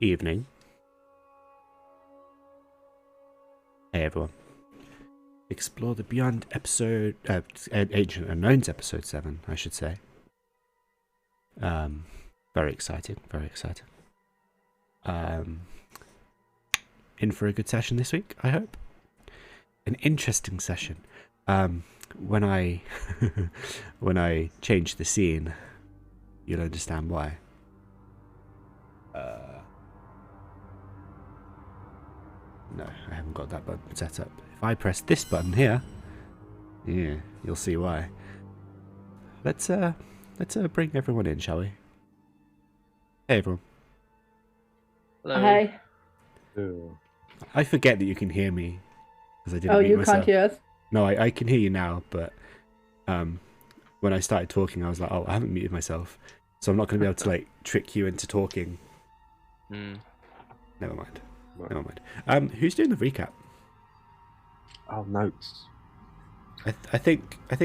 Evening. Hey everyone. Explore the Beyond episode, Ancient Unknowns episode 7, I should say. Very excited, very excited. In for a good session this week, I hope. An interesting session. When I when I change the scene, you'll understand why. No, I haven't got that button set up. If I press this button here, yeah, you'll see why. Let's bring everyone in, shall we? Hey everyone. Hello. Hi. I forget that you can hear me because I didn't Oh, mute you myself. can't hear us? No, I can hear you now, but when I started talking, I was like, oh, I haven't muted myself, so I'm not going to be able to like trick you into talking. Never mind. Never mind. Who's doing the recap? Oh, notes. I think. I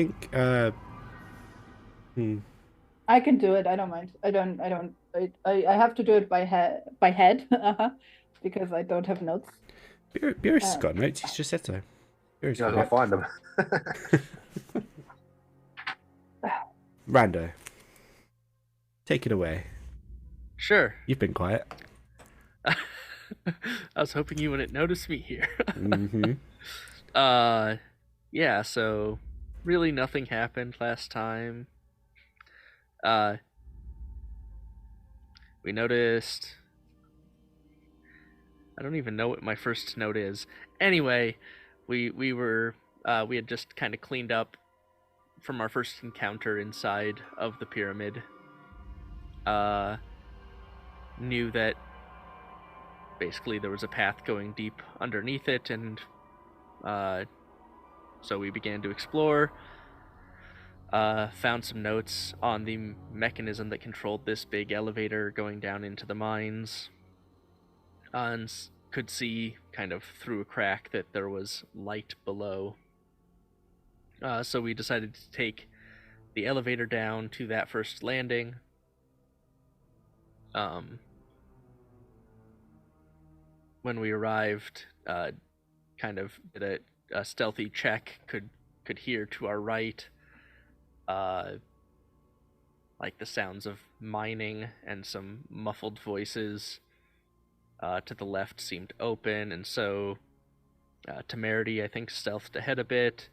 can do it. I don't mind. I have to do it by head, because I don't have notes. Beerus has got notes. He's just said so. Beerus Yeah, I'll find them. Rando, take it away. Sure. You've been quiet. I was hoping you wouldn't notice me here. Mm-hmm. Yeah, so really nothing happened last time. We noticed... I don't even know what my first note is. Anyway, we had just kind of cleaned up from our first encounter inside of the pyramid. Knew that basically there was a path going deep underneath it, and so we began to explore. Found some notes on the mechanism that controlled this big elevator going down into the mines, and could see kind of through a crack that there was light below. So we decided to take the elevator down to that first landing. When we arrived, kind of did a stealthy check, could hear to our right like the sounds of mining and some muffled voices. To the left seemed open, and so Temerity, I think, stealthed ahead a bit,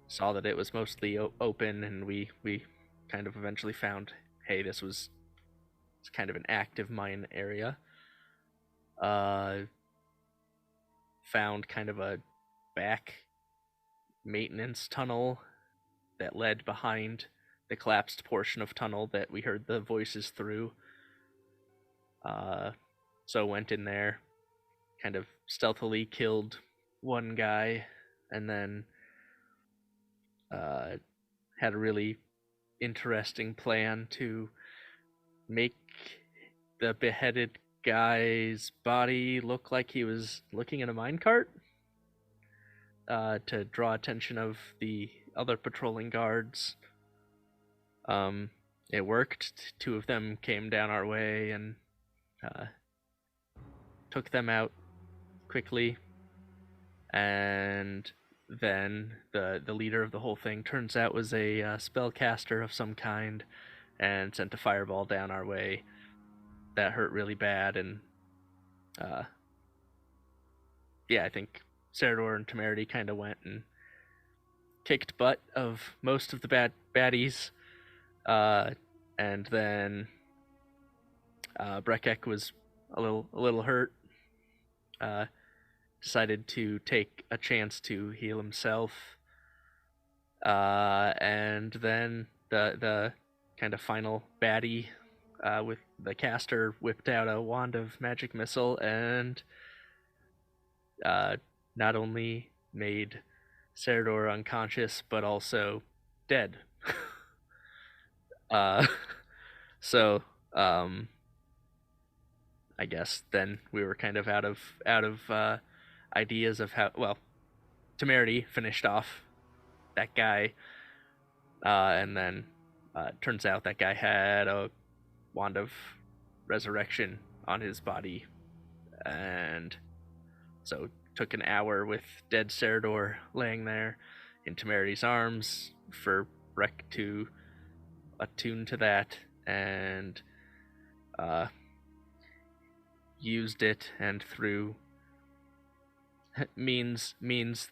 saw that it was mostly open, and we kind of eventually found, hey, it's kind of an active mine area. Found kind of a back maintenance tunnel that led behind the collapsed portion of tunnel that we heard the voices through. So went in there, kind of stealthily killed one guy, and then had a really interesting plan to make the beheaded guy's body look like he was looking at a minecart, to draw attention of the other patrolling guards. It worked. Two of them came down our way and took them out quickly, and then the leader of the whole thing turns out was a spellcaster of some kind, and sent a fireball down our way that hurt really bad. And yeah, I think Cerador and Temerity kind of went and kicked butt of most of the baddies, and then Breckec was a little hurt. Decided to take a chance to heal himself, and then the kind of final baddie, with the caster, whipped out a wand of magic missile and not only made Cerador unconscious but also dead. So I guess then we were kind of out of ideas of how. Well, Temerity finished off that guy, and then turns out that guy had a wand of resurrection on his body and so took an hour with dead Cerador laying there in Temerity's arms for Breck to attune to that, and used it, and through means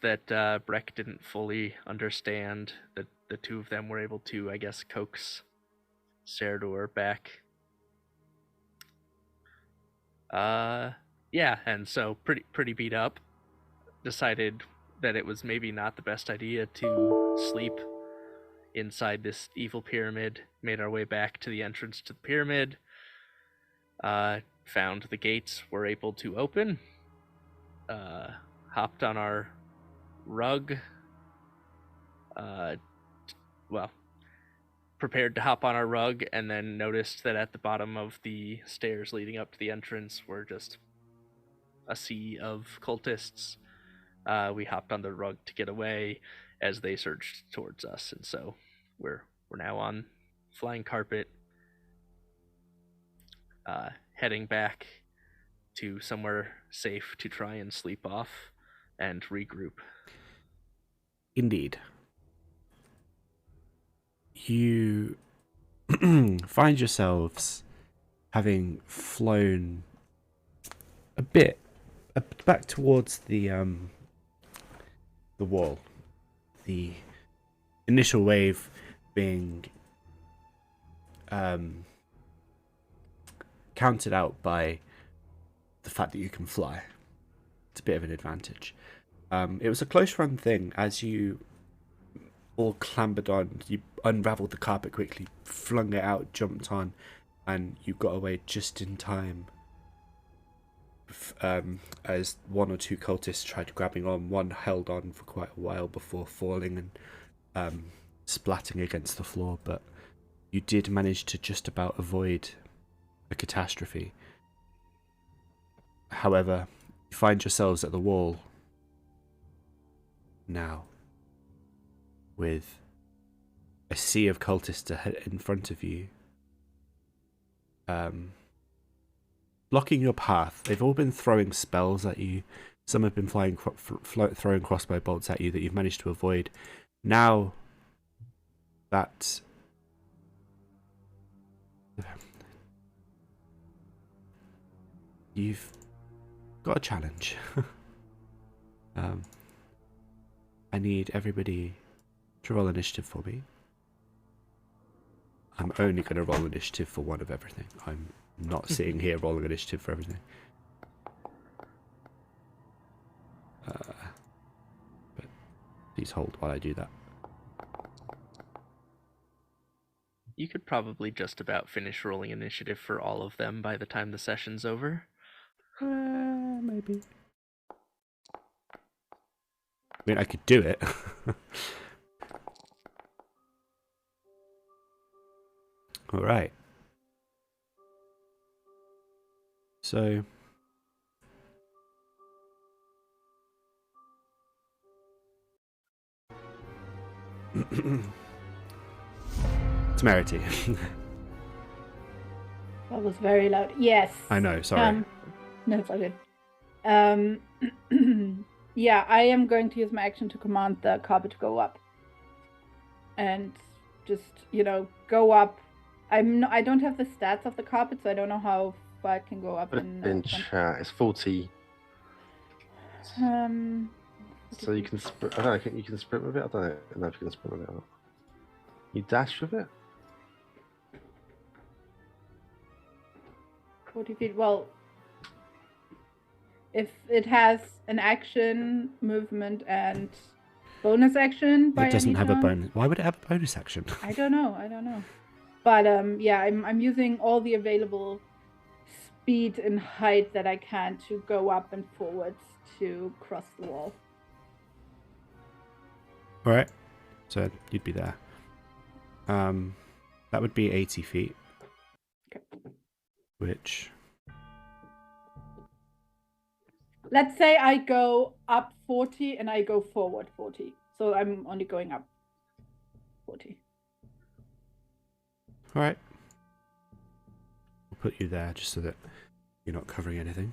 that Breck didn't fully understand, that the two of them were able to, I guess, coax Cerador back. Yeah, and so pretty beat up. Decided that it was maybe not the best idea to sleep inside this evil pyramid. Made our way back to the entrance to the pyramid. Found the gates were able to open. Hopped on our rug. Prepared to hop on our rug, and then noticed that at the bottom of the stairs leading up to the entrance were just a sea of cultists. We hopped on the rug to get away as they surged towards us, and so we're now on flying carpet, heading back to somewhere safe to try and sleep off and regroup. Indeed. You find yourselves having flown a bit back towards the wall. The initial wave being counted out by the fact that you can fly. It's a bit of an advantage. It was a close run thing. As you all clambered on, you unraveled the carpet quickly, flung it out, jumped on, and you got away just in time. As one or two cultists tried grabbing on, one held on for quite a while before falling and splatting against the floor, but you did manage to just about avoid a catastrophe. However, you find yourselves at the wall now, with a sea of cultists ahead in front of you, blocking your path. They've all been throwing spells at you. Some have been throwing crossbow bolts at you that you've managed to avoid. Now that you've got a challenge. I need everybody to roll initiative for me. I'm only going to roll initiative for one of everything. I'm not sitting here rolling initiative for everything. But please hold while I do that. You could probably just about finish rolling initiative for all of them by the time the session's over. Maybe. I mean, I could do it. All right. So, Temerity. That was very loud. Yes. I know, sorry. No, it's all good. Yeah, I am going to use my action to command the carpet to go up. And just, go up. I don't have the stats of the carpet, so I don't know how far it can go up. In chat, it's 40. So you can sprint. I don't know. You can sprint with it. I don't know if you can sprint with it or not. You dash with it. 40 feet. Well, if it has an action, movement, and bonus action by It doesn't any have a chance? bonus. Why would it have a bonus action? I don't know. But yeah, I'm using all the available speed and height that I can to go up and forwards to cross the wall. All right. So you'd be there. That would be 80 feet. Okay. Which... Let's say I go up 40 and I go forward 40. So I'm only going up 40. All right. We'll put you there just so that you're not covering anything.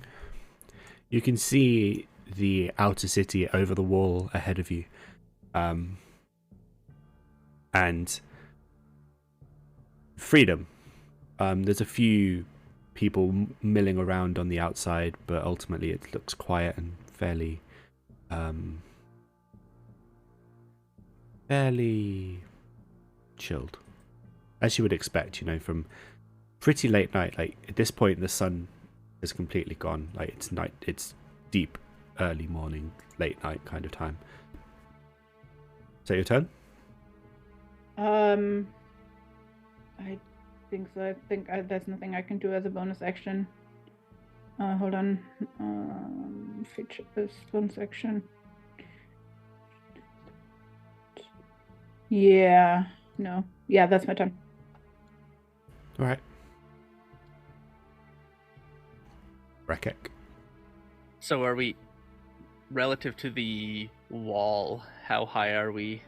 You can see the outer city over the wall ahead of you. And freedom. There's a few people milling around on the outside, but ultimately it looks quiet and fairly chilled, as you would expect, from pretty late night. Like at this point the sun is completely gone. Like it's night, it's deep early morning, late night kind of time. Is that your turn? I think so. I think there's nothing I can do as a bonus action. Hold on. Feature this bonus action. Yeah. No. Yeah, that's my turn. All right. Breckec. So are we, relative to the wall, how high are we?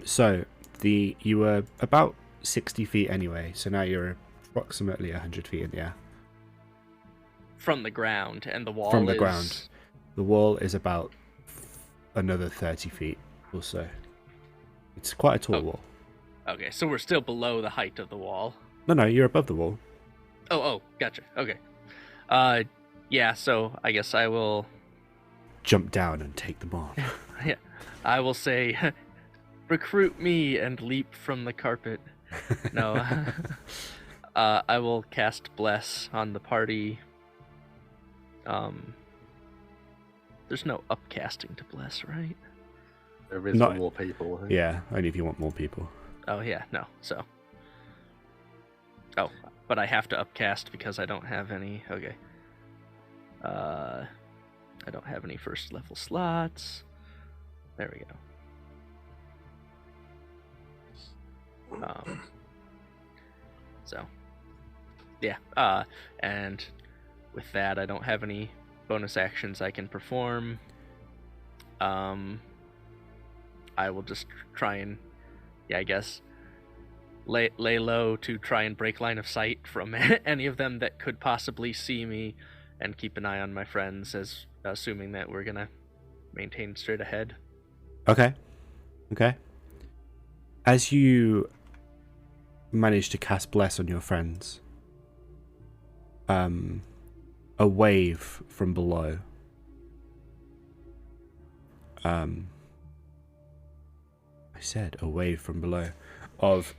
So you were about 60 feet anyway, so now you're approximately 100 feet in the air. From the ground, and the wall From the is... ground. The wall is about another 30 feet or so. It's quite a tall wall. Okay, so we're still below the height of the wall. No, you're above the wall. Oh, gotcha. Okay. Yeah, so I guess I will... Jump down and take them on. Yeah, I will say, recruit me and leap from the carpet. No. I will cast Bless on the party. There's no upcasting to Bless, right? There is Not- for more people. I think. Yeah, only if you want more people. Oh, yeah, no, so... Oh, but I have to upcast because I don't have any... Okay. I don't have any first level slots. There we go. So, yeah. And with that, I don't have any bonus actions I can perform. I will just try and, I guess, lay low to try and break line of sight from any of them that could possibly see me, and keep an eye on my friends, as assuming that we're gonna maintain straight ahead. Okay. As you manage to cast Bless on your friends, a wave from below I said a wave from below of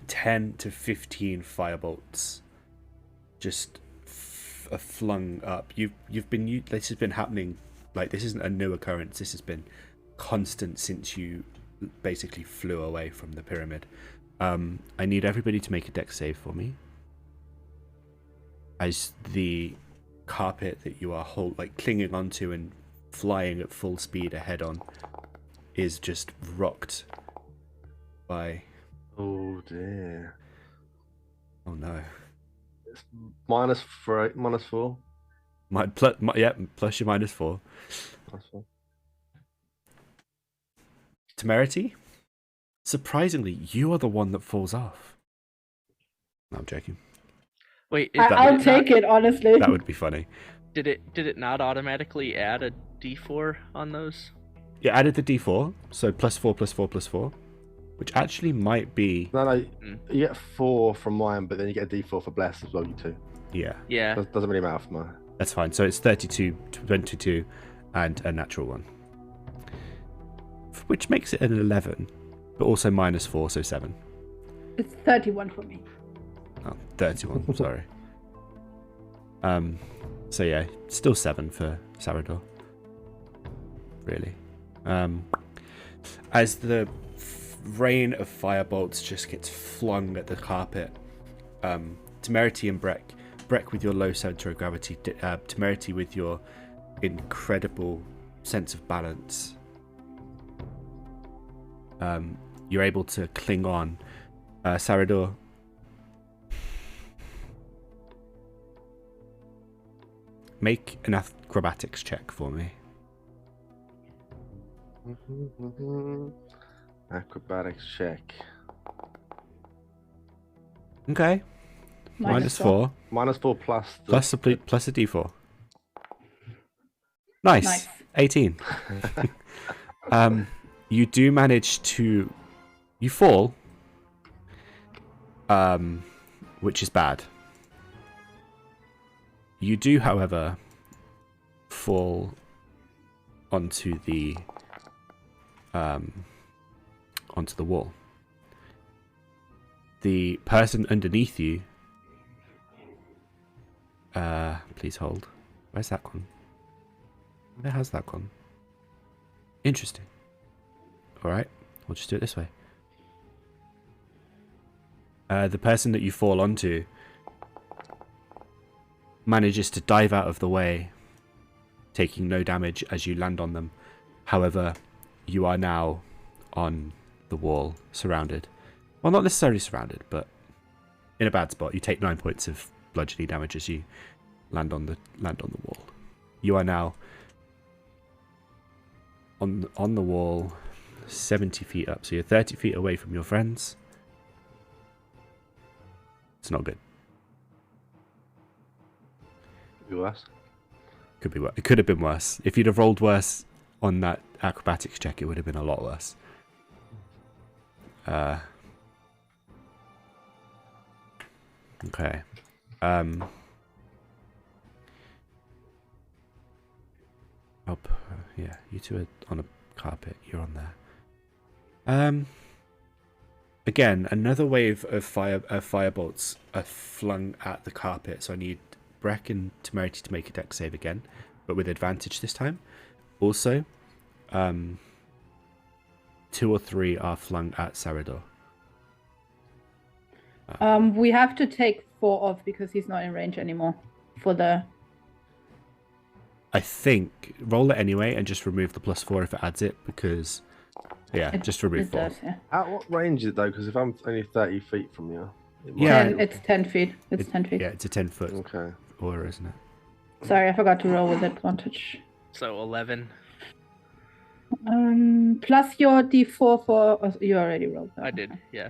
10 to 15 firebolts just are flung up. This has been happening, like, this isn't a new occurrence. This has been constant since you basically flew away from the pyramid. I need everybody to make a dex save for me, as the carpet that you are clinging onto and flying at full speed ahead on is just rocked by... Oh dear. Oh no. It's -4. Plus your -4. -4. Temerity? Surprisingly, you are the one that falls off. No, I'm joking. Wait, I'll take it, honestly. That would be funny. Did it not automatically add a d4 on those? Yeah, added the d4, so +4, +4, +4, which actually might be... No, you get 4 from mine, but then you get a D4 for Bless as well, you too. Yeah. Yeah. Doesn't really matter for mine. That's fine. So it's 32, 22, and a natural one. Which makes it an 11, but also -4, so 7. It's 31 for me. Oh, 31, sorry. So yeah, still 7 for Sarador. Really. As the rain of firebolts just gets flung at the carpet, Temerity and Breck with your low center of gravity, Temerity with your incredible sense of balance, you're able to cling on. Sarador, make an acrobatics check for me. Acrobatics check. Okay. Minus 4. -4 plus. Plus a d4. Nice. 18. You do manage to... You fall. Which is bad. You do, however, fall onto the wall. The person underneath you... please hold. Where's that gone? Where has that gone? Interesting. Alright, we'll just do it this way. The person that you fall onto manages to dive out of the way, taking no damage as you land on them. However, you are now on the wall, surrounded. Well, not necessarily surrounded, but in a bad spot. You take 9 points of bludgeoning damage as you land on the wall. You are now on the wall, 70 feet up. So you're 30 feet away from your friends. It's not good. Could be worse. Could be worse. It could have been worse. If you'd have rolled worse on that acrobatics check, it would have been a lot worse. Okay. Yeah, you two are on a carpet. You're on there. Again, another wave of firebolts are flung at the carpet. So I need Breck and Temerity to make a dex save again, but with advantage this time. Also, 2 or 3 are flung at Sarador. We have to take 4 off because he's not in range anymore for the... I think roll it anyway and just remove the +4 if it adds it, because just remove 4. Does, yeah. At what range is it though? Because if I'm only 30 feet from you, Yeah, it's 10 feet. It's 10 feet. Yeah, it's a 10-foot Okay. aura, isn't it? Sorry, I forgot to roll with advantage. So 11. Plus your d4 for... Oh, you already rolled that. I did, yeah.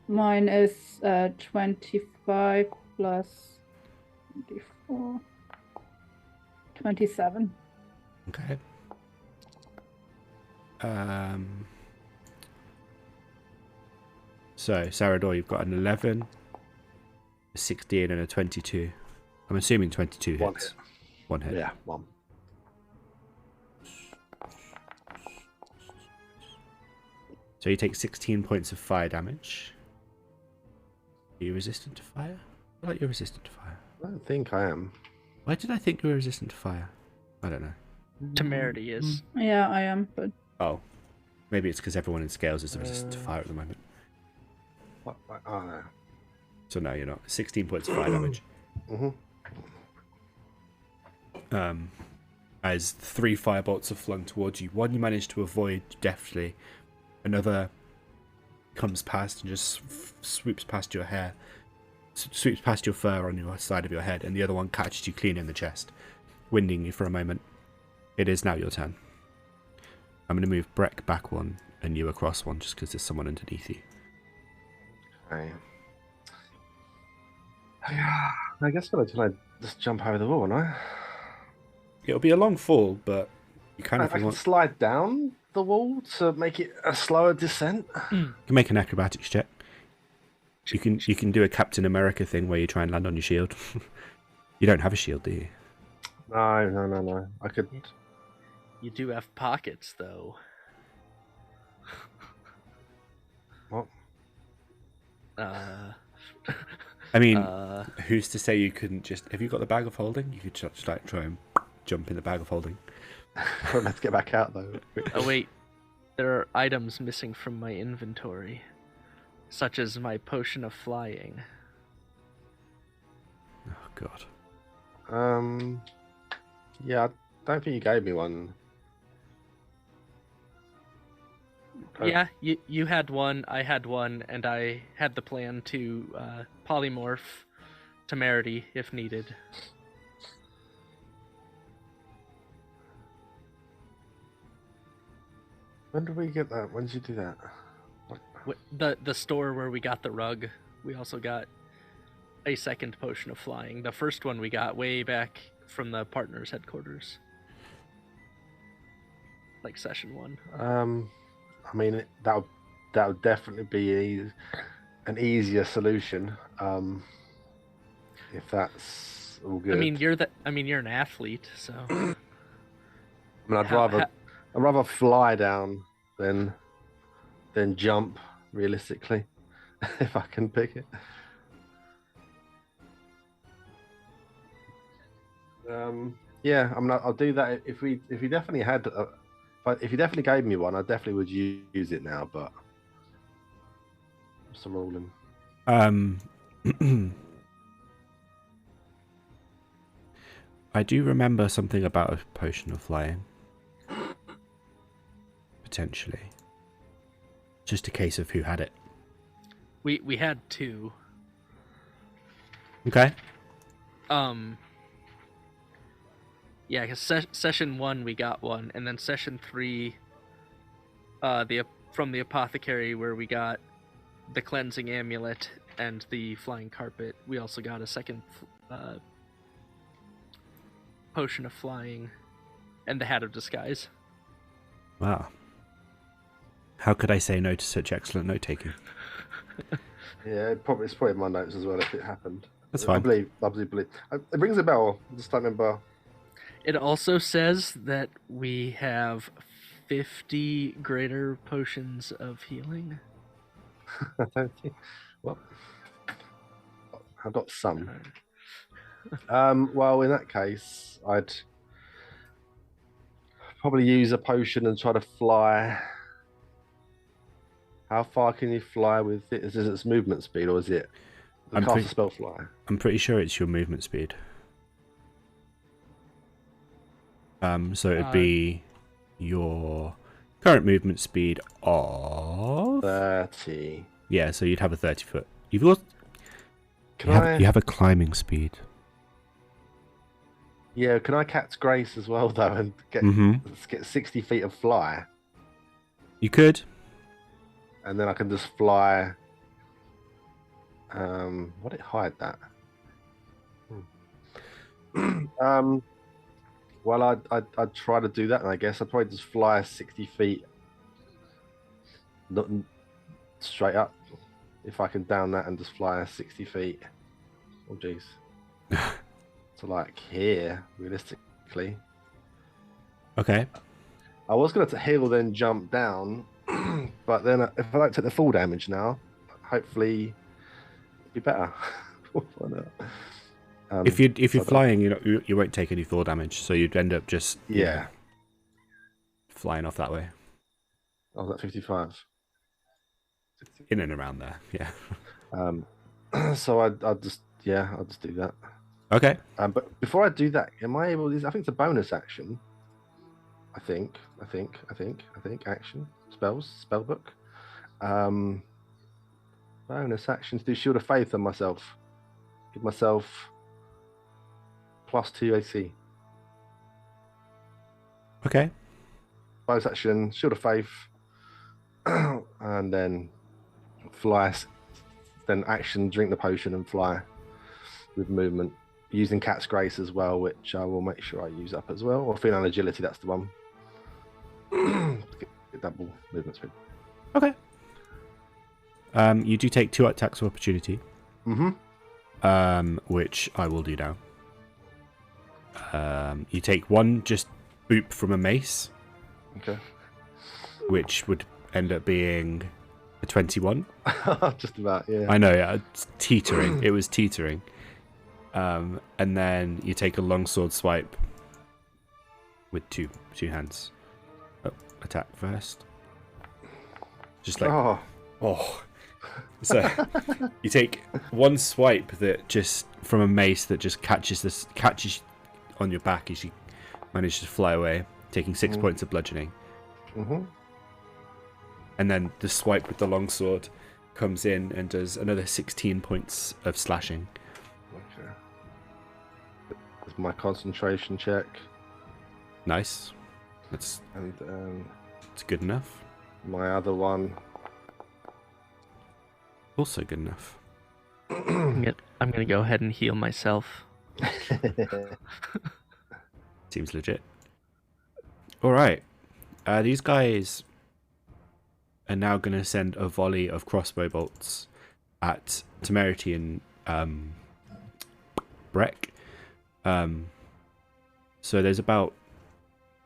Mine is 25 plus d4. 27. Okay. So, Sarador, you've got an 11, a 16, and a 22. I'm assuming 22 One hits. hit. One hit. Yeah, one. So you take 16 points of fire damage. Are you resistant to fire? I feel like you're resistant to fire. I don't think I am. Why did I think you were resistant to fire? I don't know. Temerity is. Yeah, I am, but... Oh. Maybe it's because everyone in Scales is resistant to fire at the moment. What? Oh no. So no, you're not. 16 points of fire damage. As 3 firebolts are flung towards you. One you manage to avoid deftly. Another comes past and just swoops past your hair. Swoops past your fur on your side of your head. And the other one catches you clean in the chest, winding you for a moment. It is now your turn. I'm going to move Breck back 1 and you across 1 just because there's someone underneath you. Okay. I guess I'm gonna just jump over the wall, won't I? It'll be a long fall, but you kind I of can want... slide down the wall to make it a slower descent. You can make an acrobatics check. You can do a Captain America thing where you try and land on your shield. You don't have a shield, do you? No. I could. You do have pockets, though. What? I mean, who's to say you couldn't just... Have you got the bag of holding? You could just like try and jump in the bag of holding. Let's get back out though. Oh wait, there are items missing from my inventory, such as my potion of flying. Oh god. Yeah, I don't think you gave me one. Yeah, you had one, I had one, and I had the plan to polymorph Temerity if needed. When did we get that? When did you do that? The store where we got the rug, we also got a second potion of flying. The first one we got way back from the partners' headquarters. Like session 1. I mean, that would definitely be an easier solution. If that's all good. I mean, you're an athlete, so. I mean, I'd rather fly down than jump. Realistically, if I can pick it. Yeah, I mean, I'll do that if we definitely had. If you definitely gave me one, I definitely would use it now. But what's the ruling? I do remember something about a potion of flying. Potentially. Just a case of who had it. We had 2. Okay. Yeah, because session 1 we got one, and then session 3, from the apothecary where we got the cleansing amulet and the flying carpet, we also got a second potion of flying and the hat of disguise. Wow. How could I say no to such excellent note taking? Yeah, it's probably in my notes as well if it happened. That's fine. I believe. It rings a bell. I just don't remember. It also says that we have 50 greater potions of healing. I don't think. Well, I've got some. Well, in that case, I'd probably use a potion and try to fly. How far can you fly with it? Is it its movement speed, or is it cast a spell fly? I'm pretty sure it's your movement speed. So it'd be your current movement speed of 30. Yeah, so you'd have a 30-foot. You have a climbing speed. Yeah, can I catch Grace as well though and get 60 feet of fly? You could. And then I can just fly. What did it hide that? Well, I'd try to do that, and I guess I'd probably just fly 60 feet, not straight up. If I can down that and just fly 60 feet. Oh, jeez. So, like here, realistically. Okay. I was going to heal, then jump down, but then if I don't take the full damage now, hopefully it'd be better. Why not? If you're flying, you won't take any fall damage, so you'd end up just flying off that way. I was at 55. In and around there, yeah. So I'll just do that. Okay. But before I do that, am I able? I think it's a bonus action. I think action spells spellbook. Bonus action to do Shield of Faith on myself. Give myself +2 AC. Okay. Bonus action, Shield of Faith, and then fly. Then action, drink the potion and fly with movement. Using Cat's Grace as well, which I will make sure I use up as well. Or Feline Agility, that's the one. Get double movement speed. Okay. You do take 2 attacks of opportunity. Which I will do now. You take 1 just boop from a mace. Okay. Which would end up being a 21. Just about, yeah. I know, yeah. It's teetering. It was teetering. And then you take a longsword swipe with two hands. Oh, attack first. Just like oh. So you take 1 swipe that just from a mace that just catches on your back as you manage to fly away, taking 6 points of bludgeoning. And then the swipe with the longsword comes in and does another 16 points of slashing. Okay. That's my concentration check. Nice. It's good enough. My other one. Also good enough. I'm gonna go ahead and heal myself. Seems legit. All right. These guys are now going to send a volley of crossbow bolts at Temerity and Breck. So there's about...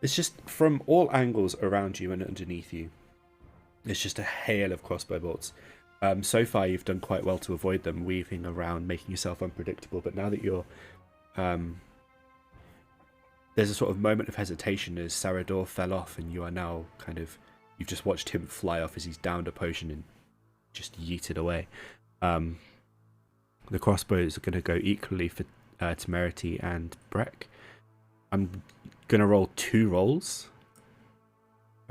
It's just from all angles around you and underneath you. It's just a hail of crossbow bolts. So far, you've done quite well to avoid them, weaving around, making yourself unpredictable. But now that you're... there's a sort of moment of hesitation as Sarador fell off, and you are now kind of... You've just watched him fly off as he's downed a potion and just yeeted away. The crossbows are going to go equally for Temerity and Breck. I'm going to roll 2 rolls.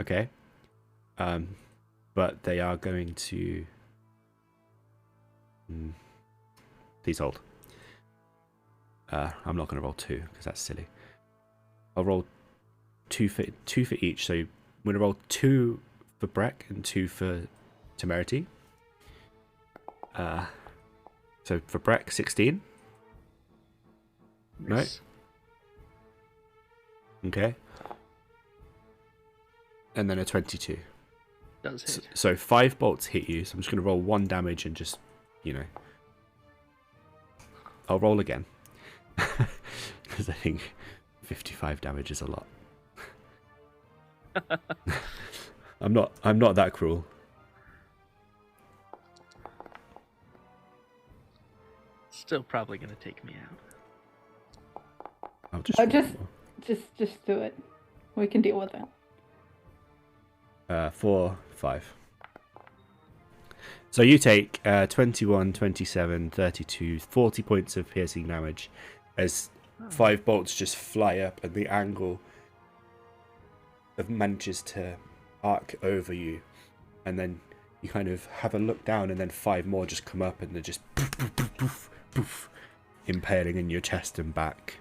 Okay. But they are going to... Please hold. I'm not going to roll 2 because that's silly. I'll roll 2 for each. So I'm going to roll 2 for Breck and 2 for Temerity. So for Breck, 16. Nice. No. Okay. And then a 22. Does hit. So 5 bolts hit you. So I'm just going to roll 1 damage and just, I'll roll again. Because I think 55 damage is a lot. I'm not that cruel. Still probably gonna take me out. I'll just just do it. We can deal with it. 4, 5. So you take 21, 27, 32, 40 points of piercing damage as 5 bolts just fly up, and the angle manages to arc over you, and then you kind of have a look down, and then 5 more just come up, and they're just poof, poof, poof, poof, poof, impaling in your chest and back.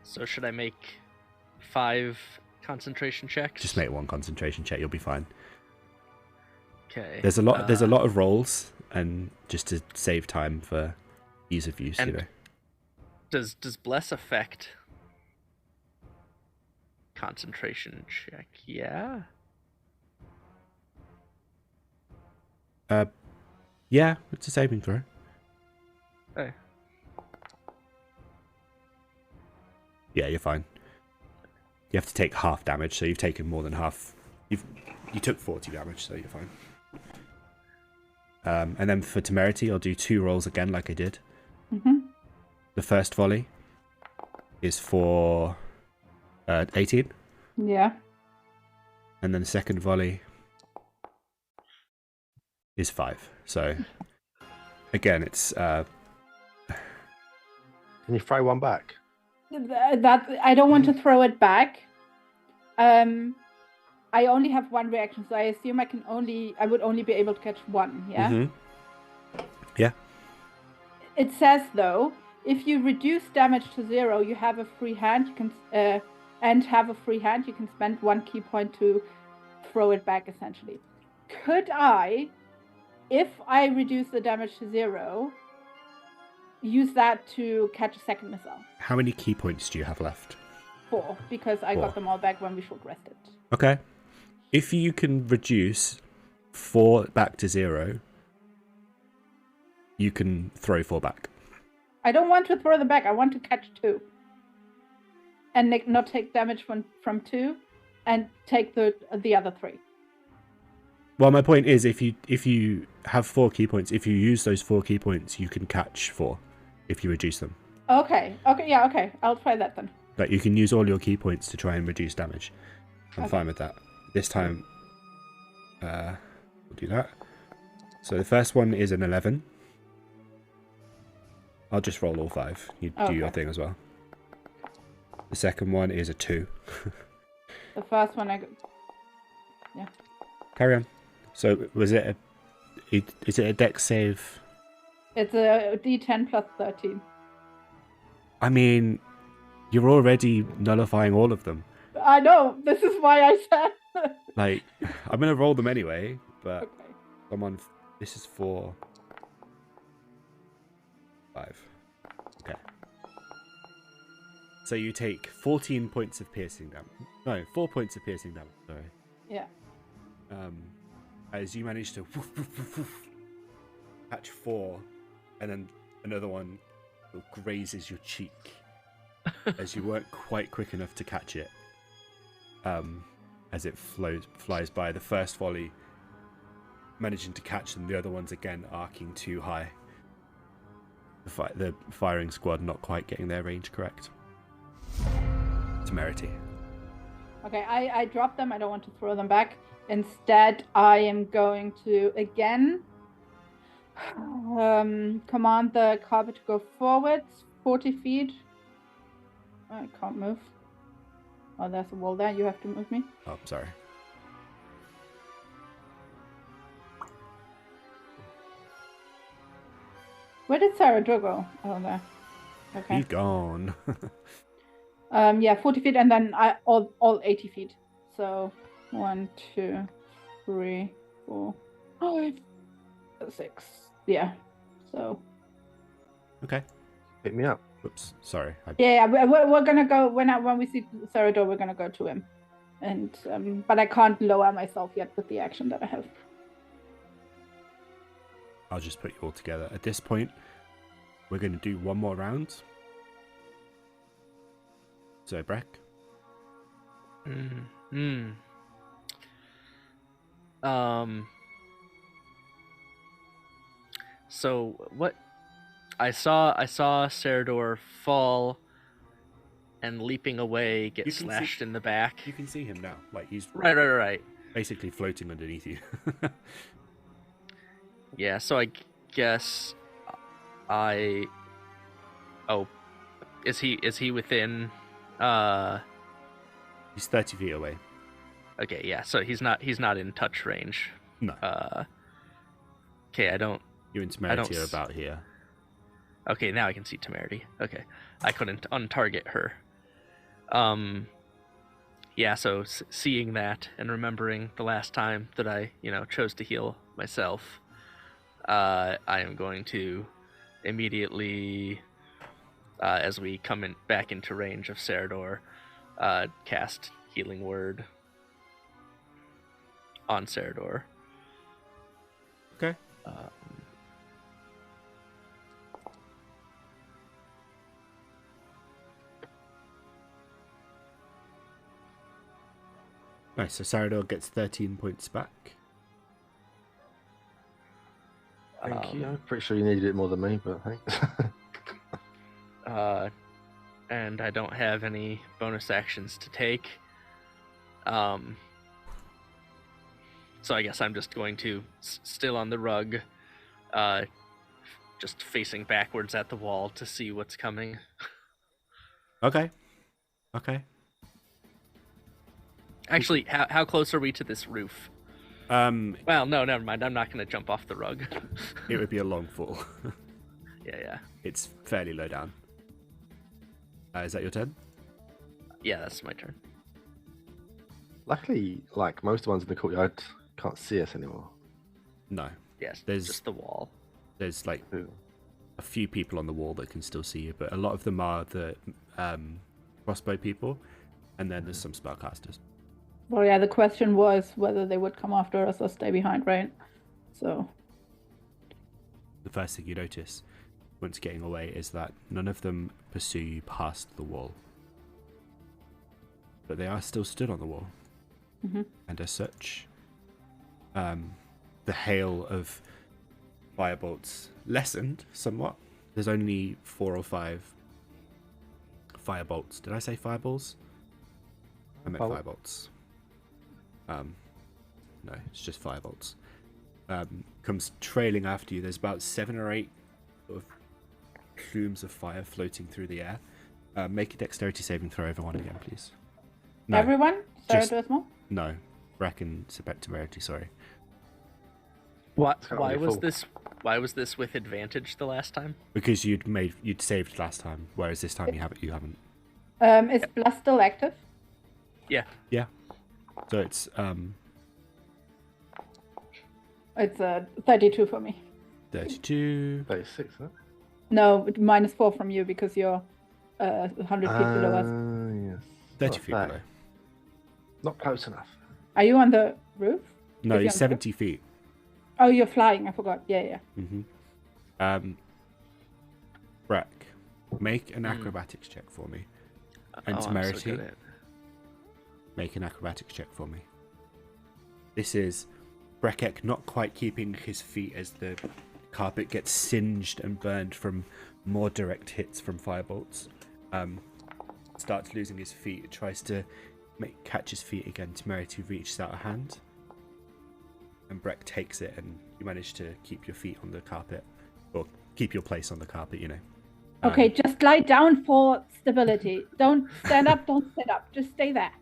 So should I make 5 concentration checks? Just make 1 concentration check, you'll be fine. Okay. There's a lot of rolls, and just to save time for ease of use, and Does bless affect concentration check? Yeah. Yeah, it's a saving throw. Okay. Yeah, you're fine. You have to take half damage, so you've taken more than half. You took 40 damage, so you're fine. And then for Temerity, I'll do 2 rolls again, like I did. Mm-hmm. The first volley is for 18. Yeah. And then the second volley is 5. So, again, it's... Can you throw one back? That I don't want to throw it back. I only have 1 reaction, so I assume I would only be able to catch 1. Yeah. Mm-hmm. Yeah. It says though, if you reduce damage to 0, you have a free hand. You can You can spend 1 key point to throw it back. Essentially, could I, if I reduce the damage to 0, use that to catch a second missile? How many key points do you have left? 4, because I 4. got them all back when we short rested. Okay. If you can reduce 4 back to 0, you can throw 4 back. I don't want to throw them back. I want to catch 2. And not take damage from 2, and take the other 3. Well, my point is, if you have 4 key points, if you use those 4 key points, you can catch 4 if you reduce them. Okay. Okay. I'll try that then. Like, you can use all your key points to try and reduce damage. I'm fine with that. This time, we'll do that. So the first one is an 11. I'll just roll all 5. You do your thing as well. The second one is a 2. The first one yeah. Carry on. So is it a dex save? It's a D10 plus 13. I mean, you're already nullifying all of them. I know. This is why I said. Like, I'm gonna roll them anyway, but Okay. this is for 5. Okay. So you take 14 points of piercing damage. No, 4 points of piercing damage. Sorry. Yeah. As you manage to catch 4, and then another one grazes your cheek as you weren't quite quick enough to catch it. As it flies by, the first volley managing to catch them, the other ones again arcing too high. The firing squad not quite getting their range correct. Temerity. Okay, I dropped them. I don't want to throw them back. Instead, I am going to again command the carpet to go forwards 40 feet. I can't move. Oh, there's a wall there. You have to move me. Oh, sorry. Where did Sarah go? Oh, there. Okay. He's gone. Yeah, 40 feet, and then all 80 feet. So 1, 2, 3, 4, 5, 6. Yeah. So. Okay. Pick me up. Whoops. Sorry. Yeah, we're gonna go when we see Sarah, we're gonna go to him, and but I can't lower myself yet with the action that I have. I'll just put you all together. At this point, we're going to do one more round. So, Breck. So what? I saw Serador fall and leaping away get You can slashed see- in the back. You can see him now. Like, he's Right. basically floating underneath you. Yeah, so I guess I. Oh, is he within? He's 30 feet away. Okay, yeah. So he's not in touch range. No. Okay, I don't. You and Temerity are about here. Okay, now I can see Temerity. Okay, I couldn't untarget her. Yeah. So seeing that and remembering the last time that I chose to heal myself. I am going to immediately, as we come back into range of Serador, cast Healing Word on Serador. Okay. Nice, so Serador gets 13 points back. Thank you. I'm pretty sure you needed it more than me, but thanks. And I don't have any bonus actions to take. So I guess I'm just going to, still on the rug, just facing backwards at the wall to see what's coming. Okay. Actually, how close are we to this roof? Well, no, never mind. I'm not going to jump off the rug. It would be a long fall. Yeah. It's fairly low down. Is that your turn? Yeah, that's my turn. Luckily, like most of the ones in the courtyard can't see us anymore. No. Yes, There's- just the wall. There's like Ooh. a few people on the wall that can still see you, but a lot of them are the crossbow people, and then there's some spellcasters. Well, yeah, the question was whether they would come after us or stay behind, right? So. The first thing you notice once getting away is that none of them pursue you past the wall. But they are still stood on the wall. Mm-hmm. And as such, the hail of firebolts lessened somewhat. There's only 4 or 5 firebolts. Did I say fireballs? I meant firebolts. No, it's just firebolts. Comes trailing after you. There's about 7 or 8 sort of plumes of fire floating through the air. Make a dexterity saving throw, everyone again, please. No, Everyone? Sarah just- do as well? no. Breck and Temerity, sorry. Why be was full. this? Why was this with advantage the last time? Because you'd saved last time, whereas this time you haven't. Is Blast still active? Yeah. Yeah. So it's It's 32 for me. 32. 36, huh? No, -4 from you because you're 100 feet below us. Yes. 30 feet that? below. Not close enough. Are you on the roof? No, Is he you're on the 70 feet. Oh, you're flying. I forgot. Yeah. Breck, make an acrobatics check for me. And I'm so Temerity, good at... make an acrobatics check for me. This is Breckec not quite keeping his feet as the carpet gets singed and burned from more direct hits from firebolts. Starts losing his feet, tries to catch his feet again. Temerity reaches out a hand, and Breck takes it, and you manage to keep your feet on the carpet, or keep your place on the carpet, you know. Okay, just lie down for stability. Don't stand up, don't sit up. Just stay there.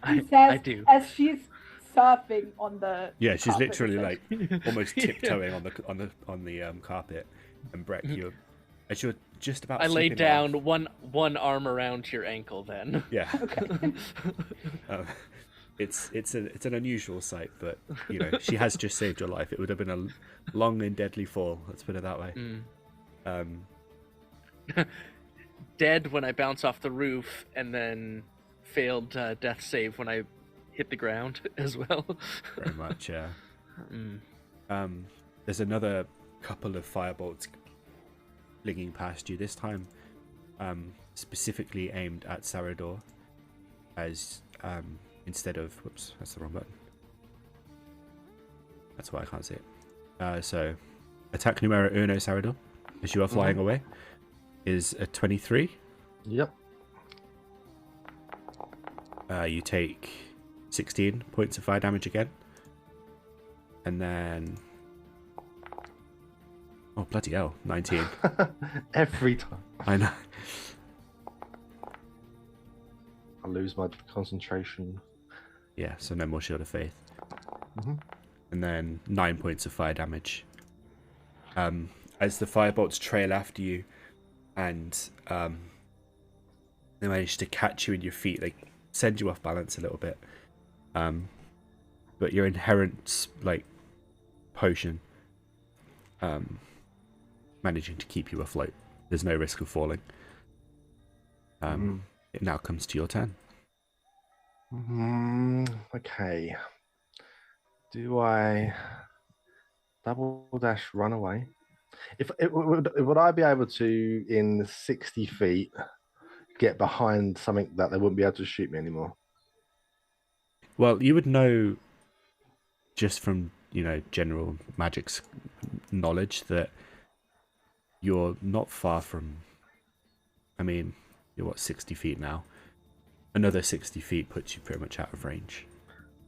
I do. As she's surfing on the Yeah, she's carpet, literally like essentially. almost tiptoeing on the carpet, and Breck, you're just about. I lay slipping down off. one arm around your ankle. Then. Yeah. Okay. It's an unusual sight, but you know she has just saved your life. It would have been a long and deadly fall. Let's put it that way. Dead when I bounce off the roof, and then failed death save when I hit the ground as well. Very much, yeah. There's another couple of firebolts flinging past you. This time, specifically aimed at Sarador, as instead of whoops, that's the wrong button. That's why I can't see it. So, attack numero uno, Sarador, as you are flying away, is a 23. Yep. You take 16 points of fire damage again. And then... Oh, bloody hell, 19. Every time. I know. I lose my concentration. Yeah, so no more Shield of Faith. Mhm. And then 9 points of fire damage. As the firebolts trail after you, and they manage to catch you in your feet, they send you off balance a little bit. But your inherent potion managing to keep you afloat. There's no risk of falling. It now comes to your turn. Okay. Do I double dash run away? Would I be able to, in 60 feet, get behind something that they wouldn't be able to shoot me anymore? Well, you would know just from, general magic's knowledge that you're not far from... I mean, you're 60 feet now. Another 60 feet puts you pretty much out of range.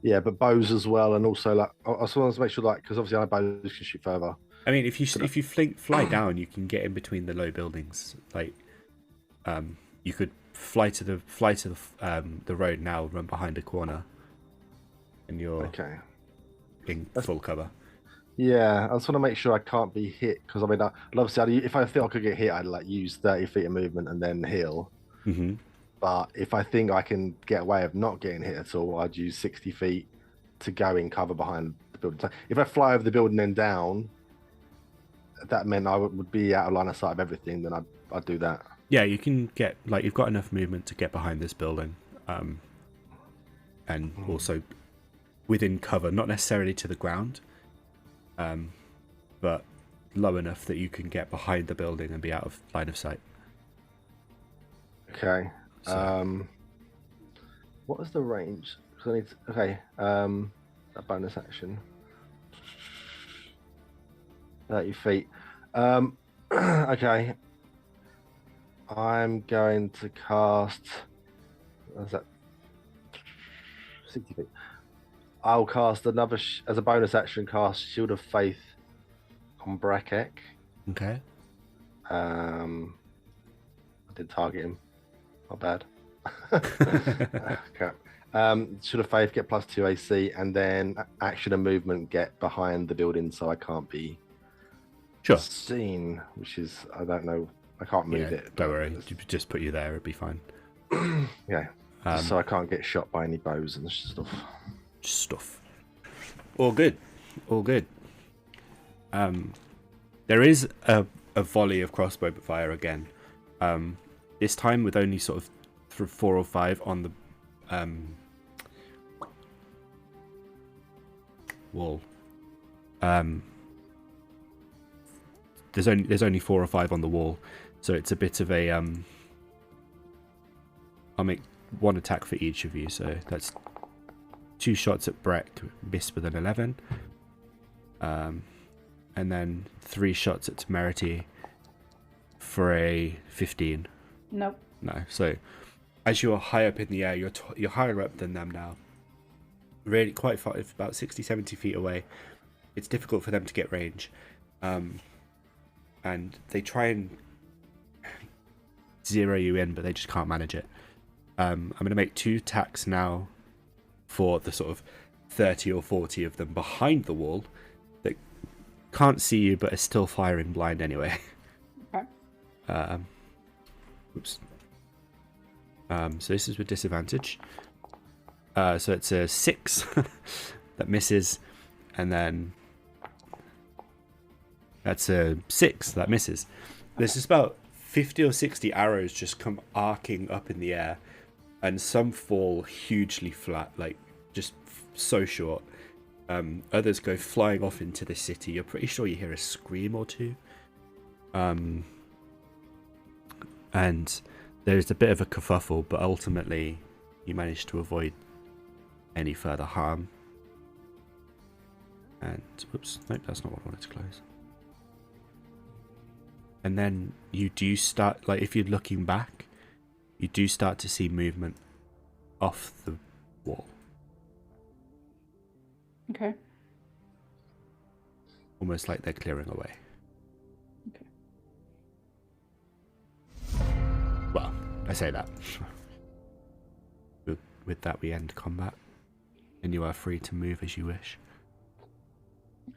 Yeah, but bows as well, and also, I just want to make sure, because obviously I know bows can shoot further. I mean, if you fly down, you can get in between the low buildings. You could fly to the road now, run behind a corner, and you're in full cover. Yeah, I just want to make sure I can't be hit, because I mean, obviously, if I feel I could get hit, I'd use 30 feet of movement and then heal. Mm-hmm. But if I think I can get away of not getting hit at all, I'd use 60 feet to go in cover behind the building. So if I fly over the building and down, that meant I would be out of line of sight of everything, then I'd do that. Yeah, you can get, you've got enough movement to get behind this building. And also within cover, not necessarily to the ground, but low enough that you can get behind the building and be out of line of sight. Okay. So. What is the range? Because I need to, a bonus action. 30 feet. Okay. I'm going to cast. What's that? 60 feet. I'll cast another as a bonus action. Cast Shield of Faith on Breckec. Okay. I did target him. Not bad. Okay. Shield of Faith, get +2 AC, and then action and movement get behind the building so I can't be seen, which is, I don't know, I can't move it. Don't worry, just put you there, it'd be fine. Yeah, so I can't get shot by any bows and stuff. All good. There is a a volley of crossbow fire again. This time with only sort of 4 or 5 on the wall. There's only 4 or 5 on the wall, so it's a bit of a I'll make 1 attack for each of you, so that's 2 shots at Breck, miss with an 11, and then 3 shots at Temerity for a 15. Nope. No. So as you're high up in the air, you're higher up than them now. Really quite far, about 60, 70 feet away. It's difficult for them to get range. And they try and zero you in, but they just can't manage it. I'm going to make 2 attacks now for the sort of 30 or 40 of them behind the wall that can't see you but are still firing blind anyway. Okay. Oops. So this is with disadvantage. So it's a 6 that misses, and then that's a 6 that misses. There's just about 50 or 60 arrows just come arcing up in the air, and some fall hugely flat, like just so short. Others go flying off into the city. You're pretty sure you hear a scream or two. And there's a bit of a kerfuffle, but ultimately you manage to avoid any further harm. And whoops, nope, that's not what I wanted to close. And then you do start, like if you're looking back, you do start to see movement off the wall. Okay. Almost like they're clearing away. Okay. Well, I say that. With that, we end combat, and you are free to move as you wish.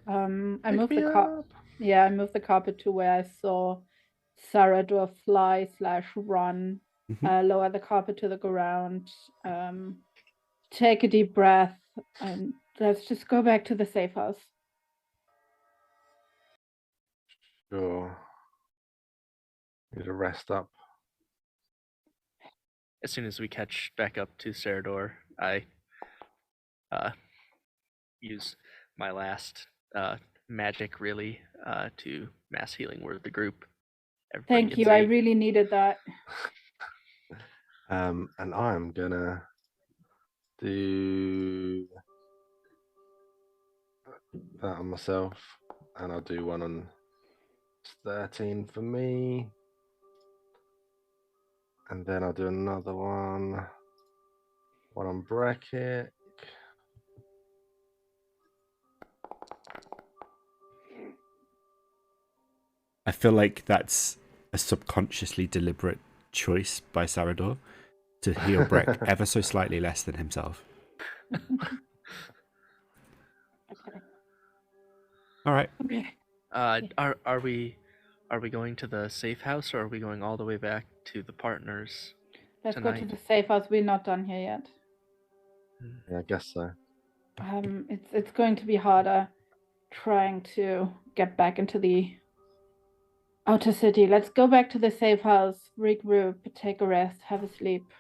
I moved the carpet. Yeah, I moved the carpet to where I saw Sarador fly / run. Lower the carpet to the ground. Take a deep breath, and let's just go back to the safe house. Sure. Need to rest up. As soon as we catch back up to Sarador, I use my last magic really to mass healing word the group. Everybody Thank you. gets I 8. really needed that. And I'm gonna do that on myself, and I'll do one on 13 for me, and then I'll do another one on Breckec. I feel like that's a subconsciously deliberate choice by Sarador to heal Breck ever so slightly less than himself. Okay. All right. Okay. Are we going to the safe house, or are we going all the way back to the partners? Let's tonight? go to the safe house. We're not done here yet. Yeah, I guess so. It's going to be harder trying to get back into the outer city. Let's go back to the safe house, regroup, take a rest, have a sleep,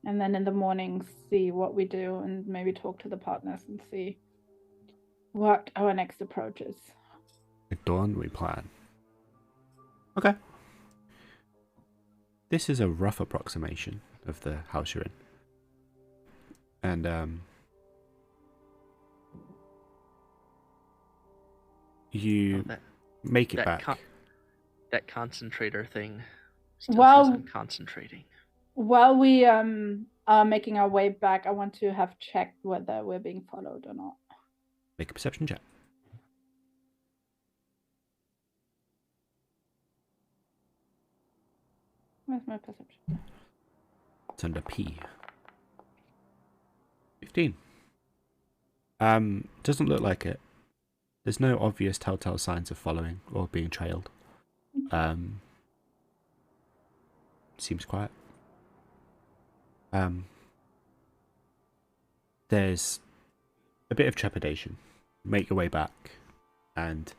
and then in the morning see what we do and maybe talk to the partners and see what our next approach is. At dawn, we plan. Okay. This is a rough approximation of the house you're in. And, you make it back. That concentrator thing still Well- says I'm concentrating. While we are making our way back, I want to have checked whether we're being followed or not. Make a perception check. Where's my perception? It's under P. 15. Doesn't look like it. There's no obvious telltale signs of following or being trailed. Seems quiet. There's a bit of trepidation. Make your way back, and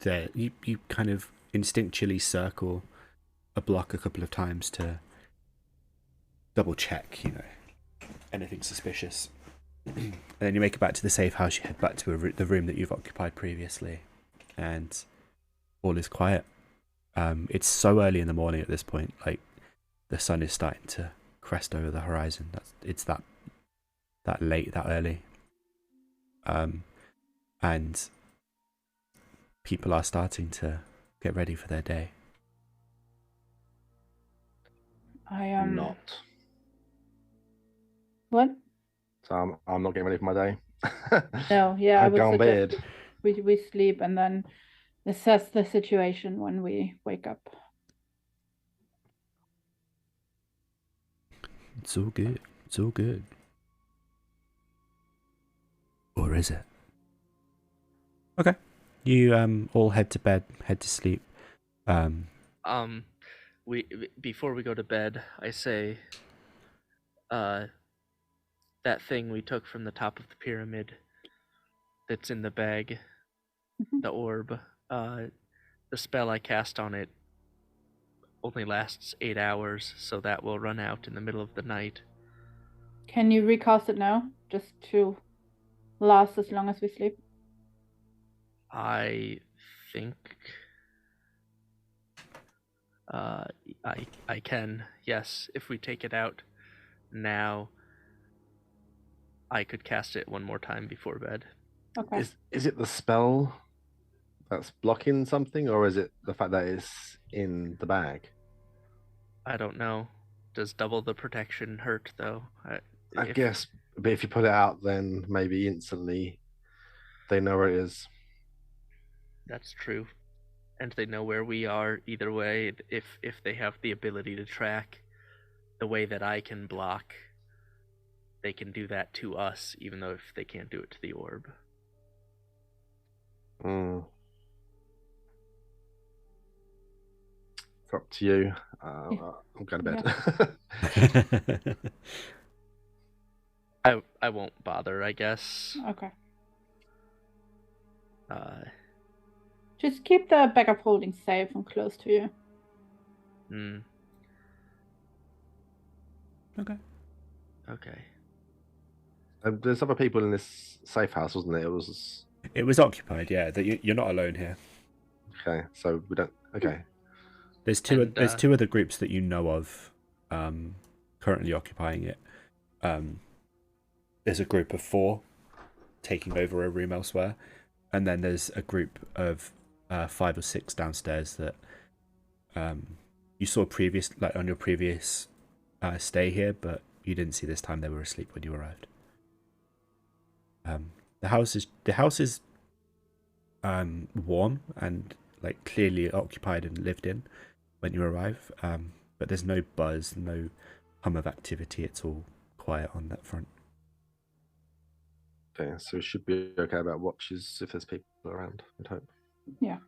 there. You kind of instinctually circle a block a couple of times to double check, anything suspicious. And then you make it back to the safe house. You head back to the room that you've occupied previously, and all is quiet. It's so early in the morning at this point. Like, the sun is starting to crest over the horizon. It's that late, that early. And people are starting to get ready for their day. I am Not. What? So I'm not getting ready for my day. No, yeah, I I'd would go on suggest bed. we sleep and then assess the situation when we wake up. It's all good. It's all good. Or is it? Okay. You all head to bed, head to sleep. We before we go to bed, I say, that thing we took from the top of the pyramid that's in the bag, Mhm. the orb, the spell I cast on it only lasts 8 hours, so that will run out in the middle of the night. Can you recast it now, just to last as long as we sleep? I think I can, yes. If we take it out now, I could cast it one more time before bed. Okay. Is it the spell that's blocking something, or is it the fact that it's in the bag? I don't know. Does double the protection hurt though? I guess, but if you put it out, then maybe instantly they know where it is. That's true. And they know where we are either way. If they have the ability to track the way that I can block, they can do that to us, even though if they can't do it to the orb. It's up to you. I'm going to bed. I won't bother, I guess. Okay. Just keep the backup holding safe and close to you. Okay. Okay. There's other people in this safe house, wasn't it? It was occupied, yeah. You're not alone here. Okay, so we don't. Okay. There's two other groups that you know of, currently occupying it. There's a group of 4 taking over a room elsewhere, and then there's a group of 5 or 6 downstairs that you saw on your previous stay here, but you didn't see this time. They were asleep when you arrived. The house is warm and like clearly occupied and lived in when you arrive, but there's no buzz, no hum of activity. It's all quiet on that front. Okay, so we should be okay about watches if there's people around, I'd hope. Yeah.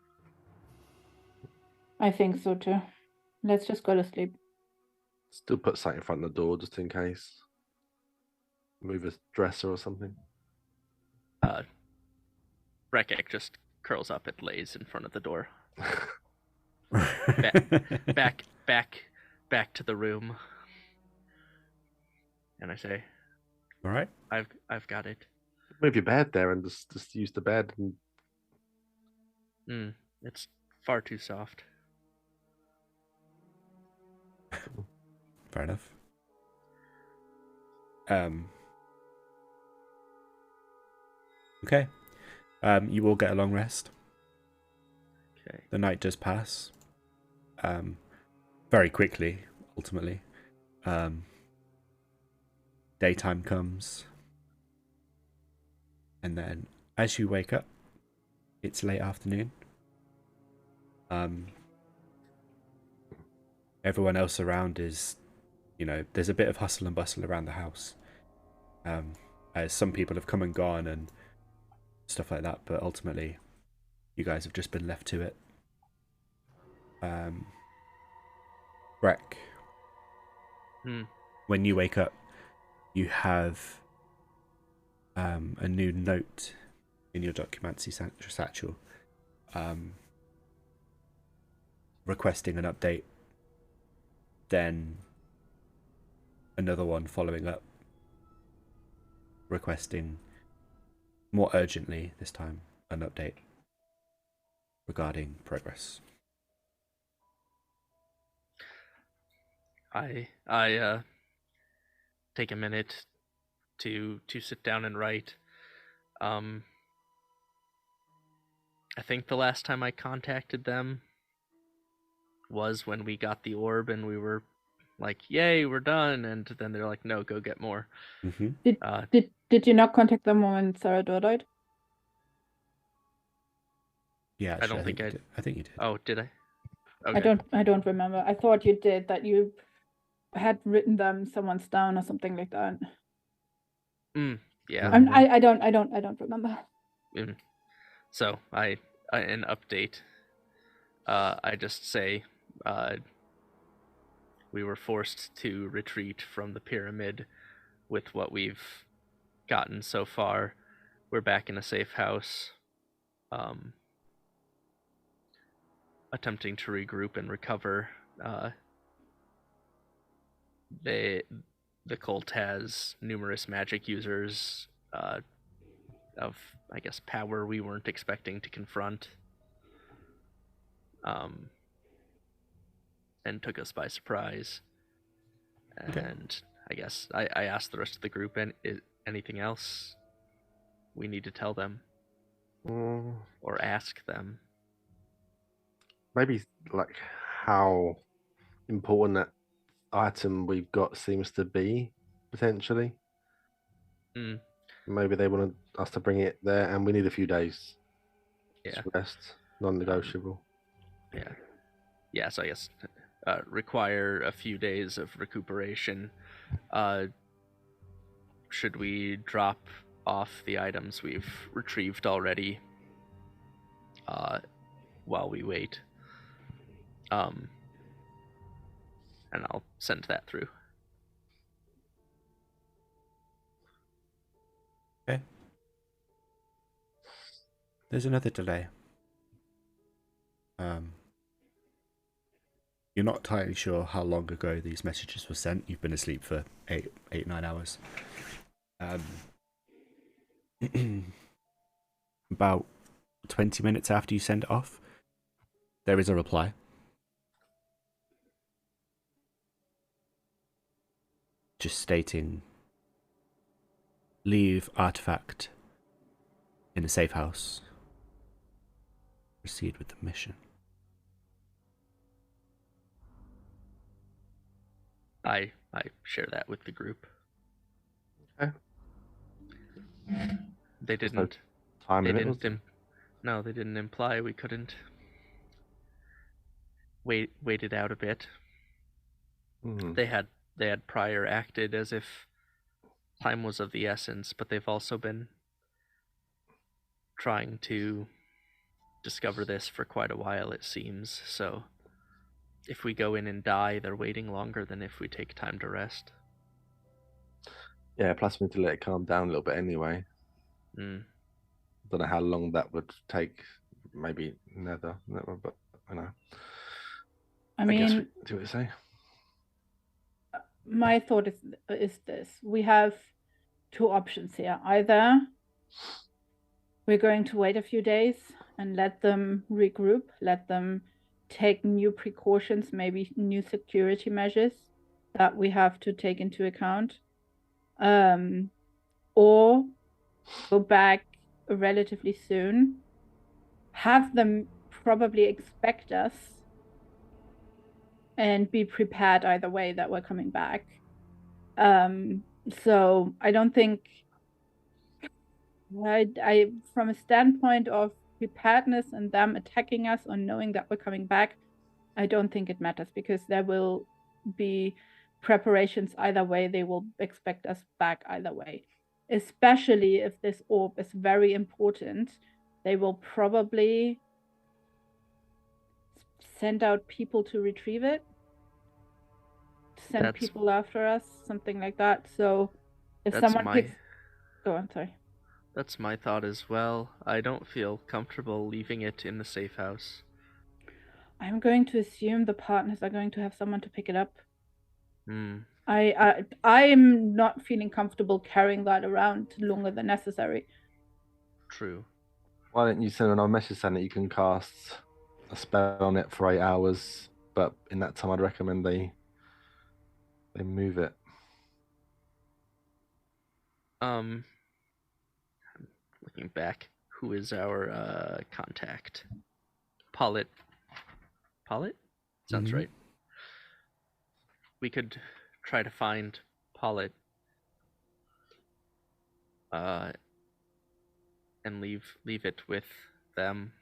I think so too. Let's just go to sleep. Still put something in front of the door just in case. Move a dresser or something. Breckec just curls up and lays in front of the door. Back to the room. And I say, All right. I've got it. Move your bed there and just use the bed. And... It's far too soft. Fair enough. Okay. You all get a long rest. Okay. The night does pass. Very quickly, ultimately. Daytime comes. And then as you wake up, it's late afternoon. Everyone else around is, there's a bit of hustle and bustle around the house. As some people have come and gone and stuff like that, but ultimately you guys have just been left to it. Breck, when you wake up, you have a new note in your documancy satchel. requesting an update, then another one following up, requesting more urgently this time an update regarding progress. I take a minute to sit down and write. I think the last time I contacted them was when we got the orb and we were like, "Yay, we're done!" And then they're like, "No, go get more." Did you not contact them when Sarah died? Yeah, actually, I don't think I did. I think you did. Oh, did I? Okay. I don't remember. I thought you did, that you had written them someone's down or something like that. Yeah. I don't remember. So I an update. I just say we were forced to retreat from the pyramid with what we've gotten so far. We're back in a safe house, attempting to regroup and recover. The cult has numerous magic users of, I guess, power we weren't expecting to confront, and took us by surprise. Okay. And I guess I asked the rest of the group, and anything else we need to tell them or ask them? Maybe like how important that item we've got seems to be, potentially. Maybe they want us to bring it there, and we need a few days. Yeah. To rest, non-negotiable. Yeah. So I guess require a few days of recuperation. Should we drop off the items we've retrieved already while we wait? And I'll send that through. Okay. There's another delay. You're not entirely sure how long ago these messages were sent. You've been asleep for 9 hours. About 20 minutes after you send it off, there is a reply. Just stating, leave artifact in a safe house. Proceed with the mission. I share that with the group. Okay. They didn't. Time They limit, didn't. No, they didn't imply we couldn't wait it out a bit. They had prior acted as if time was of the essence, but they've also been trying to discover this for quite a while, it seems. So if we go in and die, they're waiting longer than if we take time to rest. Yeah, plus we need to let it calm down a little bit anyway. Don't know how long that would take. Maybe never, but I know. I mean, guess do what you say. My thought is this: we have two options here. Either we're going to wait a few days and let them regroup, let them take new precautions, maybe new security measures that we have to take into account, or go back relatively soon, have them probably expect us, and be prepared either way that we're coming back. So I don't think I from a standpoint of preparedness and them attacking us or knowing that we're coming back, I don't think it matters, because there will be preparations either way. They will expect us back either way, especially if this orb is very important. They will probably send out people to retrieve it, send people after us, something like that. So if someone picks... Go on, sorry. That's my thought as well. I don't feel comfortable leaving it in the safe house. I'm going to assume the partners are going to have someone to pick it up. Hmm. I'm not feeling comfortable carrying that around longer than necessary. True. Why don't you send another message saying that you can cast a spell on it for 8 hours, but in that time I'd recommend they move it. Looking back, who is our contact? Pollitt. Pollitt? Sounds right. We could try to find Pollitt. And leave it with them.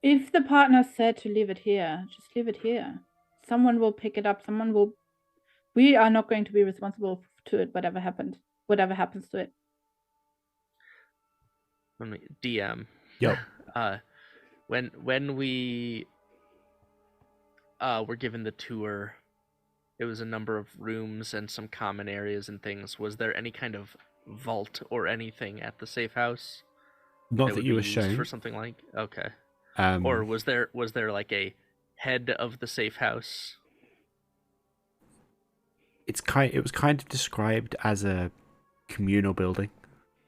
If the partner said to leave it here, just leave it here. Someone will pick it up. Someone will. We are not going to be responsible to it. Whatever happens to it. When we DM. Yep. When we were given the tour, it was a number of rooms and some common areas and things. Was there any kind of vault or anything at the safe house? Not that you were used shown. for something like or was there like a head of the safe house? It was kind of described as a communal building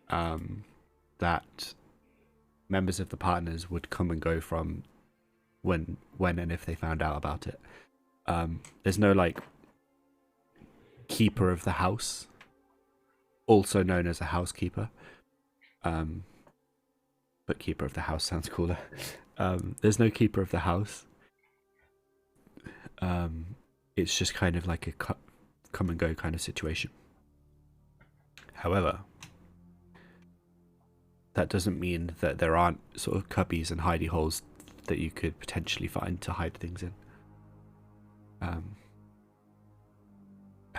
that members of the partners would come and go from when and if they found out about it. There's no like keeper of the house, also known as a housekeeper. But keeper of the house sounds cooler. There's no keeper of the house. It's just kind of like a come and go kind of situation. However, that doesn't mean that there aren't sort of cubbies and hidey holes that you could potentially find to hide things in.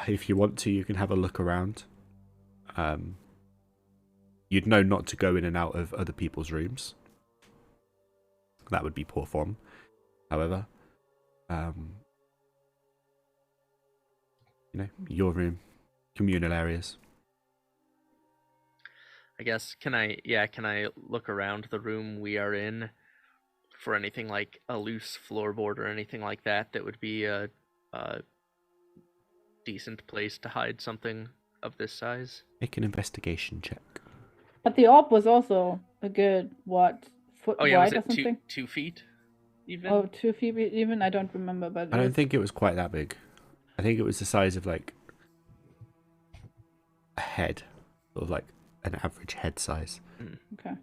If you want to, you can have a look around. You'd know not to go in and out of other people's rooms. That would be poor form. However, your room, communal areas. I guess can I look around the room we are in for anything like a loose floorboard or anything like that would be a decent place to hide something of this size? Make an investigation check. But the orb was also a good foot Oh yeah, wide was or it something? 2 feet even? Oh, 2 feet even? I don't remember, but I don't think it was quite that big. I think it was the size of like a head, sort of like an average head size. Okay.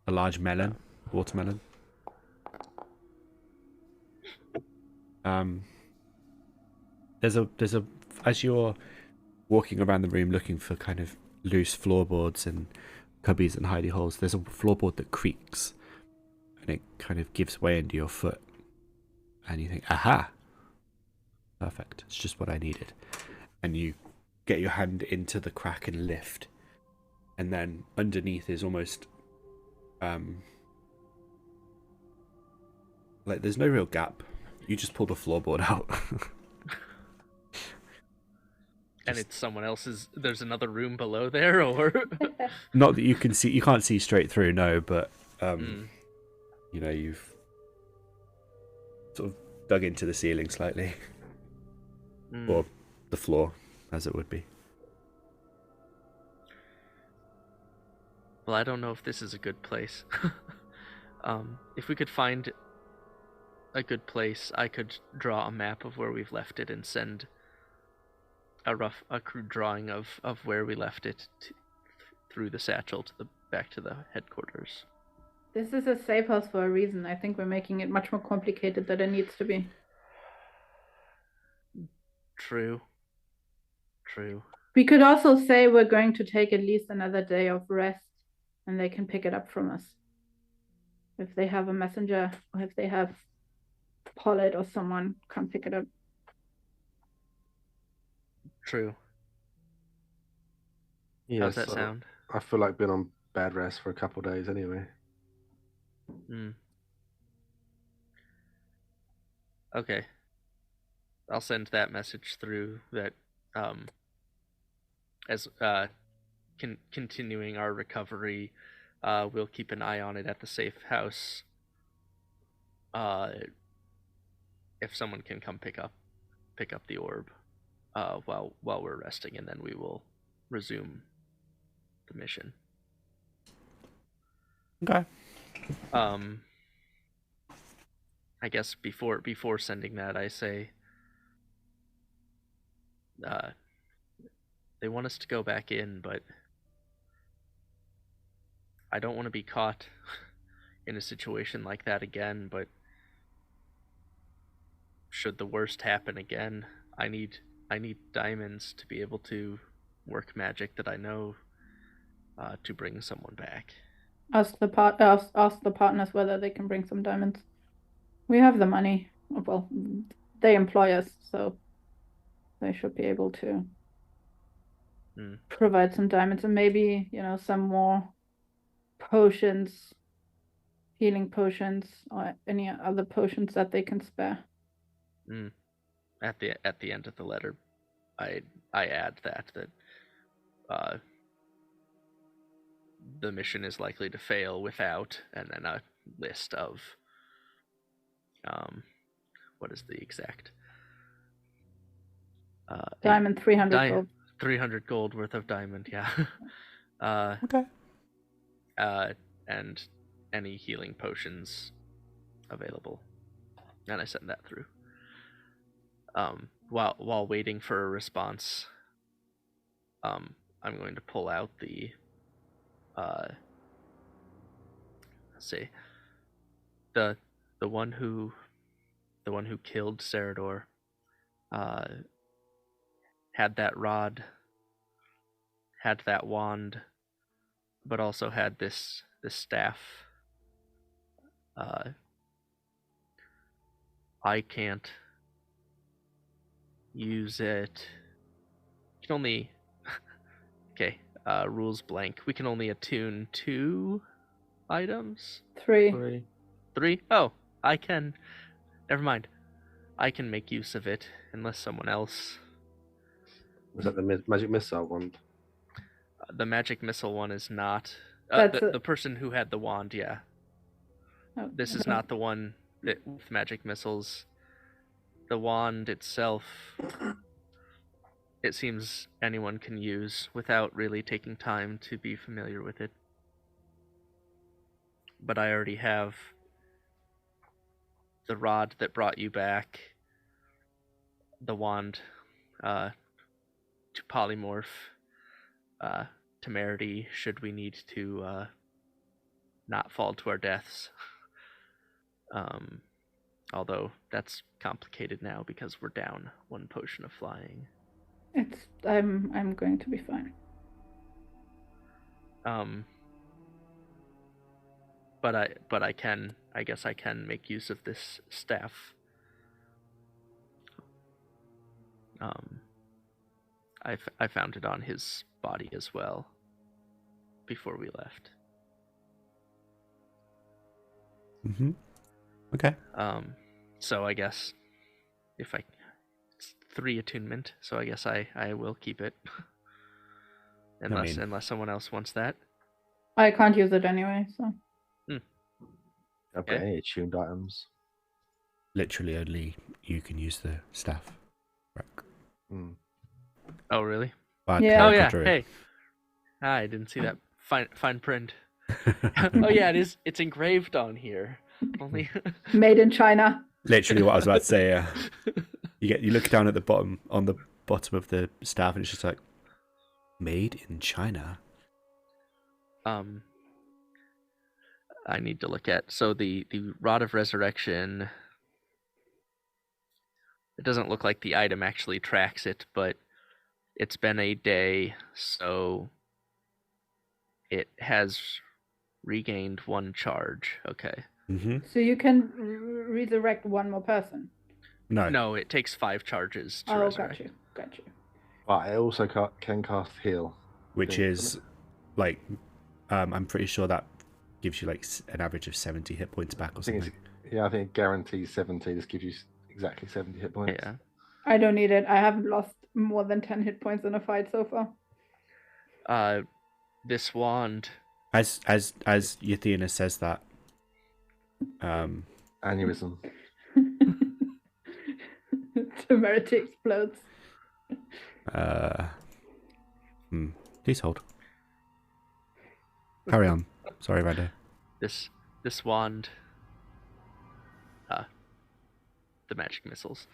A large melon, watermelon. There's a as you're walking around the room looking for kind of loose floorboards and cubbies and hidey holes, there's a floorboard that creaks and it kind of gives way under your foot, and you think, aha, perfect, it's just what I needed. And you get your hand into the crack and lift, and then underneath is almost like there's no real gap. You just pull the floorboard out. And it's someone else's. There's another room below there, or Not that you can see. You can't see straight through, no. But you've sort of dug into the ceiling slightly, or the floor, as it would be. Well, I don't know if this is a good place. If we could find a good place, I could draw a map of where we've left it and send a crude drawing of where we left it through the satchel back to the headquarters. This is a safe house for a reason. I think we're making it much more complicated than it needs to be. True. We could also say we're going to take at least another day of rest, and they can pick it up from us. If they have a messenger, or if they have Pollitt or someone come pick it up. True. Yeah, How's that sound? I feel like being on bed rest for a couple of days anyway. Okay. I'll send that message through that as continuing our recovery, we'll keep an eye on it at the safe house. if someone can come pick up the orb while we're resting, and then we will resume the mission. Okay. I guess before sending that, I say they want us to go back in, but I don't want to be caught in a situation like that again. But should the worst happen again, I need diamonds to be able to work magic that I know to bring someone back. Ask the partners whether they can bring some diamonds. We have the money. Well, they employ us, so they should be able to provide some diamonds, and maybe, some more potions, healing potions, or any other potions that they can spare. At the end of the letter, I add that the mission is likely to fail without, and then a list of what is the exact diamond 300 gold. 300 gold worth of diamond, yeah. Okay. And any healing potions available, and I sent that through. While waiting for a response, I'm going to pull out the let's see, the one who killed Serador had that rod, had that wand, but also had this staff. I can't use it. You can only okay. Rules blank. We can only attune 2 items. 3. 3? Oh, I can. Never mind. I can make use of it unless someone else. Was that the magic missile one? The magic missile one is not. That's the person who had the wand, yeah. Oh, This is not the one that with magic missiles. The wand itself, it seems anyone can use without really taking time to be familiar with it. But I already have the rod that brought you back, the wand to polymorph, temerity should we need to not fall to our deaths. Although that's complicated now because we're down 1 potion of flying. I'm going to be fine. But I guess I can make use of this staff. I found it on his body as well before we left. Mm-hmm. Okay. So I guess it's 3 attunement, so I guess I will keep it. Unless someone else wants that. I can't use it anyway, so. I've got any attuned items. Literally only you can use the staff. Right. Oh, really? But, yeah. Oh, yeah. Hey. I didn't see that. Fine print. Oh, yeah, it's engraved on here. Only Made in China. Literally what I was about to say. You look down at the bottom, on the bottom of the staff, and it's just like, made in China. I need to look at, so the Rod of Resurrection, it doesn't look like the item actually tracks it, but it's been a day, so it has regained 1 charge. Okay. Mm-hmm. So you can resurrect 1 more person? No, it takes 5 charges to resurrect. Got you. But it also can cast heal. Which is, like, I'm pretty sure that gives you, like, an average of 70 hit points back or something. I think it guarantees 70. This gives you exactly 70 hit points. Yeah. I don't need it. I haven't lost more than 10 hit points in a fight so far. This wand... As Yathina says that... Aneurysm. Temerity explodes. Please hold. Carry on. Sorry, Rando. This wand, the magic missiles,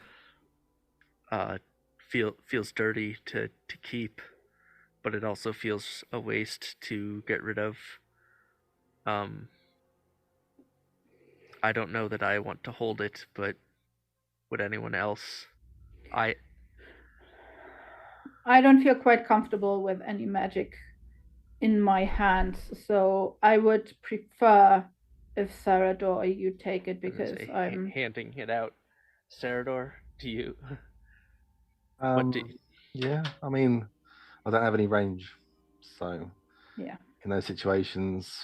feels dirty to keep, but it also feels a waste to get rid of. I don't know that I want to hold it, but would anyone else? I don't feel quite comfortable with any magic in my hands, so I would prefer if Sarador you take it because I'm handing it out. Sarador, do you? Yeah, I mean, I don't have any range, so yeah. in those situations,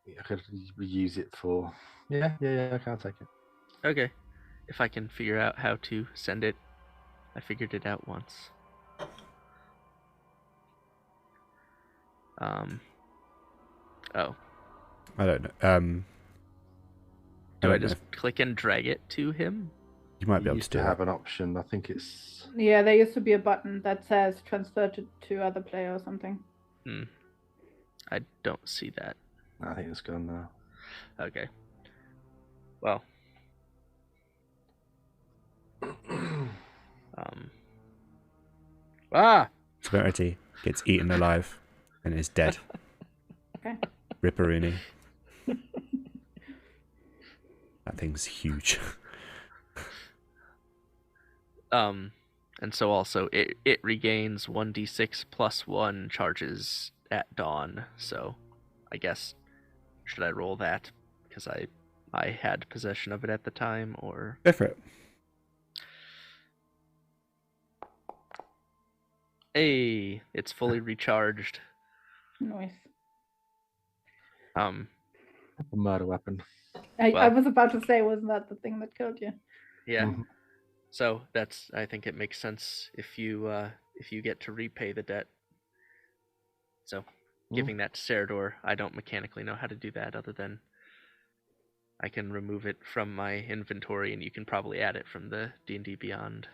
I could use it for. Yeah, I can't take it. Okay, if I can figure out how to send it, I figured it out once. Oh. I don't know. Do I just click and drag it to him? You might be able used to do have that. an option. I think it's. Yeah, there used to be a button that says transfer to other player or something. I don't see that. I think it's gone now. Okay. Well. Temerity gets eaten alive and is dead. Okay. Ripperoonie. That thing's huge. And so also it regains 1d6 plus 1 charges at dawn. So I guess should I roll that because I had possession of it at the time, or Go for it. hey, it's fully recharged. Nice. A murder weapon. I was about to say, wasn't that the thing that killed you? Yeah. Mm-hmm. So I think it makes sense if you get to repay the debt. So giving that to Sarador, I don't mechanically know how to do that other than I can remove it from my inventory, and you can probably add it from the D&D Beyond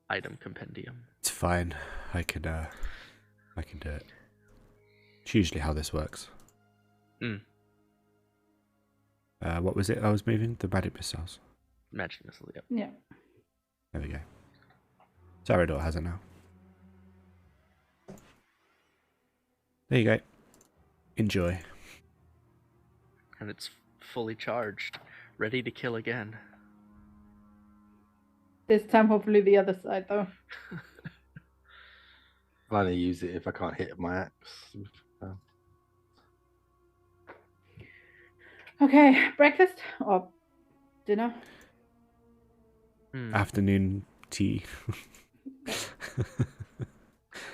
item compendium. It's fine. I can do it. It's usually how this works. What was it I was moving? The magic missiles. Magic missile, yep. Yeah. There we go. Sarador has it now. There you go. Enjoy. And it's fully charged, ready to kill again. This time, hopefully, the other side, though. I'll only use it if I can't hit my axe. Okay, breakfast or dinner? Afternoon tea.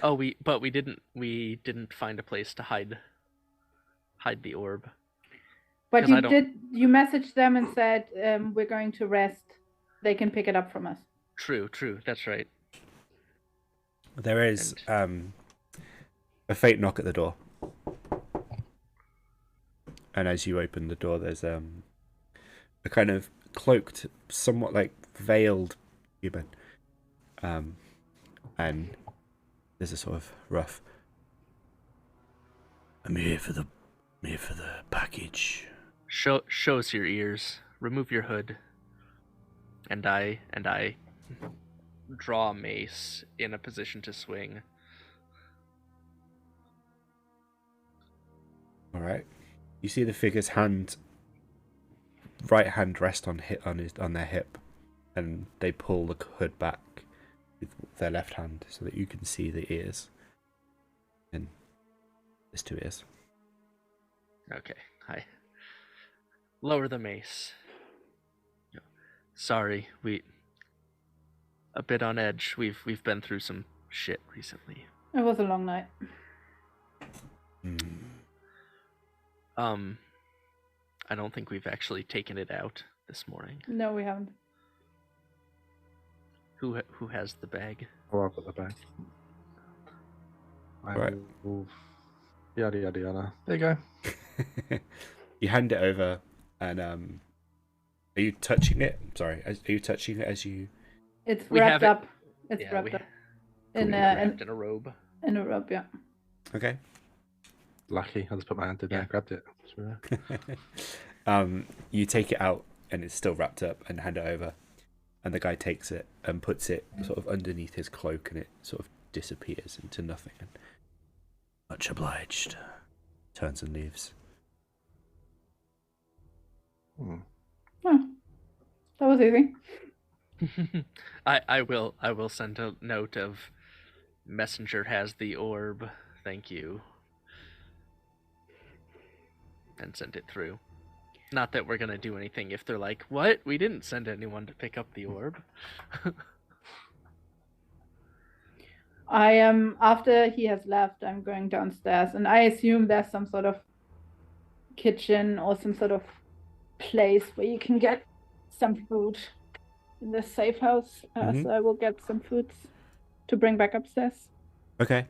Oh, we didn't find a place to hide the orb. But you messaged them and said we're going to rest. They can pick it up from us. True, that's right. There is a faint knock at the door. And as you open the door, there's a kind of cloaked, somewhat like veiled human. And there's a sort of rough. I'm here for the package. Show us your ears. Remove your hood. And I draw a mace in a position to swing. All right. You see the figure's right hand rest on their hip, and they pull the hood back with their left hand so that you can see the ears. And there's 2 ears. Okay, I lower the mace. Sorry, we a bit on edge. We've been through some shit recently. It was a long night. I don't think we've actually taken it out this morning. No, we haven't. Who has the bag? Oh, I've got the bag. Right. Yada yada yada. There you go. You hand it over, and Are you touching it? Sorry, are you touching it as you? It's We wrapped have it- up. It's Yeah, wrapped we up Cool. wrapped in a robe. in a rope. Yeah. Okay. Lucky. I just put my hand in there, Yeah. grabbed it. You take it out and it's still wrapped up and hand it over, and the guy takes it and puts it sort of underneath his cloak, and it sort of disappears into nothing. And much obliged. Turns and leaves. Hmm. Oh, that was easy. I will send a note of messenger has the orb. Thank you. And send it through. Not that we're gonna do anything if they're like, what? We didn't send anyone to pick up the orb. I am after he has left, I'm going downstairs, and I assume there's some sort of kitchen or some sort of place where you can get some food in the safe house. Mhm. So I will get some foods to bring back upstairs. Okay.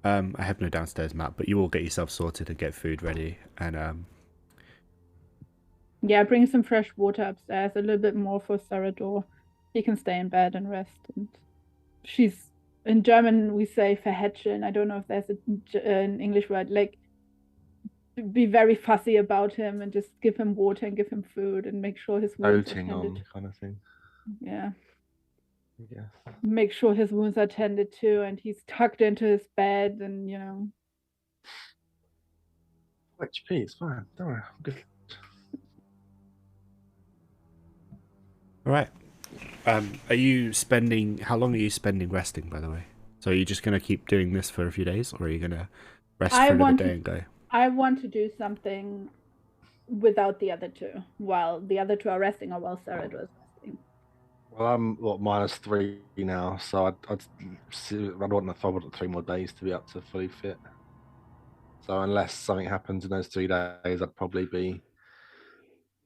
I have no downstairs map, but you all get yourself sorted and get food ready, and Yeah, bring some fresh water upstairs, a little bit more for Sarador. He can stay in bed and rest. And she's in German we say verhätscheln. I don't know if there's an English word, like be very fussy about him and just give him water and give him food and make sure his wounds are Doting tended. on kind of thing. Yeah. Yeah. Make sure his wounds are tended to and he's tucked into his bed and HP, it's fine. Don't worry. I'm good. all right. Are you spending? How long are you spending resting? By the way, so are you just gonna keep doing this for a few days, or are you gonna rest I for another want day to- and go? I want to do something without the other two while the other two are resting or while Sarador is resting. Well, I'm -3 now, so I'd want if I wanted 3 more days to be up to fully fit. So unless something happens in those 3 days, I'd probably be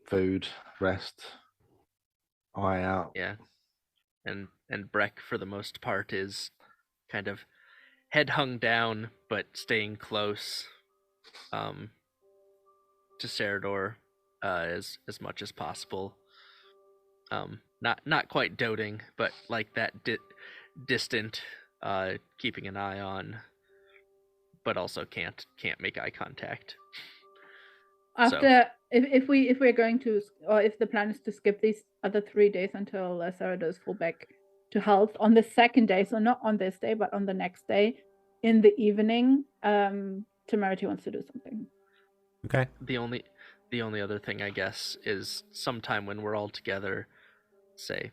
food, rest, eye out. Yeah. And Breck for the most part is kind of head hung down but staying close to Sarador as much as possible. Not quite doting, but like that distant, keeping an eye on, but also can't make eye contact. After if we're going to, or if the plan is to skip these other 3 days until Sarador is full back to health, on the second day, so not on this day but on the next day in the evening, Temerity wants to do something. Okay. The only other thing I guess is sometime when we're all together, say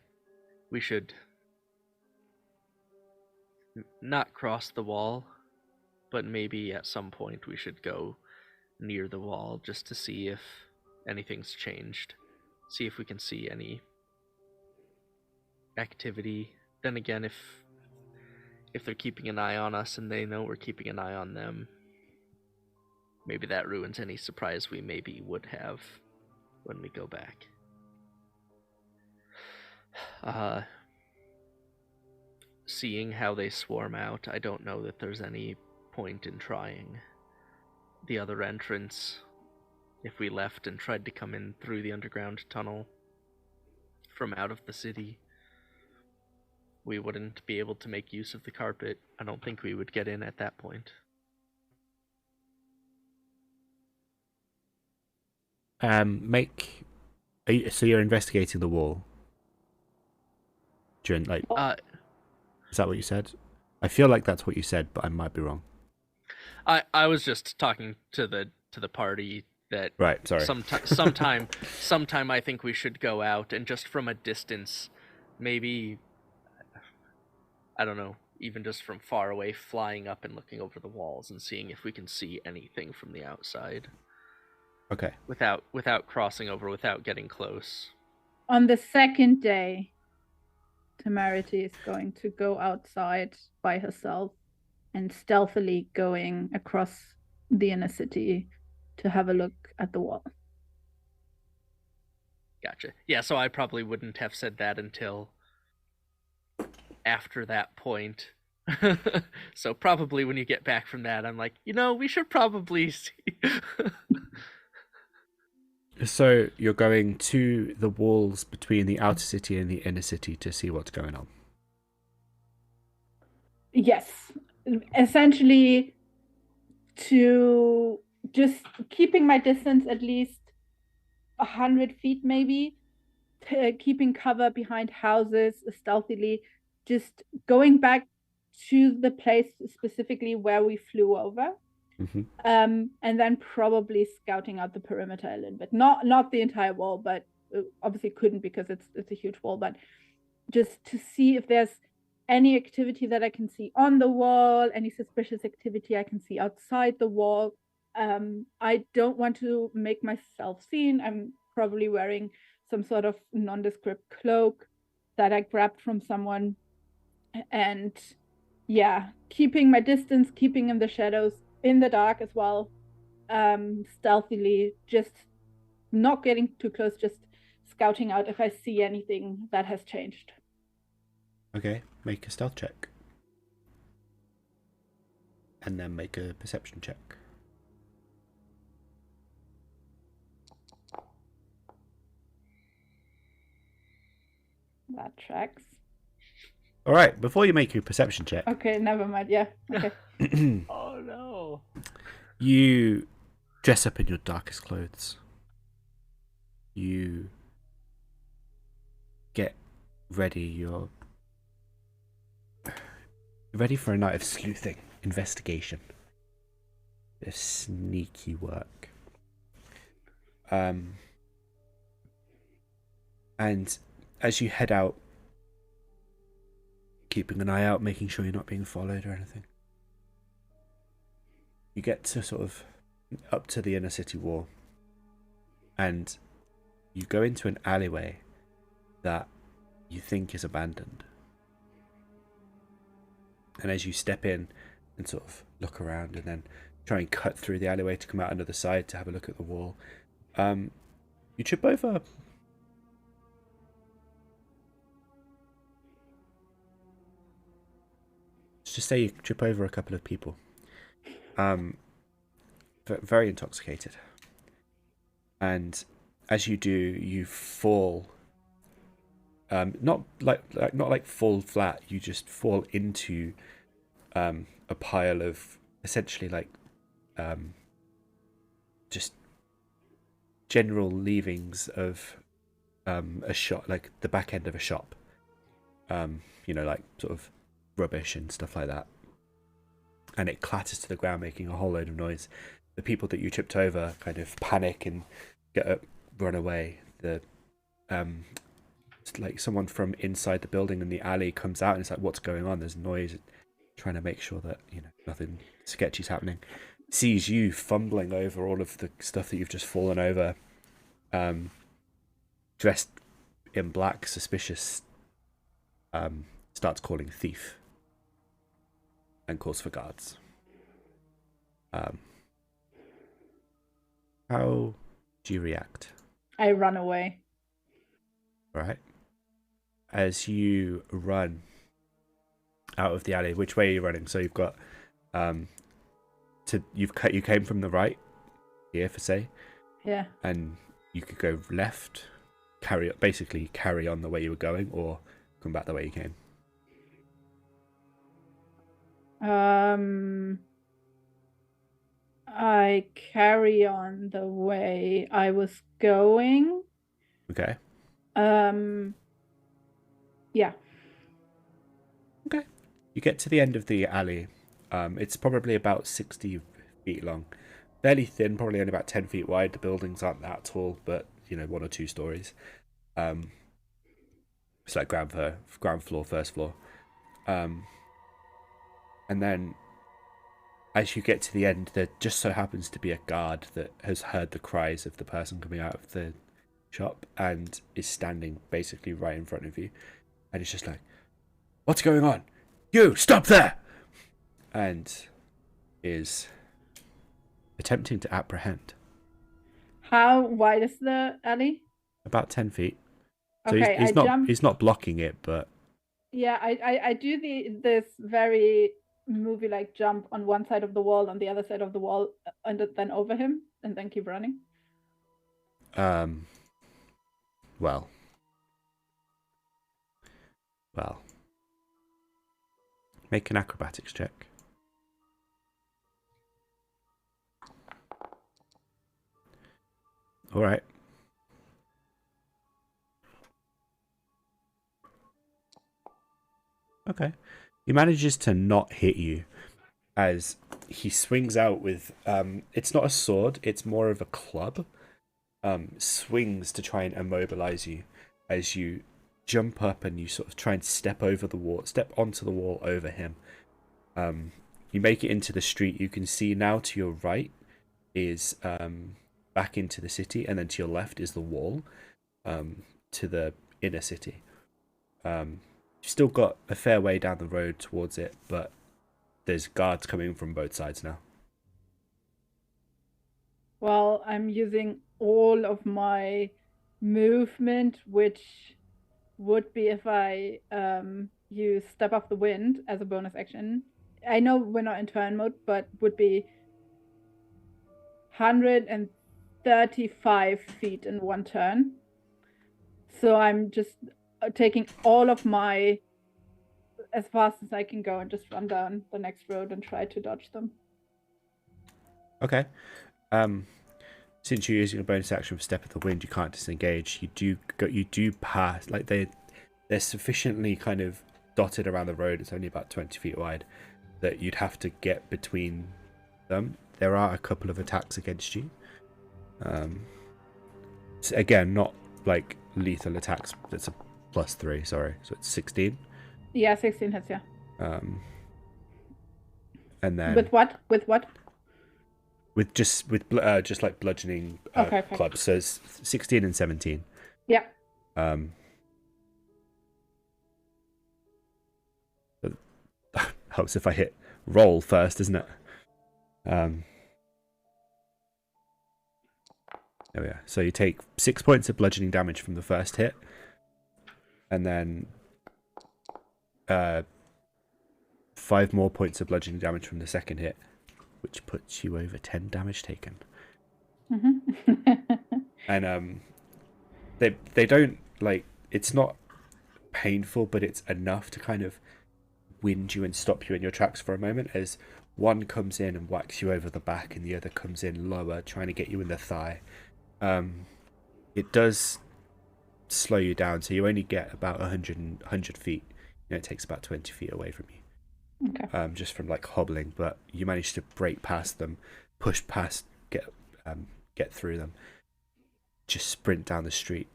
we should not cross the wall, but maybe at some point we should go near the wall just to see if anything's changed. See if we can see any activity. Then again, if they're keeping an eye on us and they know we're keeping an eye on them, maybe that ruins any surprise we maybe would have when we go back. Seeing how they swarm out, I don't know that there's any point in trying the other entrance. If we left and tried to come in through the underground tunnel from out of the city, we wouldn't be able to make use of the carpet. I don't think we would get in at that point. So you're investigating the wall during is that what you said? I feel like that's what you said, but I might be wrong. I was just talking to the party that Right, sorry. sometime I think we should go out and just from a distance, maybe, I don't know, even just from far away, flying up and looking over the walls and seeing if we can see anything from the outside. Okay. Without crossing over, without getting close. On the second day, Temerity is going to go outside by herself and stealthily going across the inner city to have a look at the wall. Gotcha. Yeah, so I probably wouldn't have said that until after that point. So probably when you get back from that, I'm like, we should probably see. So you're going to the walls between the outer city and the inner city to see what's going on. Yes, essentially to just keeping my distance at least 100 feet, maybe, keeping cover behind houses stealthily, just going back to the place specifically where we flew over. Mm-hmm. And then probably scouting out the perimeter a little bit. Not the entire wall, but obviously couldn't because it's a huge wall, but just to see if there's any activity that I can see on the wall, any suspicious activity I can see outside the wall. I don't want to make myself seen. I'm probably wearing some sort of nondescript cloak that I grabbed from someone. And yeah, keeping my distance, keeping in the shadows, in the dark as well, stealthily, just not getting too close, just scouting out if I see anything that has changed. Okay, make a stealth check. And then make a perception check. That tracks. All right, before you make your perception check, Okay, never mind. Yeah. Okay. Oh no. you dress up in your darkest clothes. You get ready. You're ready for a night of sleuthing, investigation, bit of sneaky work. And as you head out, keeping an eye out, making sure you're not being followed or anything, you get to sort of up to the inner city wall, and you go into an alleyway that you think is abandoned. And as you step in and sort of look around and then try and cut through the alleyway to come out another side to have a look at the wall, you trip over let's just say you trip over a couple of people. Very intoxicated. And as you do, you fall. Not like fall flat. You just fall into a pile of essentially like just general leavings of a shop, like the back end of a shop. Like sort of rubbish and stuff like that. And it clatters to the ground, making a whole load of noise. The people that you tripped over kind of panic and get up, run away. It's like someone from inside the building in the alley comes out and it's like, what's going on? There's noise, trying to make sure that nothing sketchy's happening. Sees you fumbling over all of the stuff that you've just fallen over, dressed in black, suspicious. Starts calling thief and calls for guards. How do you react? I run away. All right. As you run out of the alley, which way are you running? So you've got you came from the right here for say. Yeah. And you could go left, carry on the way you were going, or come back the way you came. I carry on the way I was going. Okay. Yeah. Okay. You get to the end of the alley. It's probably about 60 feet long. Fairly thin, probably only about 10 feet wide. The buildings aren't that tall, but, 1 or 2 stories. It's like ground floor, first floor. And then as you get to the end, there just so happens to be a guard that has heard the cries of the person coming out of the shop and is standing basically right in front of you. And it's just like, what's going on? You, stop there! And is attempting to apprehend. How wide is the alley? About 10 feet. So Okay, he's not blocking it, but... Yeah, I do this very movie-like jump on one side of the wall, on the other side of the wall, and then over him, and then keep running. Well. Make an acrobatics check. All right. Okay. He manages to not hit you as he swings out with it's not a sword, it's more of a club. Swings to try and immobilize you as you jump up and you sort of try and step onto the wall over him. You make it into the street. You can see now to your right is back into the city, and then to your left is the wall to the inner city. You've still got a fair way down the road towards it, but there's guards coming from both sides now. Well, I'm using all of my movement, which would be if I use Step Off the Wind as a bonus action. I know we're not in turn mode, but would be 135 feet in one turn. So I'm just taking all of my as fast as I can go and just run down the next road and try to dodge them. Okay. Since you're using a bonus action for Step of the Wind, you can't disengage. You do pass. Like they're sufficiently kind of dotted around the road. It's only about 20 feet wide that you'd have to get between them. There are a couple of attacks against you. So again, not like lethal attacks. It's a +3. Sorry, so it's 16. Yeah, 16 hits. Yeah. And then with what? With just like bludgeoning okay. clubs. So it's 16 and 17. Yeah. Helps if I hit roll first, isn't it? There we are. So you take 6 points of bludgeoning damage from the first hit, and then 5 more points of bludgeoning damage from the second hit, which puts you over 10 damage taken. Mm-hmm. And they don't like, it's not painful, but it's enough to kind of wind you and stop you in your tracks for a moment as one comes in and whacks you over the back and the other comes in lower, trying to get you in the thigh. It does slow you down, so you only get about 100 feet. It takes about 20 feet away from you. Okay. Just from like hobbling, but you manage to break past them, push past, get through them, just sprint down the street.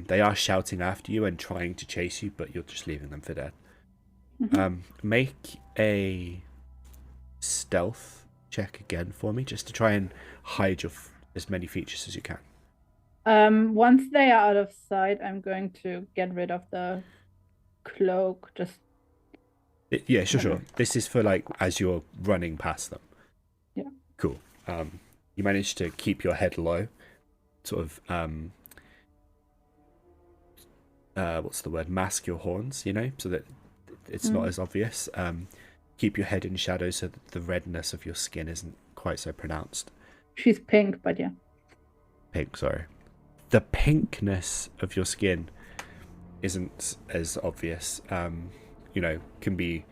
They are shouting after you and trying to chase you, but you're just leaving them for dead. Mm-hmm. Make a stealth check again for me, just to try and hide as many features as you can. Once they are out of sight, I'm going to get rid of the cloak. Yeah, sure. This is for like as you're running past them. Yeah. Cool. You manage to keep your head low, sort of what's the word? Mask your horns, so that it's not as obvious. Keep your head in shadow so that the redness of your skin isn't quite so pronounced. She's pink, but yeah. Pink, sorry. The pinkness of your skin isn't as obvious. Can be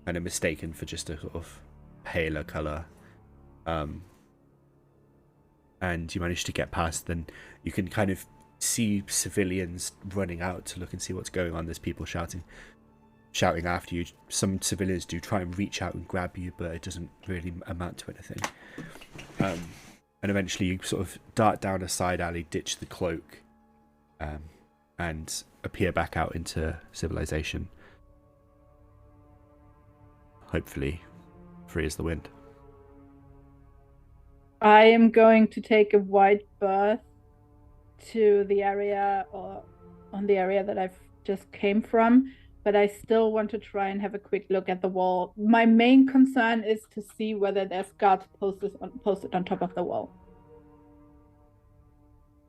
kind of mistaken for just a sort of paler color. And you manage to get past, then you can kind of see civilians running out to look and see what's going on. There's people shouting after you. Some civilians do try and reach out and grab you, but it doesn't really amount to anything. And eventually you sort of dart down a side alley, ditch the cloak, and appear back out into civilization. Hopefully free as the wind. I am going to take a wide berth to the area or on the area that I've just came from, but I still want to try and have a quick look at the wall. My main concern is to see whether there's guards posted on top of the wall.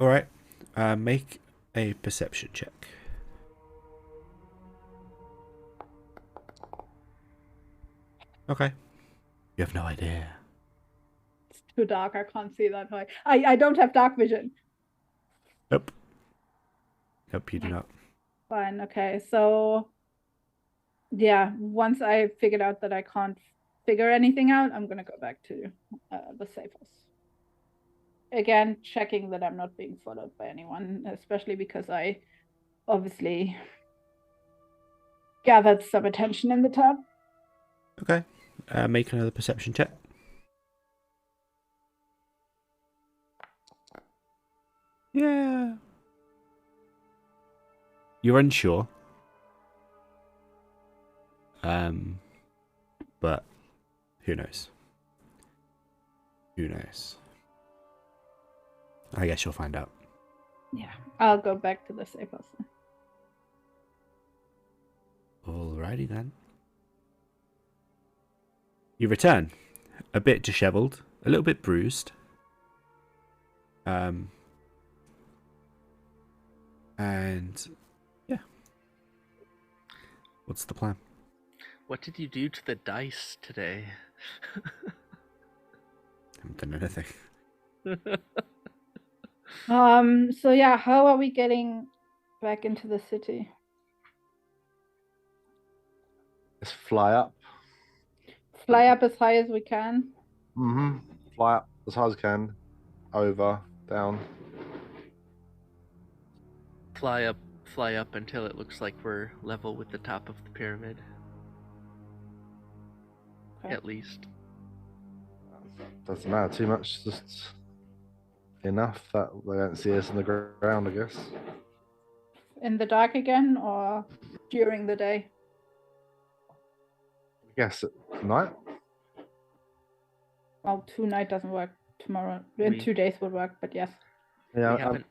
All right, make a perception check. Okay. You have no idea. It's too dark. I can't see that high. I don't have dark vision. Nope. Nope, you do not. Fine. Okay. So, yeah, once I figured out that I can't figure anything out, I'm gonna go back to the safe house. Again, checking that I'm not being followed by anyone, especially because I obviously gathered some attention in the town. Okay. Make another perception check. Yeah. You're unsure. But who knows? Who knows? I guess you'll find out. Yeah, I'll go back to the safe house. Alrighty then. You return, a bit dishevelled, a little bit bruised. And yeah. What's the plan? What did you do to the dice today? Haven't done anything. So yeah, how are we getting back into the city? Let's fly up. Fly up as high as we can. Mm-hmm. Fly up as high as I can. Over, down. Fly up until it looks like we're level with the top of the pyramid. Okay. At least. Doesn't matter too much. Just enough that they don't see us on the ground, I guess. In the dark again, or during the day? I guess at night. Well, 2 night doesn't work. Tomorrow, We- 2 days would work, but yes. Yeah. We haven't.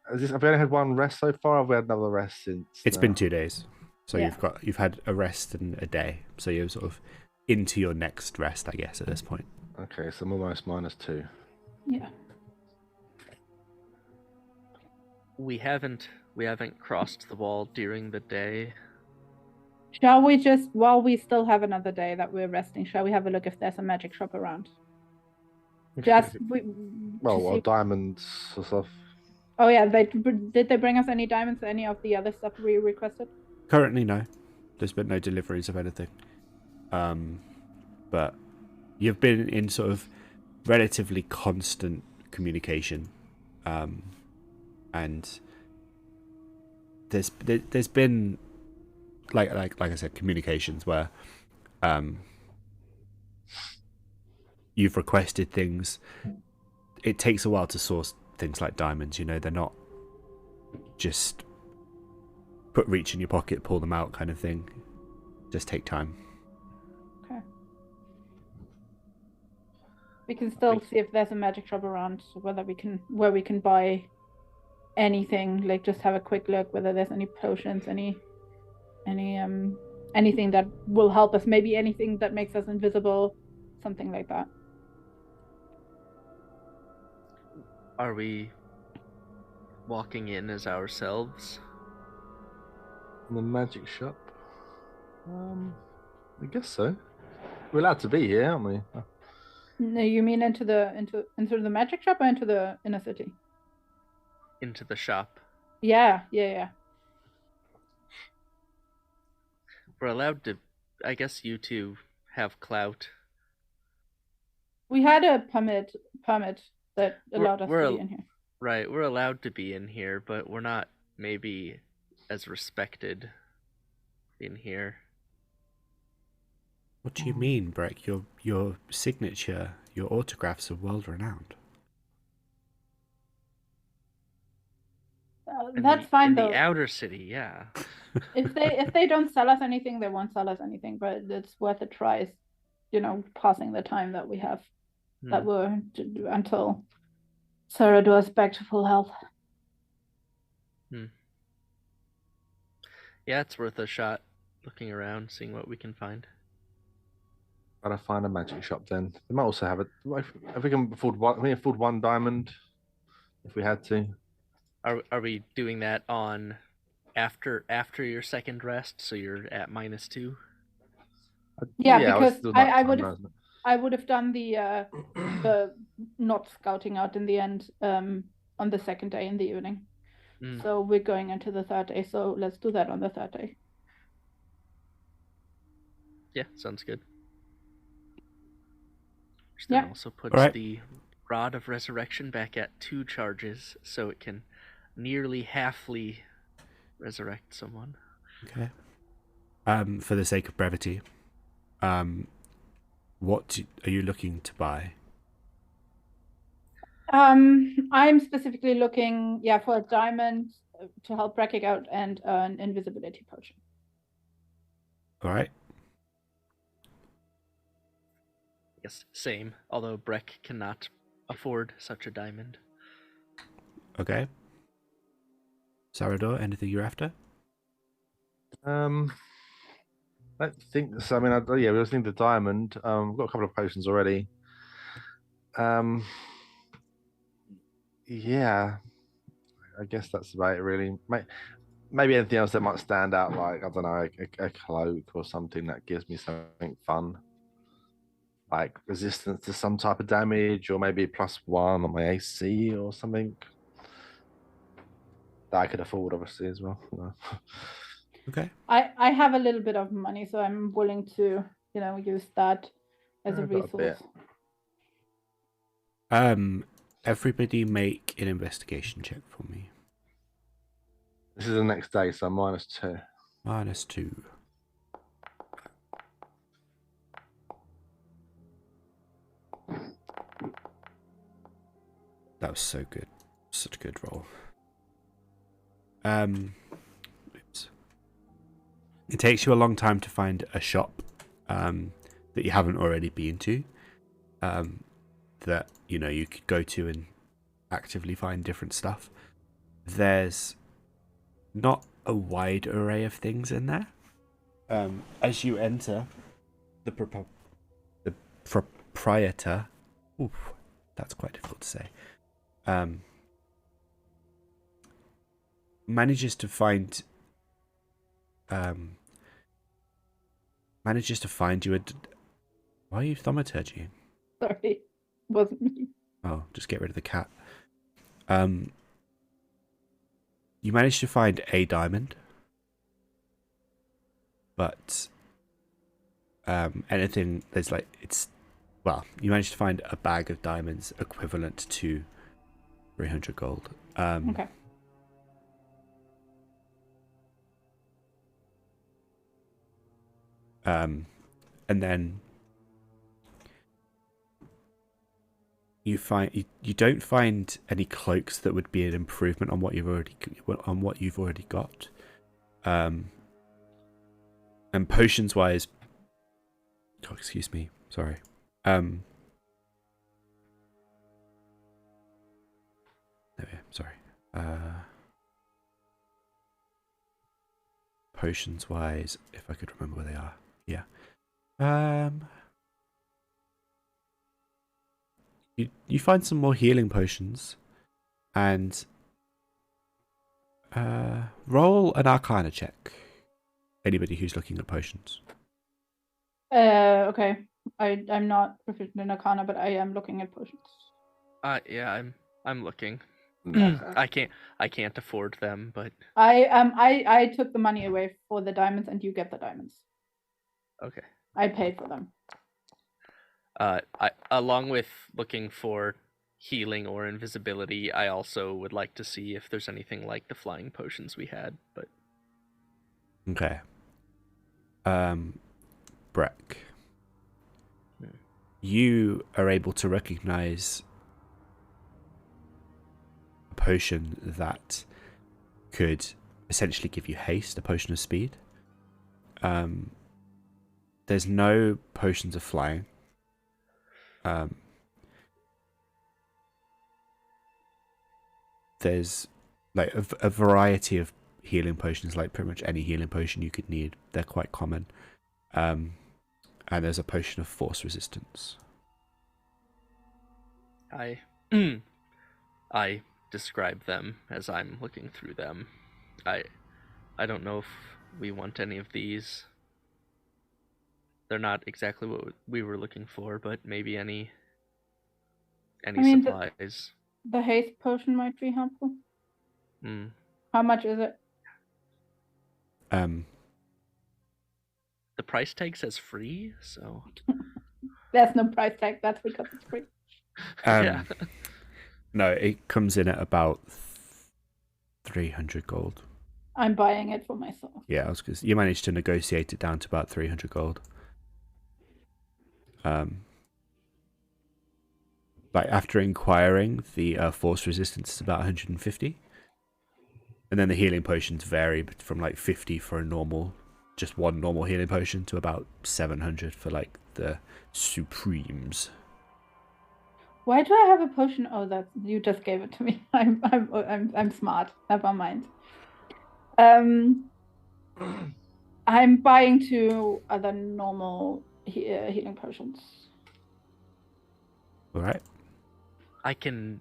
Have we only had one rest so far? Or have we had another rest since? It's been 2 days. So Yeah. you've had a rest and a day. So you're sort of into your next rest, I guess, at this point. Okay, so I'm almost -2. Yeah. We haven't crossed the wall during the day. Shall we just, while we still have another day that we're resting, shall we have a look if there's a magic shop around? Just Well, diamonds or stuff. Oh yeah, did they bring us any diamonds? Any of the other stuff we requested? Currently, no. There's been no deliveries of anything. But you've been in sort of relatively constant communication, and there's been like I said, communications where you've requested things. It takes a while to source things like diamonds. You know, they're not just reach in your pocket, pull them out kind of thing. Just take time. Okay. We can still see if there's a magic shop around, where we can buy anything. Like, just have a quick look whether there's any potions, anything that will help us. Maybe anything that makes us invisible, something like that. Are we walking in as ourselves? The magic shop. I guess so. We're allowed to be here, aren't we? No, you mean into the magic shop or into the inner city? Into the shop. Yeah. We're allowed to. I guess you two have clout. We had a permit that allowed us to be in here. Right, we're allowed to be in here, but we're not maybe as respected in here. What do you mean, Breck? Your signature, your autographs are world renowned. That's fine in though. The outer city, yeah. If they don't sell us anything, they won't sell us anything. But it's worth a try. Passing the time that we have, that we're until Saradour's back to full health. Yeah, it's worth a shot. Looking around, seeing what we can find. Gotta find a magic shop then. They might also have it. If we can afford one diamond, if we had to. Are we doing that on after your second rest? So you're at -2. Yeah, because I would have done the not scouting out in the end, on the second day in the evening. Mm. So we're going into the third day. So let's do that on the third day. Yeah, sounds good. Which Yeah. then also puts Alright. the Rod of Resurrection back at 2 charges, so it can nearly halfly resurrect someone. Okay. For the sake of brevity, what are you looking to buy? I'm specifically looking, for a diamond to help Breckec out and an invisibility potion. All right. Yes, same. Although Breck cannot afford such a diamond. Okay. Sarador, anything you're after? I don't think so. I mean, we were thinking the diamond. We've got a couple of potions already. Yeah, I guess that's about it, really. Maybe anything else that might stand out, like, I don't know, a cloak or something that gives me something fun, like resistance to some type of damage, or maybe +1 on my AC or something that I could afford, obviously, as well. Okay. I have a little bit of money, so I'm willing to, use that as a I've got a resource. bit. Everybody make an investigation check for me. This is the next day, so -2. -2. That was so good. Such a good roll. Oops. It takes you a long time to find a shop that you haven't already been to. That you could go to and actively find different stuff. There's not a wide array of things in there. As you enter, the proprietor, that's quite difficult to say, manages to find you a. Why are you thaumaturgy? Sorry, wasn't me. Oh, just get rid of the cat. You manage to find a diamond, but anything there's like you managed to find a bag of diamonds equivalent to 300 gold. Okay. And then you don't find any cloaks that would be an improvement on what you've already got. And potions wise, excuse me, sorry. There we are, sorry. Potions wise, if I could remember where they are. Yeah. You find some more healing potions, and roll an Arcana check. Anybody who's looking at potions. Okay. I'm not proficient in Arcana, but I am looking at potions. Yeah, I'm looking. Okay. I can't afford them, but I took the money away for the diamonds, and you get the diamonds. okay. I paid for them. Along with looking for healing or invisibility, I also would like to see if there's anything like the flying potions we had, but Okay. Breck. You are able to recognize a potion that could essentially give you haste, a potion of speed. There's no potions of flying. There's like a variety of healing potions, like pretty much any healing potion you could need. They're quite common. And there's a potion of force resistance. I describe them as I'm looking through them. I don't know if we want any of these. They're not exactly what we were looking for, but maybe any supplies. The haste potion might be helpful. Mm. How much is it? Um, The price tag says free, so There's no price tag. That's because it's free. yeah. no, it comes in at about 300 gold. I'm buying it for myself. Yeah, because you managed to negotiate it down to about 300 gold. Like after inquiring, the force resistance is about 150, and then the healing potions vary from like 50 for a normal, just one normal healing potion, to about 700 for like the supremes. Why do I have a potion? Oh, that you just gave it to me. I'm smart. Never mind. I'm buying 2 other normal healing potions. All right. I can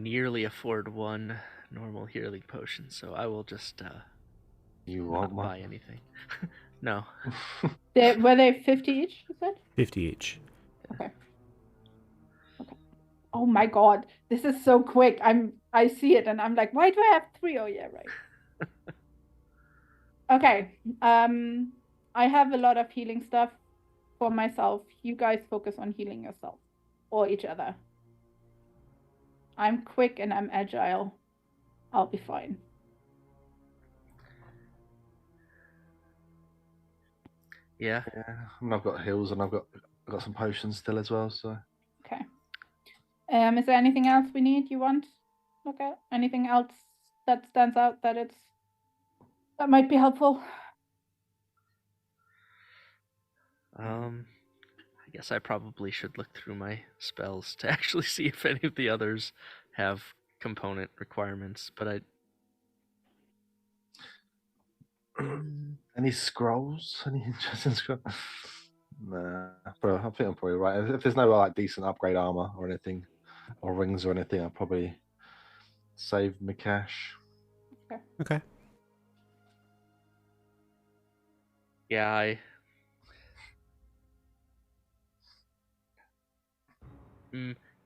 nearly afford one normal healing potion, so I will just You not want buy one? anything. No. Were they 50 each? You said? 50 each. Okay. Oh my god, this is so quick. I see it and I'm like, why do I have 3? Oh yeah, right. Okay. I have a lot of healing stuff for myself. You guys focus on healing yourself or each other. I'm quick and I'm agile. I'll be fine. Yeah. Yeah, and I've got heals and I've got some potions still as well. So Okay. Is there anything else we need? You want? Okay. Anything else that stands out that might be helpful? I guess I probably should look through my spells to actually see if any of the others have component requirements, but any scrolls? Any interesting scrolls? Nah, bro, I think I'm probably right. If there's no like decent upgrade armor or anything, or rings or anything, I'll probably save my cash. Okay. yeah,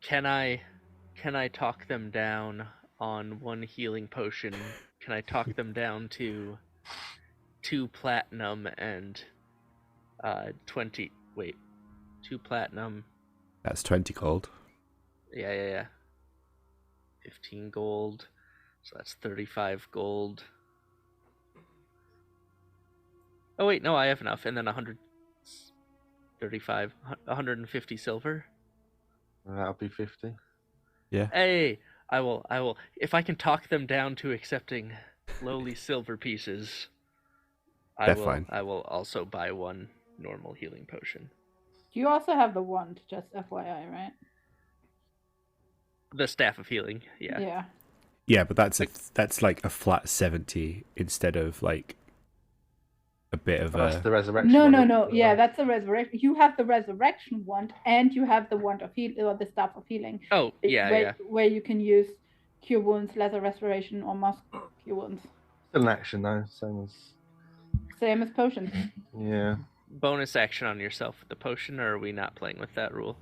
can I talk them down on one healing potion? Can I talk them down to 2 platinum and 20? Wait, 2 platinum. That's 20 gold. Yeah. 15 gold. So that's 35 gold. Oh wait, no, I have enough, and then 135, 150 silver. That'll be 50. Yeah. Hey, I will. If I can talk them down to accepting lowly silver pieces, They're fine. I will also buy 1 normal healing potion. You also have the wand, just FYI, right? The staff of healing, yeah. Yeah. Yeah, but that's like a flat 70 instead of like a bit of That's a. the resurrection. No, one, no, isn't no. it? Yeah, that's the resurrection. You have the resurrection wand, and you have the wand of heal or the staff of healing. Oh, yeah. Where you can use cure wounds, lesser restoration, or mask cure wounds. Still an action though, Same as potions. Yeah. Bonus action on yourself with the potion, or are we not playing with that rule?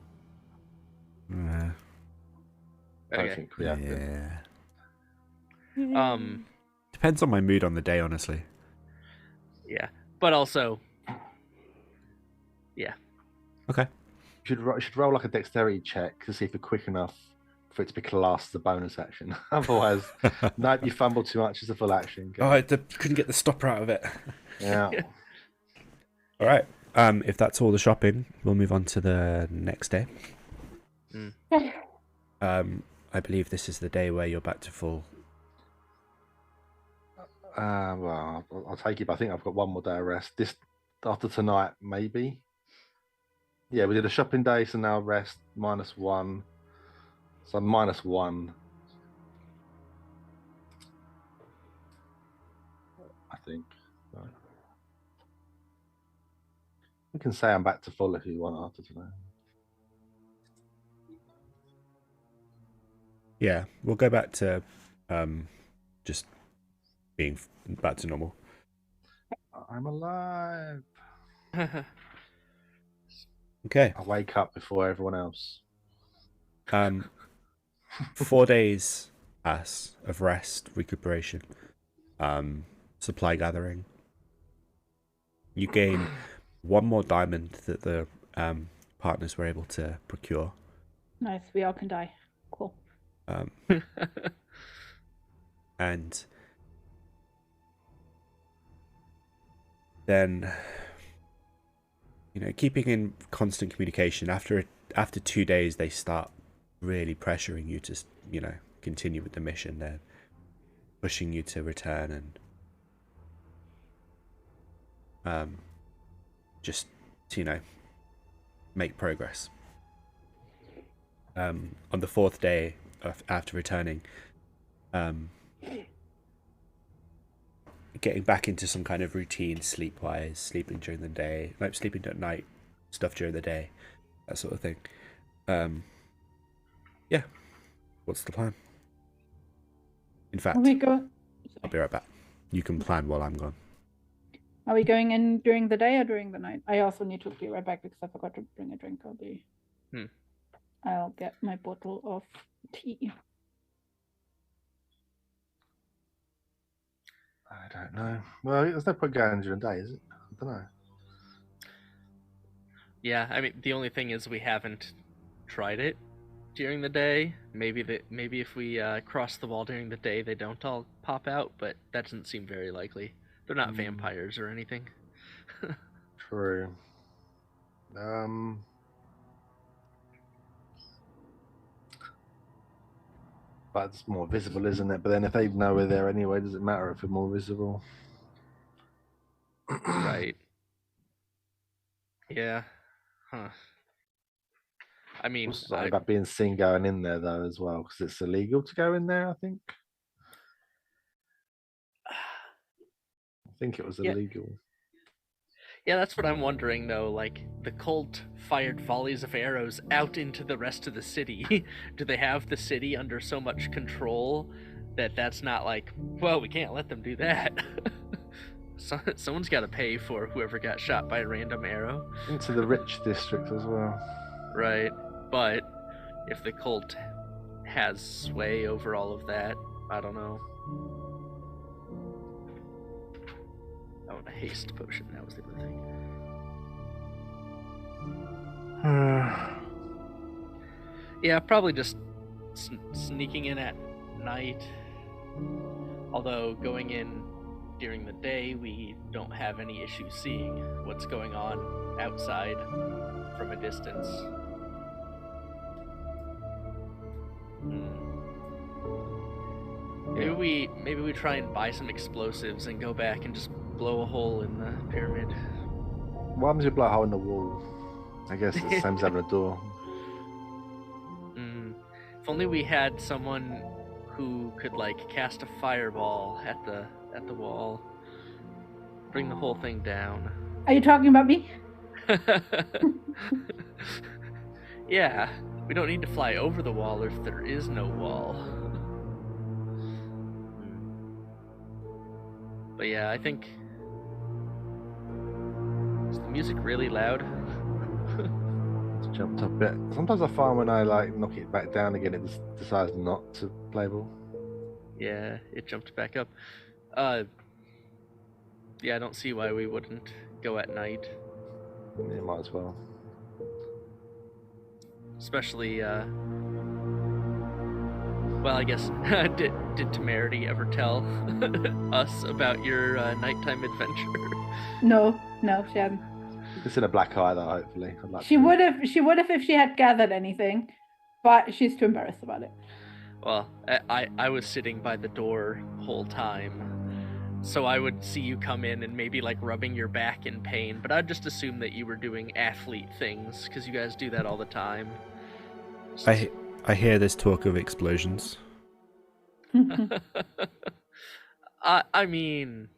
I don't think we have to. Yeah. Depends on my mood on the day, honestly. Yeah, but also, yeah. Okay. You should roll like a dexterity check to see if you're quick enough for it to be classed as a bonus action. Otherwise, nope, you fumble too much as a full action. Oh, I couldn't get the stopper out of it. Yeah. All right. If that's all the shopping, we'll move on to the next day. I believe this is the day where you're back to full. Well, I'll take it, but I think I've got one more day of rest. This after tonight, maybe. Yeah, we did a shopping day, so now rest -1. So -1. I think. Right. We can say I'm back to full if you want after tonight. Yeah, we'll go back to just being back to normal. I'm alive. Okay. I wake up before everyone else. 4 days pass of rest, recuperation, supply gathering. You gain 1 more diamond that the partners were able to procure. Nice. We all can die. Cool. And then, keeping in constant communication. After 2 days, they start really pressuring you to, continue with the mission. They're pushing you to return and just to, make progress. On the 4th day after returning, getting back into some kind of routine sleep-wise, sleeping during the day, like sleeping at night, stuff during the day, that sort of thing. Yeah. What's the plan? In fact, I'll be right back. You can plan while I'm gone. Are we going in during the day or during the night? I also need to be right back because I forgot to bring a drink. I'll get my bottle of tea. I don't know. Well, there's no point going during the day, is it? I don't know. Yeah, I mean, the only thing is we haven't tried it during the day. Maybe if we cross the wall during the day, they don't all pop out, but that doesn't seem very likely. They're not vampires or anything. True. But it's more visible, isn't it? But then if they know we're there anyway, does it matter if we're more visible? Right. Yeah. Huh. I mean, It's about being seen going in there though as well, because it's illegal to go in there. I think it was illegal. Yeah, that's what I'm wondering though. Like, the cult fired volleys of arrows out into the rest of the city. Do they have the city under so much control that that's not like, well, we can't let them do that? Someone's got to pay for whoever got shot by a random arrow. Into the rich district as well. Right, but if the cult has sway over all of that, I don't know. Oh, and a haste potion, that was the other thing. Yeah, probably just sneaking in at night. Although going in during the day, we don't have any issue seeing what's going on outside from a distance. Maybe we try and buy some explosives and go back and just blow a hole in the pyramid. Why would you blow a hole in the wall? I guess it's the same as having a door. If only we had someone who could like cast a fireball at the wall, bring the whole thing down. Are you talking about me? Yeah, we don't need to fly over the wall if there is no wall. But yeah, I think... Is the music really loud? It's jumped up a bit. Sometimes I find when I like knock it back down again, it just decides not to play ball. Yeah, it jumped back up. Yeah, I don't see why we wouldn't go at night. Yeah, might as well. Especially, well, I guess, did Temerity ever tell us about your nighttime adventure? No, she hasn't. It's in a black eye, though. Hopefully, I'd like She would have if she had gathered anything, but she's too embarrassed about it. Well, I was sitting by the door the whole time, so I would see you come in and maybe like rubbing your back in pain, but I'd just assume that you were doing athlete things because you guys do that all the time. I hear there's talk of explosions. I mean,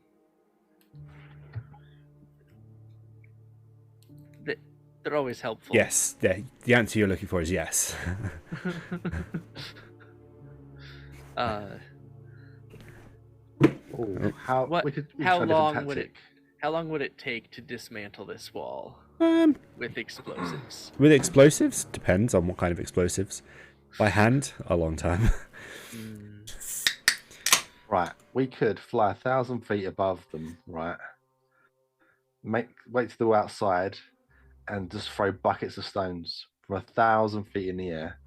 they're always helpful. Yes, the answer you're looking for is yes. How long would it take to dismantle this wall with explosives? With explosives, depends on what kind of explosives. By hand, a long time. Right, we could fly 1,000 feet above them, right? Wait till they're outside and just throw buckets of stones from 1,000 feet in the air.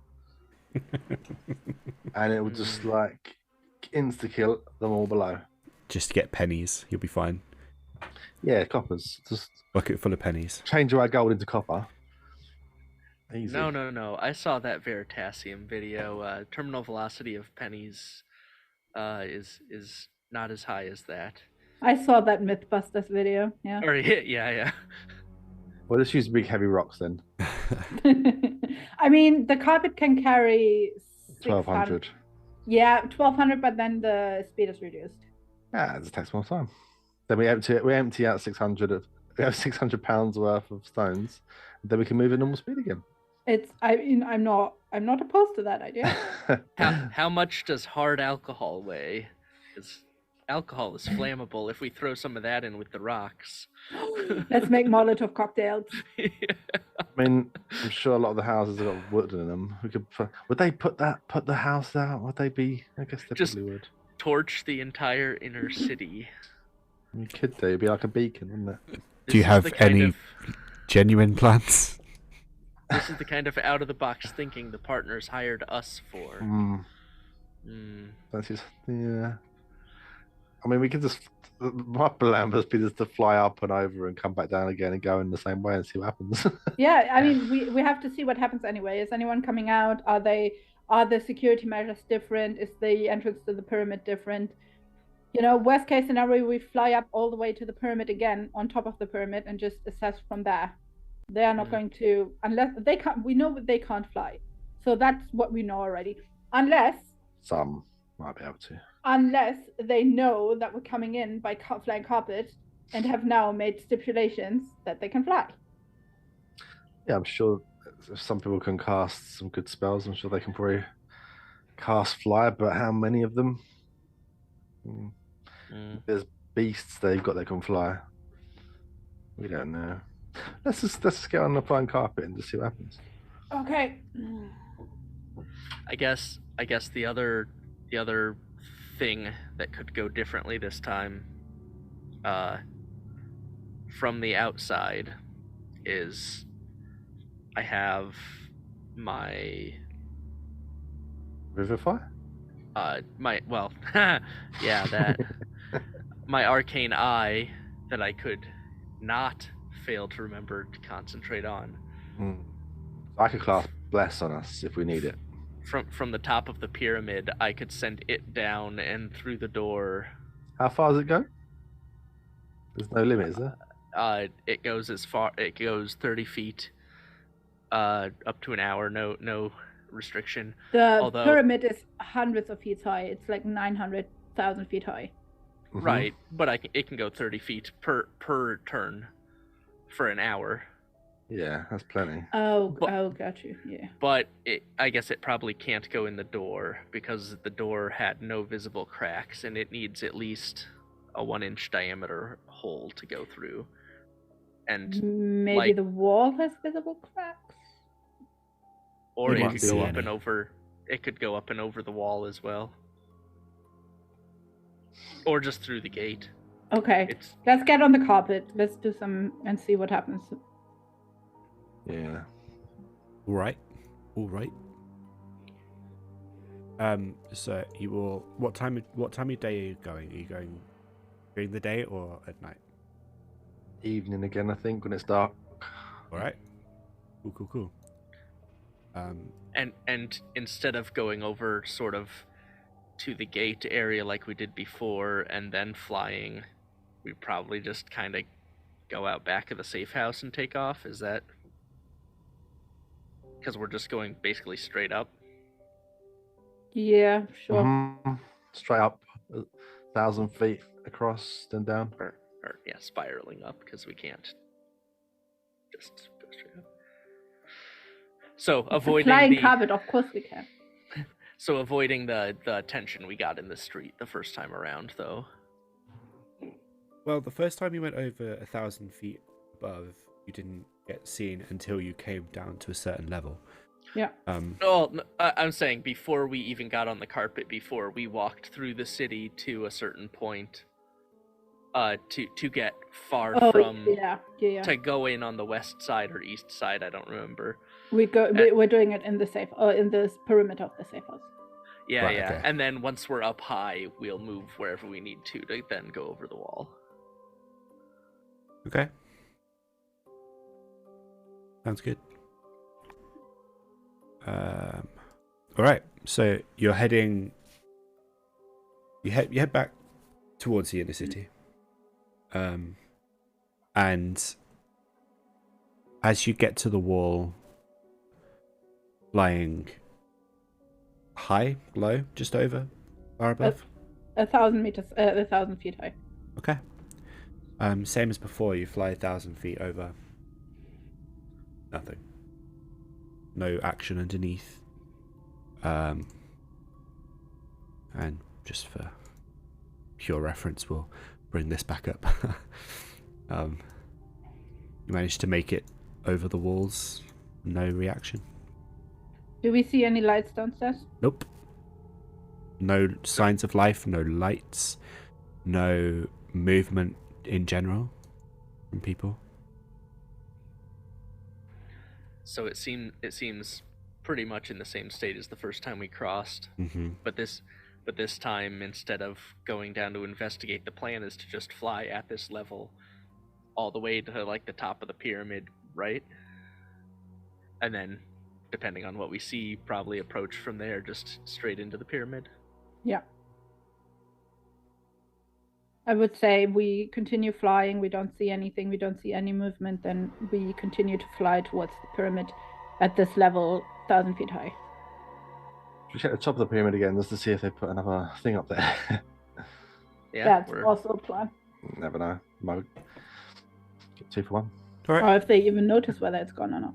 And it would just like insta-kill them all below. Just get pennies. You'll be fine. Yeah, coppers. Just Bucket full of pennies. change our gold into copper. Easy. No. I saw that Veritasium video. Terminal velocity of pennies is not as high as that. I saw that Mythbusters video. Yeah. Or yeah. Well, let's use big heavy rocks then. I mean, the carpet can carry 1,200. Yeah, 1,200, but then the speed is reduced. Yeah, it just takes more time. Then we empty out 600. We have 600 pounds worth of stones. Then we can move at normal speed again. I'm not opposed to that idea. How much does hard alcohol weigh? Because alcohol is flammable. If we throw some of that in with the rocks. Let's make Molotov cocktails. Yeah. I mean, I'm sure a lot of the houses have got wood in them. We could. Would they put the house out? Would they be? I guess they Just probably would. Torch the entire inner city. You could do. It'd be like a beacon, wouldn't it? Do you have any genuine plans? This is the kind of out-of-the-box thinking the partners hired us for. That's just, yeah. I mean, we could just. My plan must be just to fly up and over and come back down again and go in the same way and see what happens. Yeah, I mean, we have to see what happens anyway. Is anyone coming out? Are the security measures different? Is the entrance to the pyramid different? You know, worst case scenario, we fly up all the way to the pyramid again, on top of the pyramid, and just assess from there. They are not going to, unless they can't. We know they can't fly, so that's what we know already. Unless some might be able to. Unless they know that we're coming in by flying carpet and have now made stipulations that they can fly. Yeah, I'm sure if some people can cast some good spells, I'm sure they can probably cast fly, but how many of them? There's beasts they've got that can fly. We don't know. Let's just get on the flying carpet and just see what happens. Okay. I guess the other thing that could go differently this time, from the outside, is I have my Revivify? yeah, that my arcane eye that I could not fail to remember to concentrate on. I could cast Bless on us if we need it. From the top of the pyramid, I could send it down and through the door. How far does it go? There's no limit, is there? It goes as far. It goes 30 feet, up to an hour. No restriction. The pyramid is hundreds of feet high. It's like 900,000 feet high. Right, but it can go 30 feet per turn for an hour. Yeah, that's plenty. Got you. Yeah. But I guess it probably can't go in the door because the door had no visible cracks, and it needs at least a 1-inch diameter hole to go through. And maybe the wall has visible cracks. Or it could go up and over. It could go up and over the wall as well. Or just through the gate. Okay. Let's get on the carpet. Let's do some and see what happens. Yeah. All right. So you will. What time of day are you going? Are you going during the day or at night? Evening again, I think, when it's dark. All right. Cool. And instead of going over sort of to the gate area like we did before and then flying, we probably just kind of go out back of the safe house and take off. Is that because we're just going basically straight up? Yeah, sure. Straight up, 1,000 feet across, then down. Or spiraling up, because we can't just go straight up. So avoiding flying carpet, of course we can. So avoiding the attention we got in the street the first time around, though. Well, the first time you went over 1,000 feet above, you didn't get seen until you came down to a certain level. Yeah. Oh, I'm saying before we even got on the carpet, before we walked through the city to a certain point, to get far from yeah. to go in on the west side or east side, I don't remember. We're doing it in the safe, in the perimeter of the safe house. Yeah, Right, yeah. okay. And then once we're up high, we'll move wherever we need to then go over the wall. Okay. Sounds good. All right. So you're heading. You head back towards the inner city. And as you get to the wall, flying high, low, just over, far above. 1,000 meters, 1,000 feet high. Okay. Same as before. You fly 1,000 feet over. Nothing. No action underneath. And just for pure reference, we'll bring this back up. You managed to make it over the walls. No reaction. Do we see any lights downstairs? Nope. No signs of life, no lights, no movement in general from people. So it seems pretty much in the same state as the first time we crossed. Mm-hmm. But this time, instead of going down to investigate, the plan is to just fly at this level all the way to like the top of the pyramid, right? And then, depending on what we see, probably approach from there just straight into the pyramid. Yeah. I would say we continue flying, we don't see anything, we don't see any movement, then we continue to fly towards the pyramid at this level, 1,000 feet high. Should we check the top of the pyramid again just to see if they put another thing up there? Yeah, That's also a plan. Never know. Mode. Get 2 for 1. All right. Or if they even notice whether it's gone or not.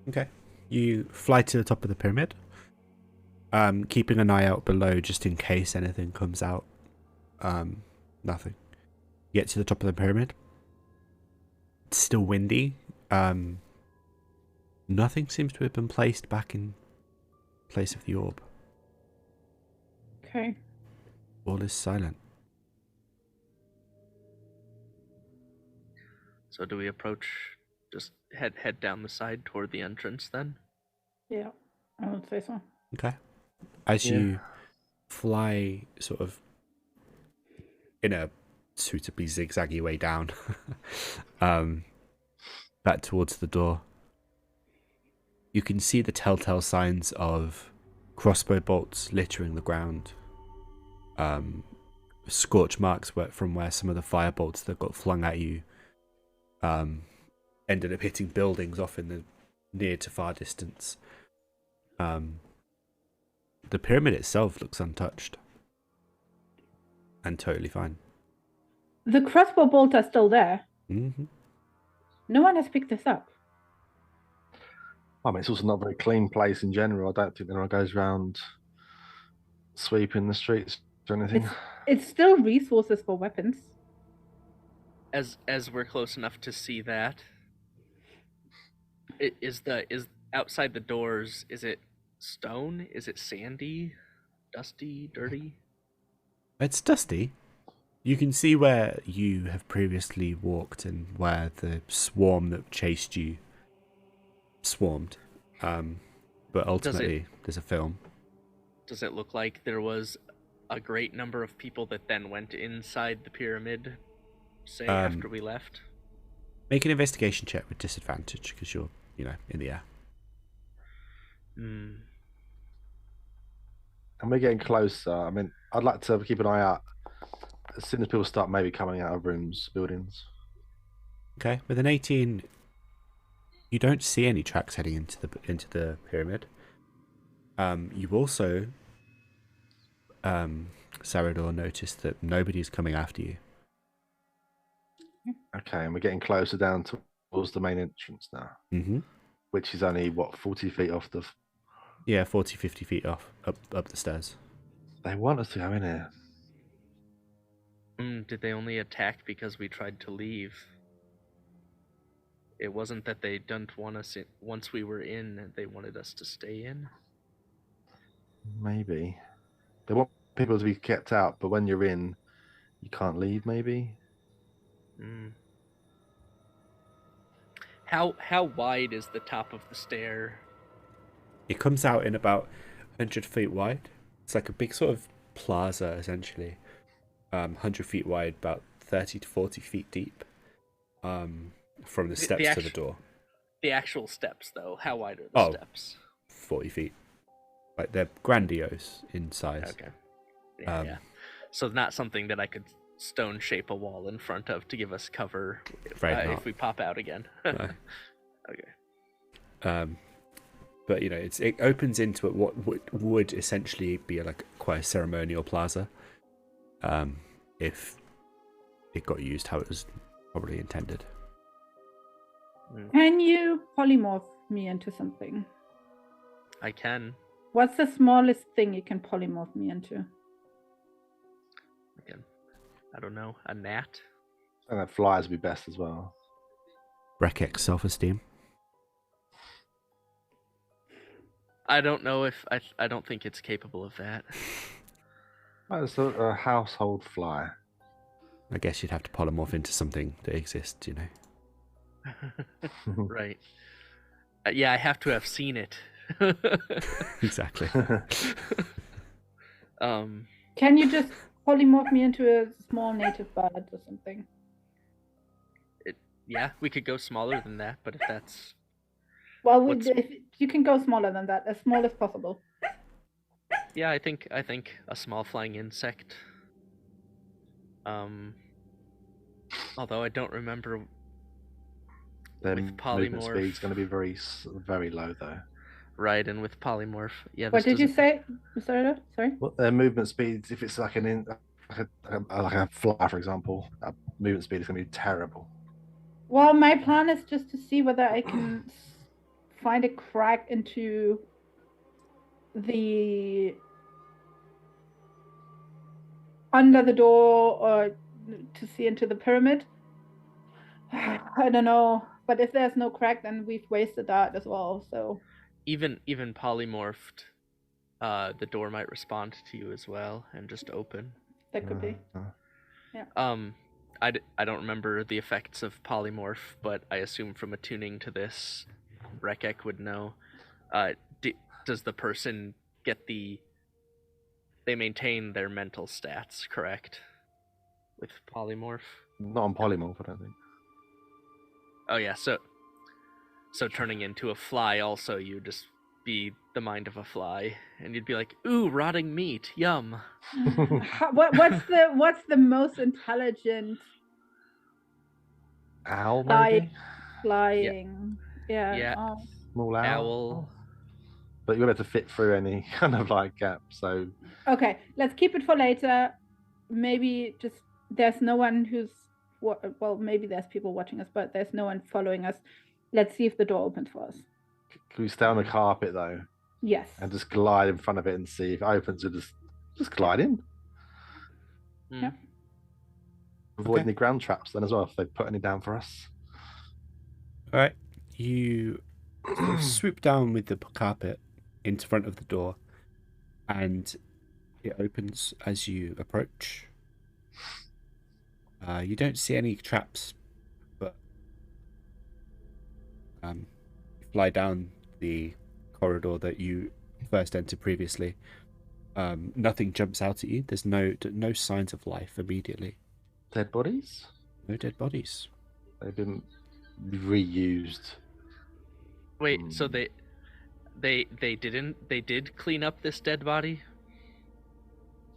Okay. You fly to the top of the pyramid, keeping an eye out below just in case anything comes out. Nothing. You get to the top of the pyramid. It's still windy. Nothing seems to have been placed back in place of the orb. Okay. All is silent. So do we approach, just head down the side toward the entrance then? Yeah, I would say so. Okay. As you fly sort of in a suitably zigzaggy way down, back towards the door, you can see the telltale signs of crossbow bolts littering the ground. Scorch marks from where some of the fire bolts that got flung at you ended up hitting buildings off in the near to far distance. The pyramid itself looks untouched and totally fine. The crossbow bolts are still there. Mm-hmm. No one has picked this up. I mean, it's also not a very clean place in general. I don't think anyone goes around sweeping the streets or anything. It's still resources for weapons. As we're close enough to see that, is outside the doors, is it stone? Is it sandy, dusty, dirty? It's dusty. You can see where you have previously walked and where the swarm that chased you swarmed. But ultimately, there's a film. Does it look like there was a great number of people that then went inside the pyramid, say, after we left? Make an investigation check with disadvantage because you're, in the air. And we're getting closer. I mean, I'd like to keep an eye out as soon as people start maybe coming out of rooms, buildings. Okay, with an 18, you don't see any tracks heading into the pyramid. You also, Sarador, noticed that nobody's coming after you. Okay, and we're getting closer down towards the main entrance now, which is only, 40 feet off the... Yeah, 40, 50 feet off, up the stairs. They want us to go in here. Did they only attack because we tried to leave? It wasn't that they didn't want us in. Once we were in, they wanted us to stay in. Maybe they want people to be kept out, but when you're in, you can't leave. Maybe. Mm. How wide is the top of the stair? It comes out in about 100 feet wide. It's like a big sort of plaza, essentially. 100 feet wide, about 30 to 40 feet deep. From the steps to the door. The actual steps, though, how wide are the steps? 40 feet. Like, they're grandiose in size. Okay. Yeah. So not something that I could stone shape a wall in front of to give us cover if we pop out again. No. Okay. But you know, it opens into what would essentially be like quite a ceremonial plaza, if it got used how it was probably intended. Can you polymorph me into something? I can. What's the smallest thing you can polymorph me into? I don't know, a gnat? And that flies would be best as well. Breckec self-esteem. I don't know if I don't think it's capable of that. It's a household fly. I guess you'd have to polymorph into something that exists, you know. Right. Yeah, I have to have seen it. Exactly. Can you just polymorph me into a small native bird or something? Yeah, we could go smaller than that, but if that's... Well, if you can go smaller than that, as small as possible. Yeah, I think a small flying insect. Although I don't remember. Their with polymorph, movement speed's going to be very, very low though. Right, and with polymorph, yeah. What did you say, Mr. Rando? Sorry. Well, their movement speeds, if it's like like a fly, for example, movement speed is going to be terrible. Well, my plan is just to see whether I can find a crack into the under the door, or to see into the pyramid. I don't know, but if there's no crack, then we've wasted that as well. So even polymorphed, the door might respond to you as well and just open. That could be. Yeah. I don't remember the effects of polymorph, but I assume from attuning to this, Breckec would know. Does the person get they maintain their mental stats, correct? With polymorph? Not on polymorph, I don't think. Oh yeah, so turning into a fly also, you just be the mind of a fly, and you'd be like, ooh, rotting meat, yum. What's the most intelligent owl, maybe? Flying? Yeah. Small owl. But you're able to fit through any kind of like gap, so... Okay, let's keep it for later. Maybe just there's no one who's... Well, maybe there's people watching us, but there's no one following us. Let's see if the door opens for us. Can we stay on the carpet, though? Yes. And just glide in front of it and see if it opens with just glide in. Yeah. Avoid any ground traps then as well, if they put any down for us. All right. You sort of swoop down with the carpet into front of the door, and it opens as you approach. You don't see any traps, but you fly down the corridor that you first entered previously. Nothing jumps out at you. There's no signs of life immediately. Dead bodies? No dead bodies. They've been reused. Wait, so they did clean up this dead body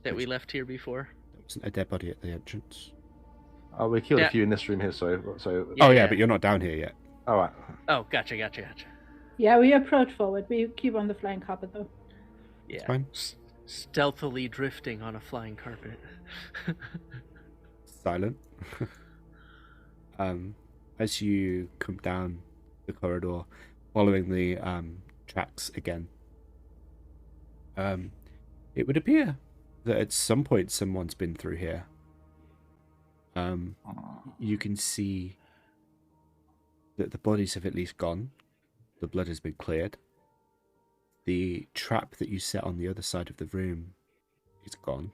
that we left here before? There wasn't a dead body at the entrance. Oh, we killed a few in this room here, so... Yeah, but you're not down here yet. All right. Oh, gotcha. Yeah, we approach forward. We keep on the flying carpet, though. Yeah. It's fine. Stealthily drifting on a flying carpet. Silent. As you come down the corridor, following the tracks again, it would appear that at some point someone's been through here. You can see that the bodies have at least gone. The blood has been cleared. The trap that you set on the other side of the room is gone.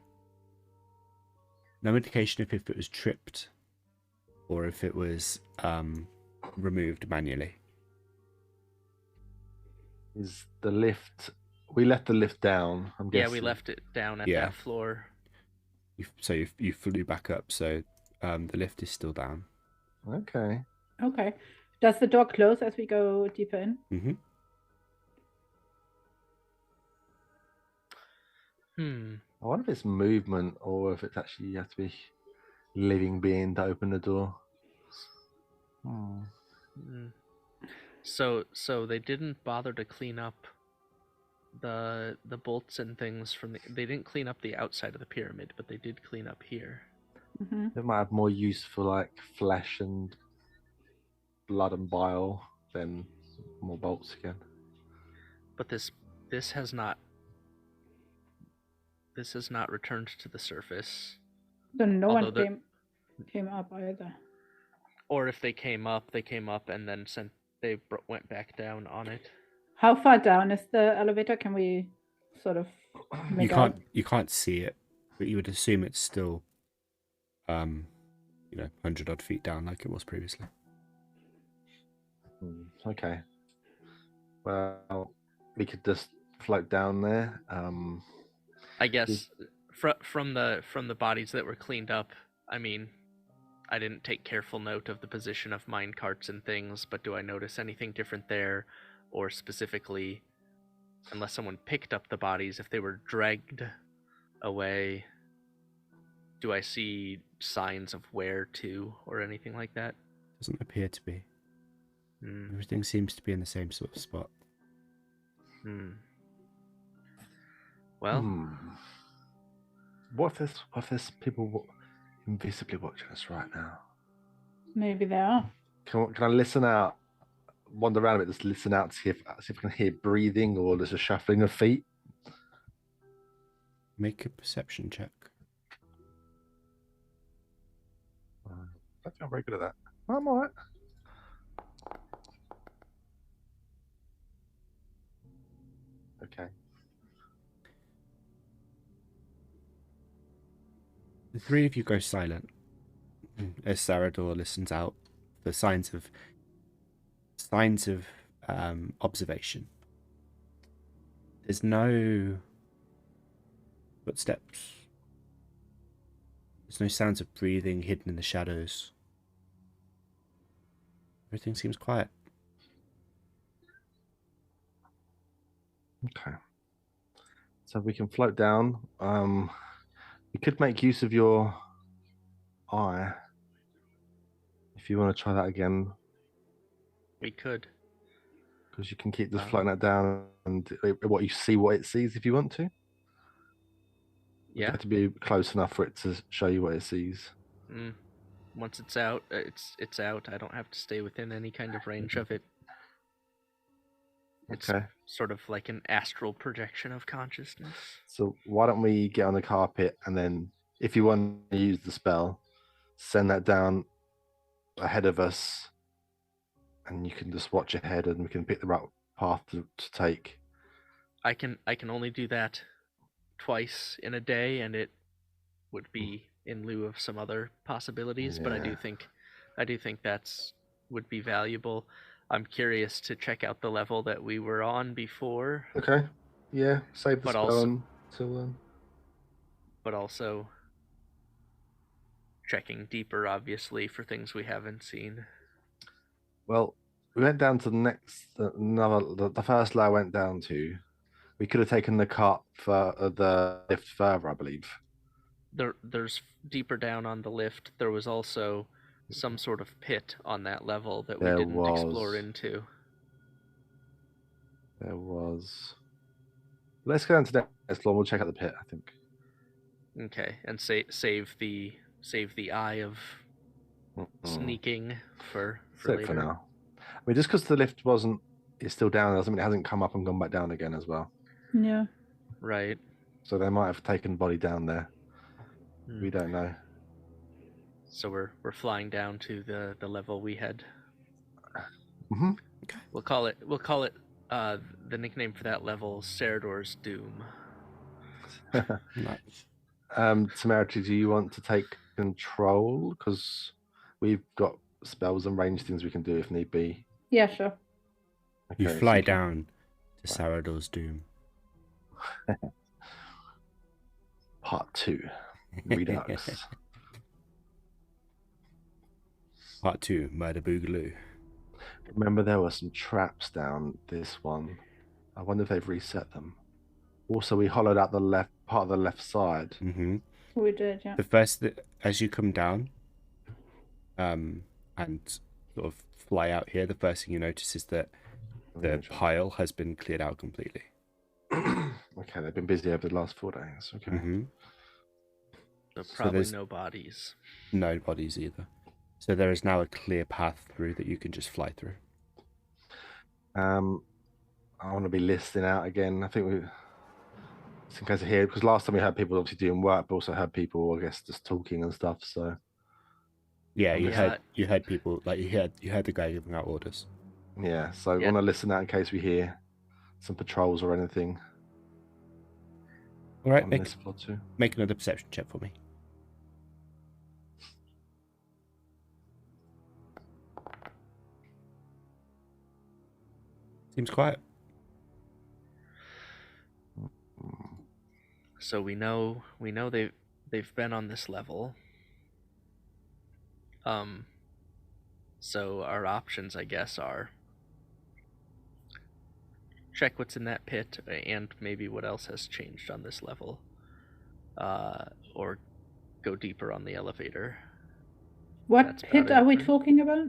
No indication of if it was tripped or if it was removed manually. Is the lift? We left the lift down. I'm guessing. Yeah, we left it down at Yeah. that floor. You flew back up, so the lift is still down. Okay. Okay. Does the door close as we go deeper in? Mm-hmm. I wonder if it's movement or if it's actually you have to be living being to open the door. So they didn't bother to clean up the bolts and things from they didn't clean up the outside of the pyramid, but they did clean up here. Mm-hmm. It might have more use for like flesh and blood and bile than more bolts again. But this has not returned to the surface. So no Although one came up either. Or if they came up and then went back down on it. How far down is the elevator? Can we sort of make out? You can't see it, but you would assume it's still 100 odd feet down like it was previously. Okay. Well, we could just float down there. I guess from the bodies that were cleaned up, I mean, I didn't take careful note of the position of mine carts and things, but do I notice anything different there? Or specifically, unless someone picked up the bodies, if they were dragged away, do I see signs of where to or anything like that? Doesn't appear to be. Everything seems to be in the same sort of spot. Well, what if there's people invisibly watching us right now? Maybe they are. Can I listen out? Wander around a bit, just listen out to see if I can hear breathing or there's a shuffling of feet. Make a perception check. I think I'm very good at that. I'm alright. Okay. The three of you go silent as Sarador listens out for signs of observation. There's no footsteps. There's no sounds of breathing hidden in the shadows. Everything seems quiet. Okay. So we can float down. We could make use of your eye. If you want to try that again. we could. Because you can keep just floating that down and what you see, what it sees if you want to. You Yeah. have to be close enough for it to show you what it sees. Once it's out, it's out. I don't have to stay within any kind of range of it. It's Okay. sort of like an astral projection of consciousness. So why don't we get on the carpet and then, if you want to use the spell, send that down ahead of us, and you can just watch ahead, and we can pick the right path to take. I can only do that twice in a day, and it would be in lieu of some other possibilities. But I do think that's would be valuable. I'm curious to check out the level that we were on before. Okay. Yeah. Save the But spell also- until then. But also checking deeper, obviously, for things we haven't seen. Well, we went down to the first layer I went down to. We could have taken the cart for the lift further, I believe. There's deeper down on the lift. There was also some sort of pit on that level that we didn't explore into. There was. Let's go into the next floor. We'll check out the pit, I think. Okay, and save the eye of sneaking for That's later. it for now. I mean, just because the lift it's still down doesn't mean it hasn't come up and gone back down again as well. Yeah. Right. So they might have taken the body down there. We don't know. So we're flying down to the level we had. Hmm. We'll call it the nickname for that level, Cerador's Doom. Nice. Temerity, do you want to take control? Because we've got spells and range things we can do if need be. Yeah, sure. You Okay, so fly you can- down to Sarador's Doom. Part 2. Redux. Part 2, Murder Boogaloo. Remember there were some traps down this one. I wonder if they've reset them. Also, we hollowed out the left part of the left side. Mm-hmm. We did, yeah. The first, as you come down, and sort of fly out here, the first thing you notice is that the pile has been cleared out completely. Okay, they've been busy over the last 4 days. Okay. Mm-hmm. So So probably there's- no bodies. No bodies either. So there is now a clear path through that you can just fly through. I want to be listing out again. I think we, just in case of here, because last time we had people obviously doing work, but also had people, I guess, just talking and stuff. So Yeah, Yeah. you heard people, like you heard the guy giving out orders. yeah, so I Yeah. want to listen out in case we hear some patrols or anything All right, on make this floor too. another perception check for me. Seems quiet. So we know they've been on this level. So our options, I guess, are check what's in that pit and maybe what else has changed on this level, or go deeper on the elevator. What That's about pit it, are we right? talking about?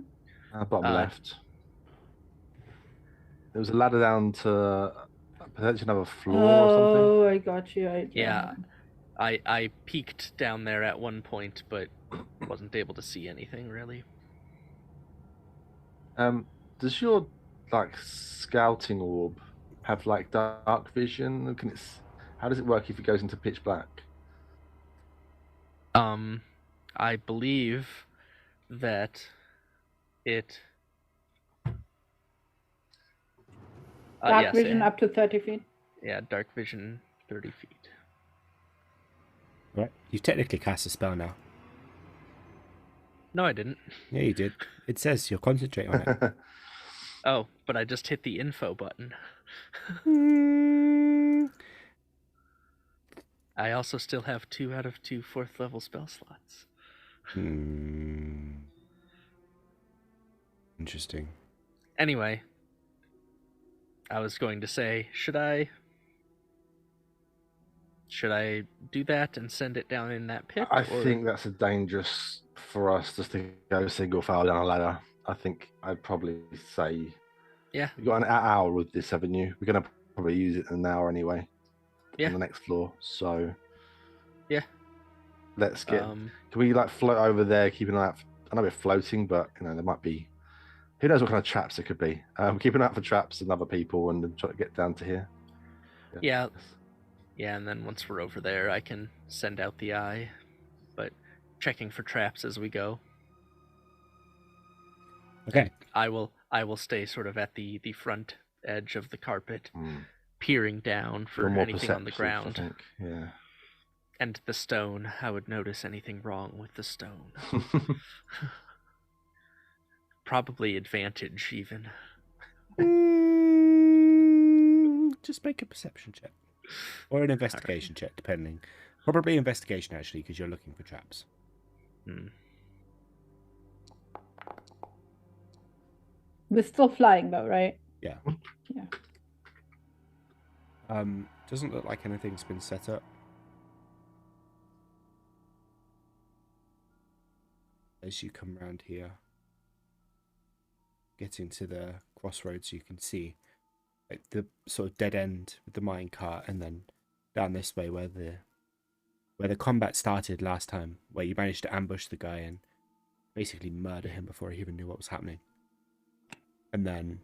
Bottom Uh, left. There was a ladder down to potentially another floor or something. Oh, I got you. Yeah. I peeked down there at one point, but wasn't able to see anything really. Does your like scouting orb have like dark vision? Can it? How does it work if it goes into pitch black? I believe that it. Dark yes, vision it- up to 30 feet. Yeah, dark vision, 30 feet. Right, you've technically cast a spell now. No, I didn't. Yeah, you did. It says you're concentrating on it. Oh, but I just hit the info button. I also still have 2 out of 2 4th level spell slots. Interesting. Anyway, I was going to say, should I do that and send it down in that pit? I or... think that's a dangerous for us just to go single file down a ladder. I think I'd probably say, Yeah. you've got an hour with this, haven't you? We're gonna probably use it in an hour anyway. Yeah. On the next floor. So Yeah. let's get. Can we like float over there, keep an eye out? I know we're floating, but you know there might be. Who knows what kind of traps it could be? Keep an eye out for traps and other people, and then try to get down to here. Yeah. Yeah, and then once we're over there, I can send out the eye, but checking for traps as we go. Okay. I will stay sort of at the front edge of the carpet, Hmm. peering down for You're more anything on the perceptive, ground. I think. Yeah. And the stone, I would notice anything wrong with the stone. Probably advantage, even. Just make a perception check. Or an investigation check, depending. Probably investigation, actually, because you're looking for traps. We're still flying though, right? Yeah. Yeah. Doesn't look like anything's been set up. As you come around here, getting to the crossroads, you can see like the sort of dead end with the mine cart, and then down this way where the combat started last time, where you managed to ambush the guy and basically murder him before he even knew what was happening. And then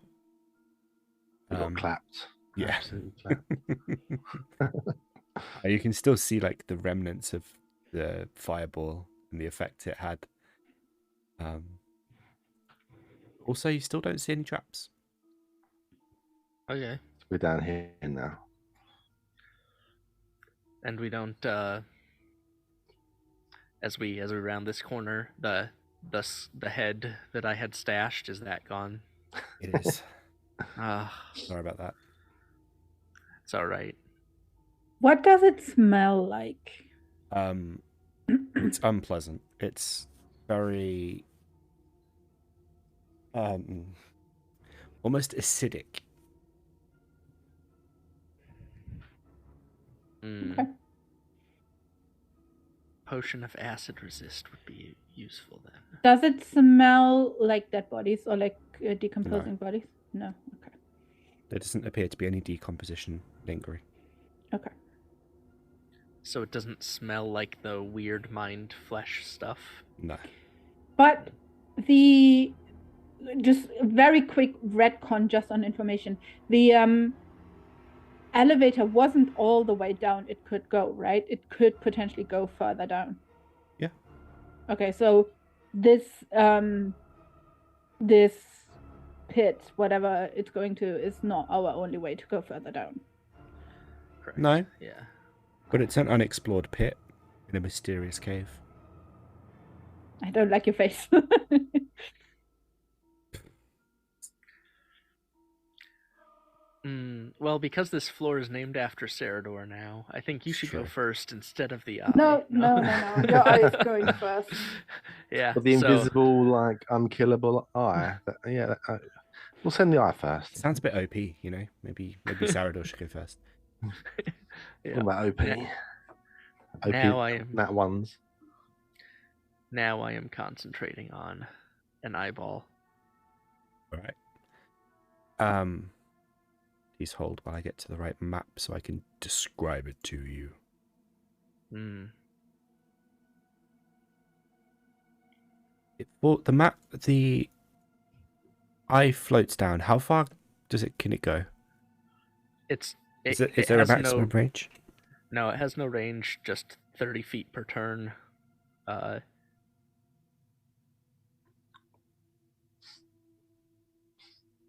We got clapped. Yeah. Absolutely clapped. You can still see like the remnants of the fireball and the effect it had. Also, you still don't see any traps. Okay. We're down here now. And we don't as we round this corner, the head that I had stashed, is that gone? It is. Ah, Sorry about that. it's all right. What does it smell like? It's unpleasant. It's very almost acidic. Okay. Potion of acid resist would be useful then. Does it smell like dead bodies or like decomposing bodies? No. Okay. There doesn't appear to be any decomposition lingering. Okay. So it doesn't smell like the weird mind flesh stuff? No. But just very quick retcon just on information. The elevator wasn't all the way down it could go, right? It could potentially go further down. Yeah. Okay, so this pit, whatever it's going to, is not our only way to go further down. Correct. No. Yeah. But it's an unexplored pit in a mysterious cave. I don't like your face. Well, because this floor is named after Cerador now, I think you should go first instead of the eye. No. Your eye is going first. Yeah. But the invisible, like, unkillable eye. We'll send the eye first. Sounds a bit OP, you know? Maybe Sarador should go first. Yeah. What about OP? OP Now I am Nat ones. Now I am concentrating on an eyeball. All right. Please hold while I get to the right map so I can describe it to you. The eye floats down. How far can it go? Is there a maximum range? No, it has no range, just 30 feet per turn.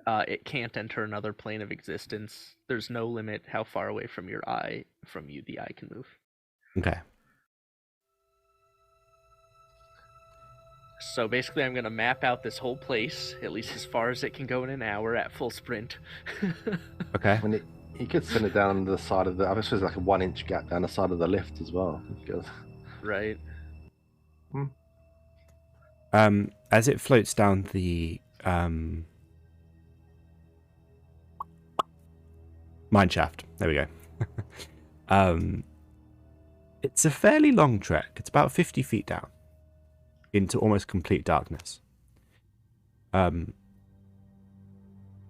It can't enter another plane of existence. There's no limit how far away from the eye can move. Okay. So basically I'm going to map out this whole place, at least as far as it can go in an hour at full sprint. Okay. When you could send it down the side of the... I suppose like a 1-inch gap down the side of the lift as well. Right. As it floats down the mine shaft, there we go. It's a fairly long trek. It's about 50 feet down into almost complete darkness.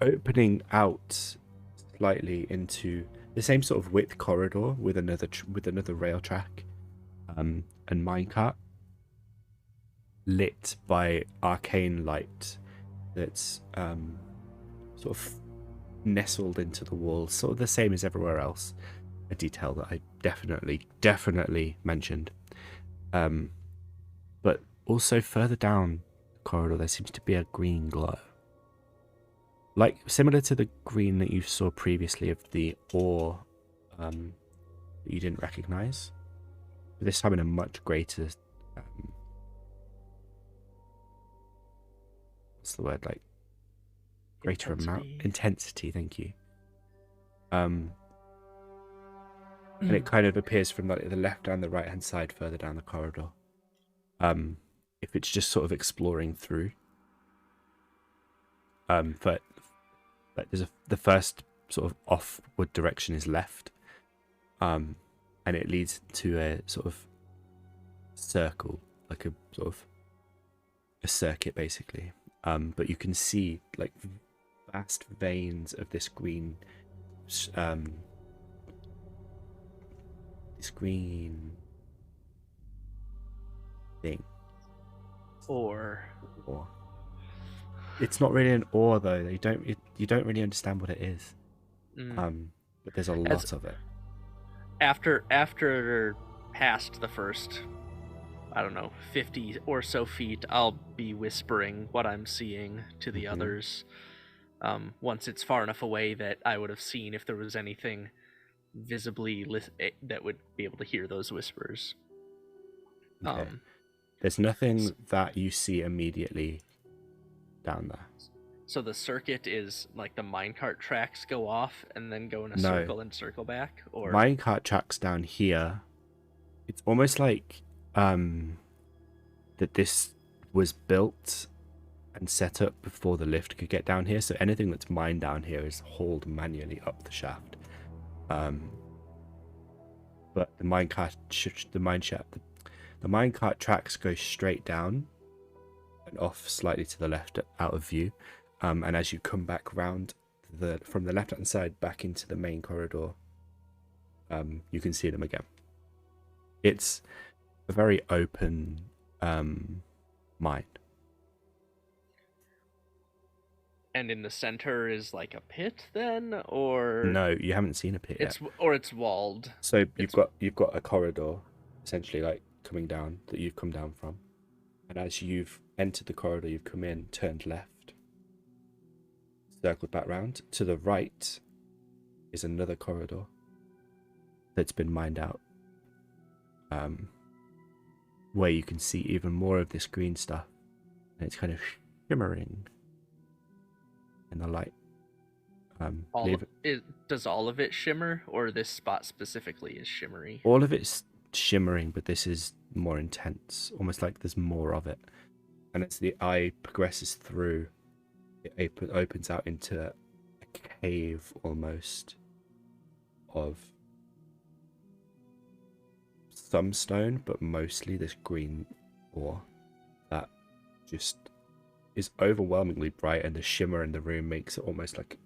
Opening out slightly into the same sort of width corridor with another rail track and minecart, lit by arcane light that's sort of nestled into the walls, sort of the same as everywhere else. A detail that I definitely mentioned. But also further down the corridor, there seems to be a green glow. Like, similar to the green that you saw previously of the ore that you didn't recognize. But this time in a much greater... what's the word? Like, greater intensity, thank you. And it kind of appears from like the left and the right hand side further down the corridor. If it's just sort of exploring through. But there's the first sort of offward direction is left. And it leads to a sort of circle, like a sort of a circuit basically. But you can see like vast veins of this green thing. Ore. It's not really an ore though. You don't really understand what it is. But there's a lot of it. After past the first I don't know, 50 or so feet, I'll be whispering what I'm seeing to the others. Once it's far enough away that I would have seen if there was anything visibly that would be able to hear those whispers. Okay. There's nothing that you see immediately down there. So the circuit is like the minecart tracks go off and then go in a No. circle and circle back? Or Minecart tracks down here. It's almost like that this was built and set up before the lift could get down here. So anything that's mined down here is hauled manually up the shaft. But the minecart tracks go straight down and off slightly to the left out of view. And as you come back round from the left hand side back into the main corridor, you can see them again. It's a very open mine. And in the center is like a pit then, or No, you haven't seen a pit yet. It's walled. So you've got a corridor essentially like coming down that you've come down from. And as you've entered the corridor, you've come in, turned left, circled back round. To the right is another corridor that's been mined out, where you can see even more of this green stuff, and it's kind of shimmering in the light. Does all of it shimmer, or this spot specifically is shimmery? All of it's shimmering, but this is more intense, almost like there's more of it. And as the eye progresses through, it opens out into a cave almost of some stone, but mostly this green ore that just is overwhelmingly bright, and the shimmer in the room makes it almost like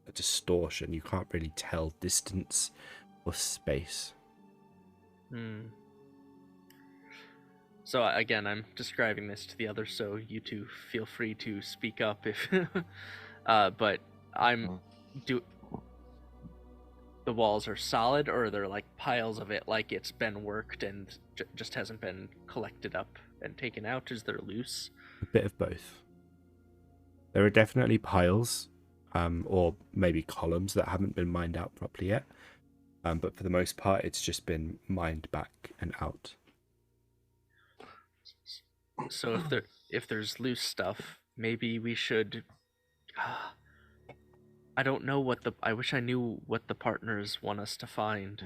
a distortion. You can't really tell distance or space. So again, I'm describing this to the others, so you two feel free to speak up if but the walls are solid, or they're like piles of it, like it's been worked and just hasn't been collected up and taken out? Is there loose? A bit of both. There are definitely piles, or maybe columns that haven't been mined out properly yet. But for the most part, it's just been mined back and out. So if there's loose stuff, maybe we should. I don't know I wish I knew what the partners want us to find.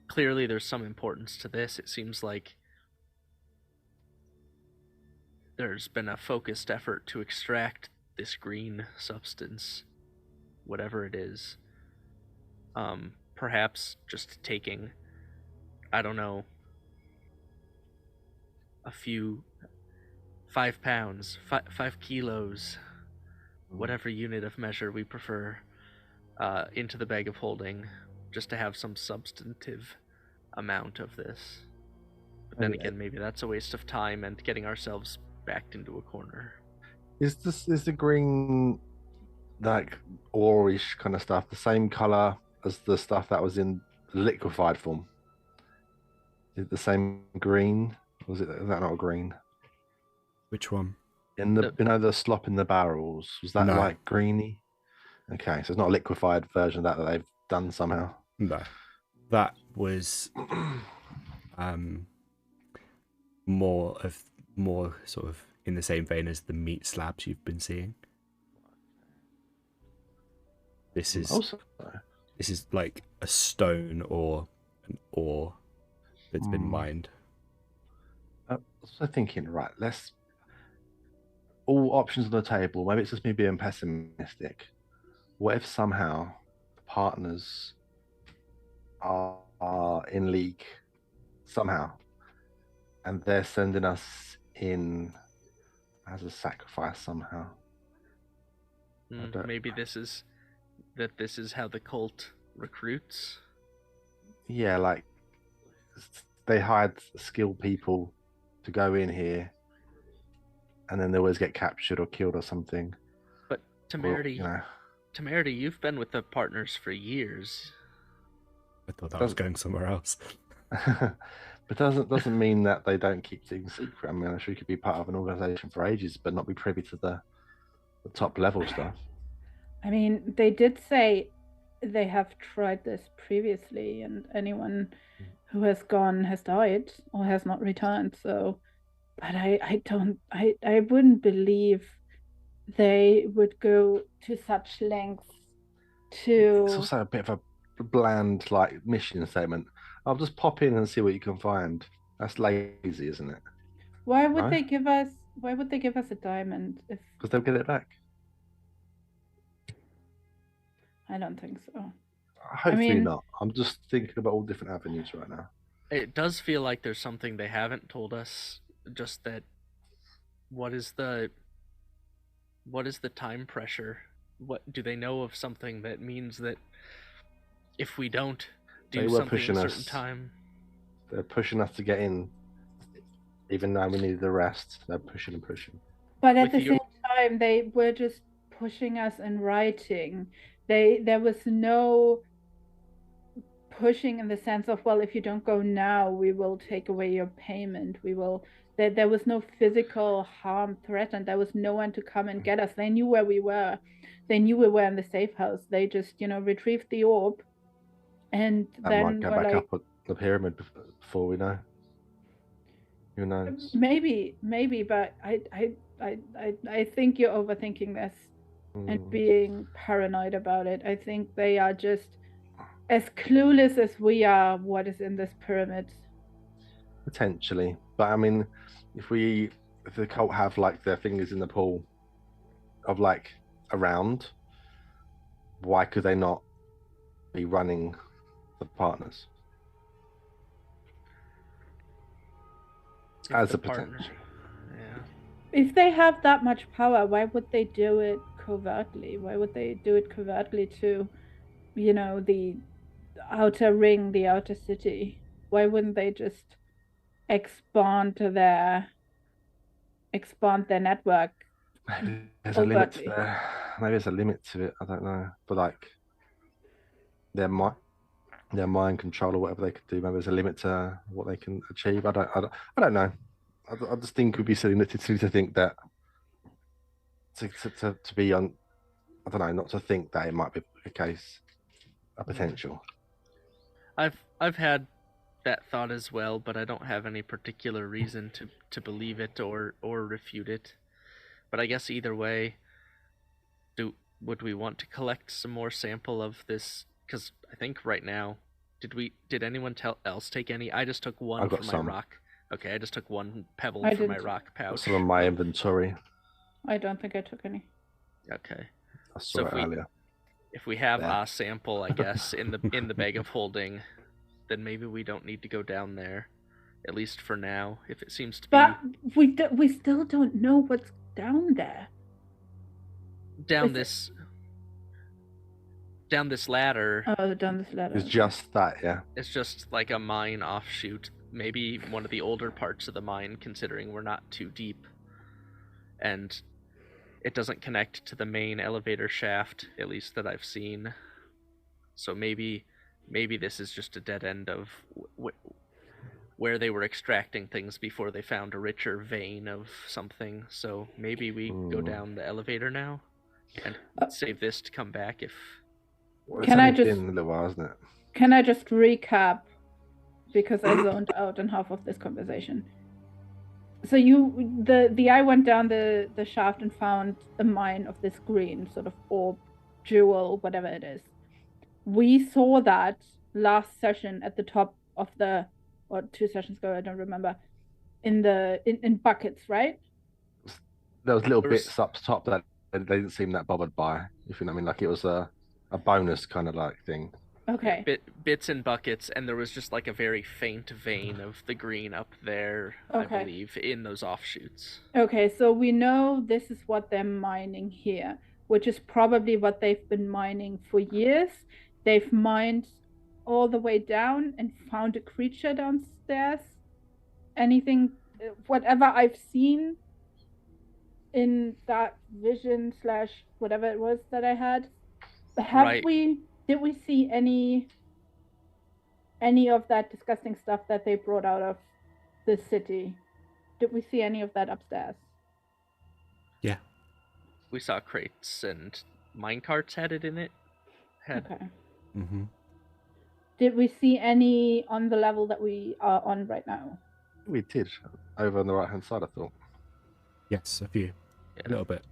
Clearly there's some importance to this. It seems like there's been a focused effort to extract this green substance, whatever it is. Perhaps just taking, I don't know, a few 5 pounds, 5 kilos, whatever unit of measure we prefer, into the bag of holding, just to have some substantive amount of this. But then again, maybe that's a waste of time and getting ourselves backed into a corner. Is the green, like oreish kind of stuff, the same color as the stuff that was in liquefied form? Is it the same green? Is that not a green? Which one? In the slop in the barrels, was that No. like greeny? Okay, so it's not a liquefied version of that they've done somehow. No, that was more sort of in the same vein as the meat slabs you've been seeing. This is like a stone or an ore that's been mined. So thinking, right, let's all options on the table. Maybe it's just me being pessimistic. What if somehow the partners are in league somehow, and they're sending us in as a sacrifice somehow? Maybe this is how the cult recruits. Yeah, like they hired skilled people to go in here, and then they always get captured or killed or something. But Temerity, you've been with the partners for years. I thought that was going somewhere else. But doesn't mean that they don't keep things secret. I mean, I'm sure you could be part of an organization for ages, but not be privy to the top level stuff. I mean, they did say they have tried this previously, and anyone who has gone has died or has not returned. So, but I wouldn't believe they would go to such lengths It's to. also a bit of a bland like mission statement. I'll just pop in and see what you can find. That's lazy, isn't it? Why would No? they give us? Why would they give us a diamond if? Because they'll get it back. I don't think so. Hopefully mean- not. I'm just thinking about all different avenues right now. It does feel like there's something they haven't told us. Just that. What is the time pressure? What do they know of something that means that if we don't They do were something pushing a certain us. time, They're pushing us to get in, even though we needed the rest. They're pushing and pushing. But at With the your- same time, they were just pushing us in writing. There was no pushing in the sense of, well, if you don't go now, we will take away your payment. There was no physical harm threatened. There was no one to come and get us. They knew where we were. They knew we were in the safe house. They just, retrieved the orb, and That then might go were back like, up at the pyramid before we know. Who knows? maybe, but I think you're overthinking this and being paranoid about it. I think they are just as clueless as we are what is in this pyramid. Potentially, but I mean, if the cult have like their fingers in the pool of like around, why could they not be running the partners if as the a partner- potential? Yeah. If they have that much power, why would they do it covertly? Why would they do it covertly to, the outer ring, the outer city? Why wouldn't they just expand their network? Maybe there's a limit to Overtly. maybe there's a limit to it. I don't know, but like their mind control or whatever they could do. Maybe there's a limit to what they can achieve. I don't know. I just think it would be silly to think that to be on. I don't know, not to think that it might be a case, a potential. I've had that thought as well, but I don't have any particular reason to believe it or refute it. But I guess either way, would we want to collect some more sample of this? Because I think right now, did anyone else take any? I just took one I got from my some. rock. Okay, I just took one pebble I from my didn't. rock pouch. Some of my inventory. I don't think I took any. Okay. I saw So it earlier. If we have There. a sample, I guess, in the bag of holding, then maybe we don't need to go down there, at least for now. If it seems to be But we still don't know what's down there. down this ladder, Oh, down this ladder. It's just that, yeah. it's just like a mine offshoot. Maybe one of the older parts of the mine, considering we're not too deep, and it doesn't connect to the main elevator shaft, at least that I've seen. So maybe this is just a dead end of where they were extracting things before they found a richer vein of something. So maybe we go down the elevator now and save this to come back if. Well, Can it's I only just- been a little while, isn't it? Can I just recap? Because I zoned out in half of this conversation. So the eye went down the shaft and found a mine of this green sort of orb, jewel, whatever it is. We saw that last session at the top of or 2 sessions ago, I don't remember, in buckets, right? There was little There was- bits up top that they didn't seem that bothered by, if you know what I mean. Like it was a bonus kind of like thing. Okay. Bits and buckets, and there was just like a very faint vein of the green up there, Okay. I believe, in those offshoots. Okay, so we know this is what they're mining here, which is probably what they've been mining for years. They've mined all the way down and found a creature downstairs. Anything, whatever I've seen in that vision / whatever it was that I had. Right. Did we see any any of that disgusting stuff that they brought out of the city? Did we see any of that upstairs? Yeah. We saw crates and minecarts had it in it. Okay. Mm-hmm. Did we see any on the level that we are on right now? We did. Over on the right-hand side, I thought. Yes, a few. Yeah. A little bit.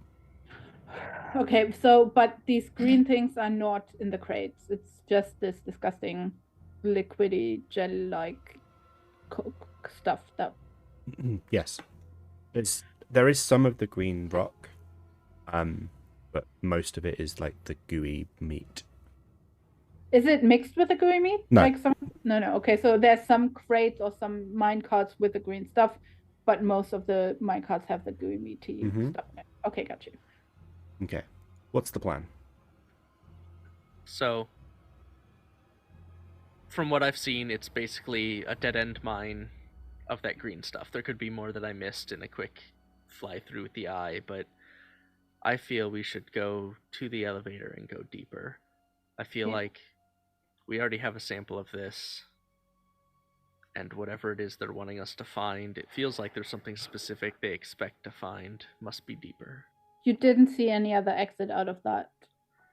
Okay, so, but these green things are not in the crates. It's just this disgusting liquidy gel-like coke stuff that... Yes. There is some of the green rock, but most of it is like the gooey meat. Is it mixed with the gooey meat? No. Like some... No. Okay, so there's some crates or some mine carts with the green stuff, but most of the mine carts have the gooey meaty stuff in it. Okay, got you. Okay. What's the plan? So, from what I've seen, it's basically a dead-end mine of that green stuff. There could be more that I missed in a quick fly through with the eye, but I feel we should go to the elevator and go deeper. I feel like we already have a sample of this, and whatever it is they're wanting us to find, it feels like there's something specific they expect to find. Must be deeper. You didn't see any other exit out of that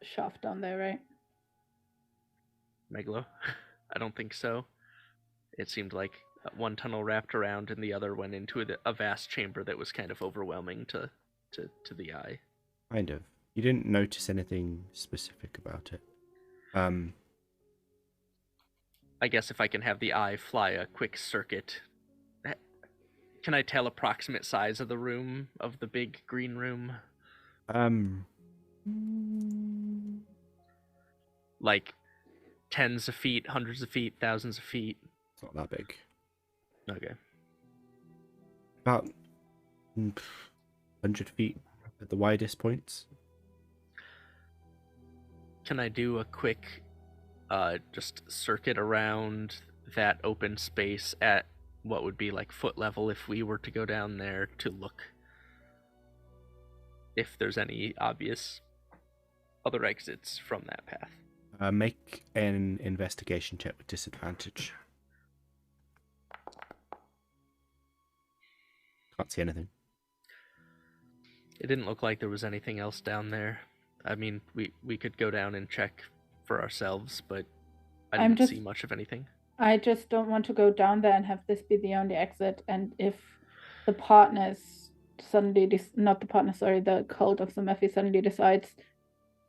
shaft down there, right? Meglo? I don't think so. It seemed like one tunnel wrapped around and the other went into a vast chamber that was kind of overwhelming to the eye. Kind of. You didn't notice anything specific about it. I guess if I can have the eye fly a quick circuit. Can I tell approximate size of the room, of the big green room? Like tens of feet, hundreds of feet, thousands of feet? It's not that big. Okay. About 100 feet at the widest points. Can I do a quick just circuit around that open space at what would be like foot level if we were to go down there to look if there's any obvious other exits from that path? Make an investigation check with disadvantage. Can't see anything. It didn't look like there was anything else down there. I mean, we could go down and check for ourselves, but I didn't see much of anything. I just don't want to go down there and have this be the only exit, and if the partners suddenly, the cult of the Mephi suddenly decides,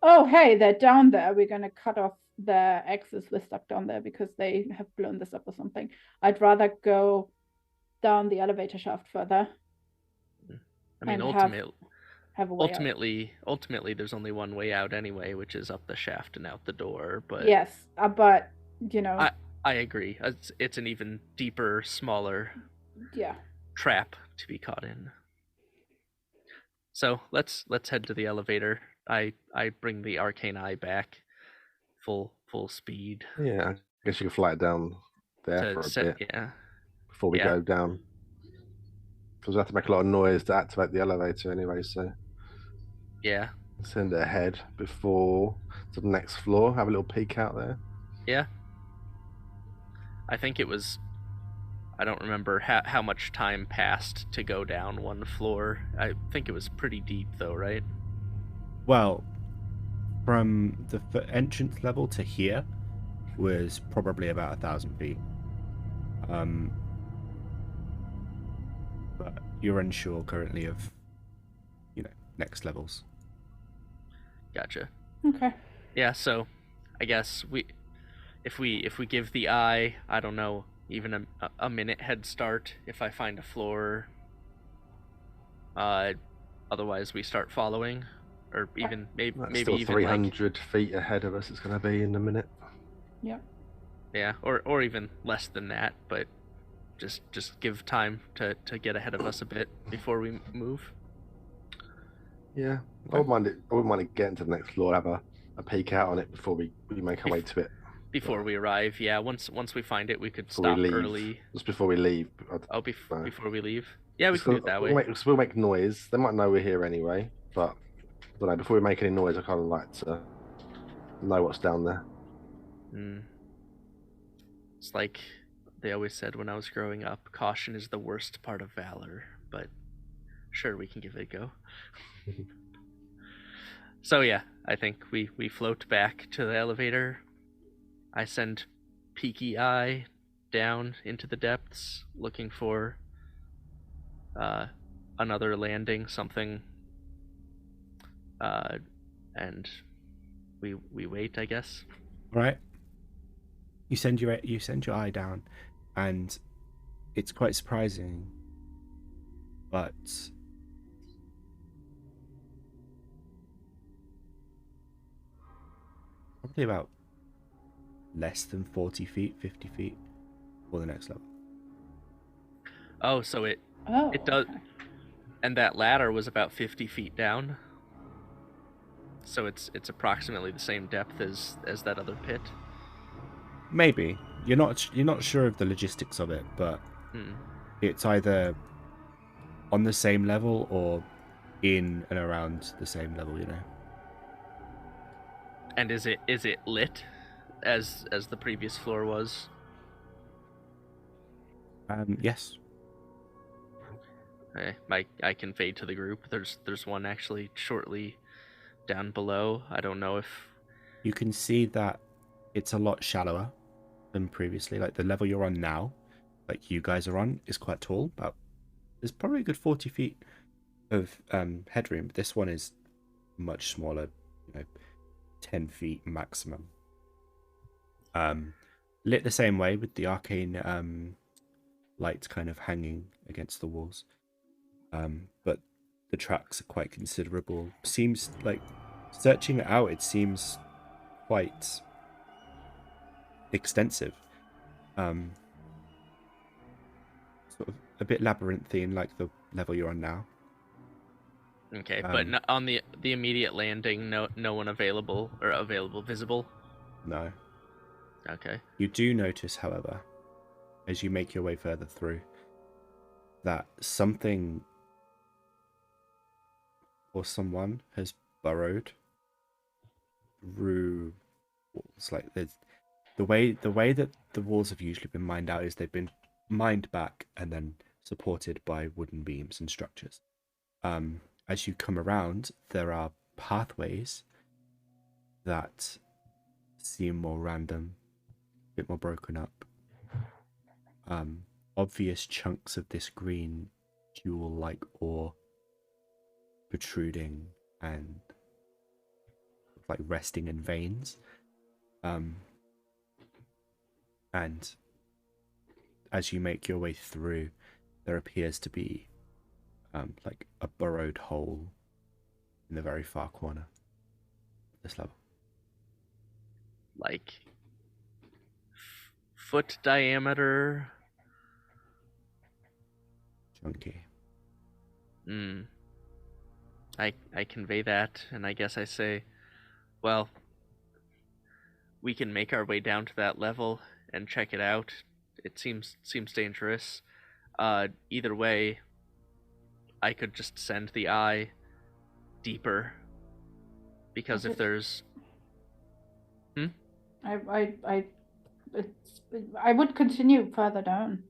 oh, hey, they're down there, we're going to cut off their access, we're stuck down there because they have blown this up or something. I'd rather go down the elevator shaft further. I mean, ultimately, there's only one way out anyway, which is up the shaft and out the door. But yes, but you know, I agree. It's an even deeper, smaller trap to be caught in. So let's head to the elevator. I bring the arcane eye back, full speed. Yeah, I guess you can fly it down there for a bit. Yeah. Before we go down, because we have to make a lot of noise to activate the elevator anyway. So yeah, send it ahead before to the next floor. Have a little peek out there. Yeah. I think it was. I don't remember how much time passed to go down one floor. I think it was pretty deep, though, right? Well, from the entrance level to here was probably about 1,000 feet. But you're unsure currently of, next levels. Gotcha. Okay. Yeah, so I guess if we give the eye, I don't know, even a minute head start if I find a floor. Otherwise we start following, or even maybe still even 300 feet ahead of us. It's going to be in a minute. Yeah. Yeah, or even less than that, but just give time to get ahead of us a bit before we move. Yeah, I wouldn't mind it getting to the next floor, have a peek out on it before we make our way to it. Before we arrive, yeah. Once we find it, we could stop early. Just before we leave. Before we leave. Yeah, we can do it that way. We'll make noise. They might know we're here anyway, but I don't know. Before we make any noise, I kind of like to know what's down there. It's like they always said when I was growing up, caution is the worst part of valor, but sure, we can give it a go. So yeah, I think we float back to the elevator. I send peeky eye down into the depths, looking for another landing, something, and we wait, I guess. All right. You send your eye down, and it's quite surprising, but probably about less than 40 feet, 50 feet for the next level. Oh, so it does, okay. and that ladder was about 50 feet down. So it's approximately the same depth as that other pit. Maybe you're not sure of the logistics of it, but it's either on the same level or in and around the same level, you know. And is it lit as the previous floor was? Yes. I can fade to the group. There's one actually shortly down below. I don't know if You can see that it's a lot shallower than previously. Like the level you're on now, like you guys are on, is quite tall. But there's probably a good 40 feet of headroom. This one is much smaller, 10 feet maximum. Lit the same way with the arcane lights kind of hanging against the walls. But the tracks are quite considerable. Seems like searching it out, it seems quite extensive. Sort of a bit labyrinthine like the level you're on now. Okay, but on the immediate landing, no one available visible. No. Okay. You do notice, however, as you make your way further through, that something or someone has burrowed through walls. Like there's the way that the walls have usually been mined out is they've been mined back and then supported by wooden beams and structures. As you come around, there are pathways that seem more random, a bit more broken up. Obvious chunks of this green jewel-like ore protruding and like resting in veins. And as you make your way through, there appears to be like a burrowed hole in the very far corner of this level. Like foot diameter. Chunky. I convey that, and I guess I say, well, we can make our way down to that level and check it out. It seems dangerous. Either way, I could just send the eye deeper, because if there's I would continue further down.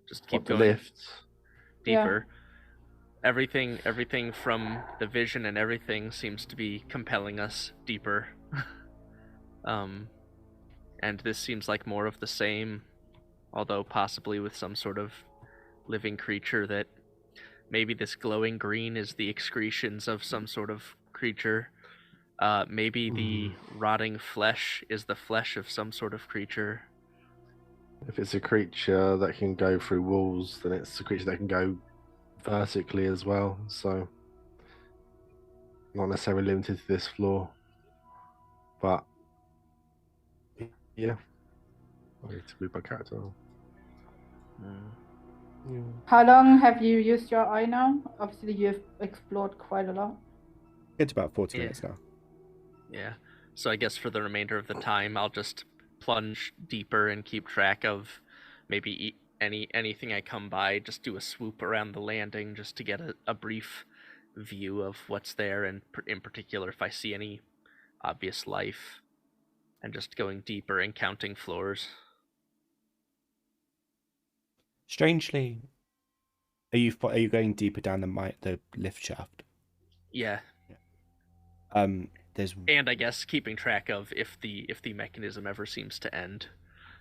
just keep the going lift. deeper. Yeah. Everything from the vision and everything seems to be compelling us deeper. And this seems like more of the same, although possibly with some sort of living creature. That maybe this glowing green is the excretions of some sort of creature. Maybe the rotting flesh is the flesh of some sort of creature. If it's a creature that can go through walls, then it's a creature that can go vertically as well. So not necessarily limited to this floor. But yeah, I need to move my character. Yeah. How long have you used your eye now? Obviously, you've explored quite a lot. It's about 40 minutes now. Yeah. So I guess for the remainder of the time, I'll just plunge deeper and keep track of maybe anything I come by. Just do a swoop around the landing just to get a brief view of what's there, and in particular if I see any obvious life, and just going deeper and counting floors. Strangely, are you going deeper down the lift shaft? Yeah, There's and I guess keeping track of if the mechanism ever seems to end,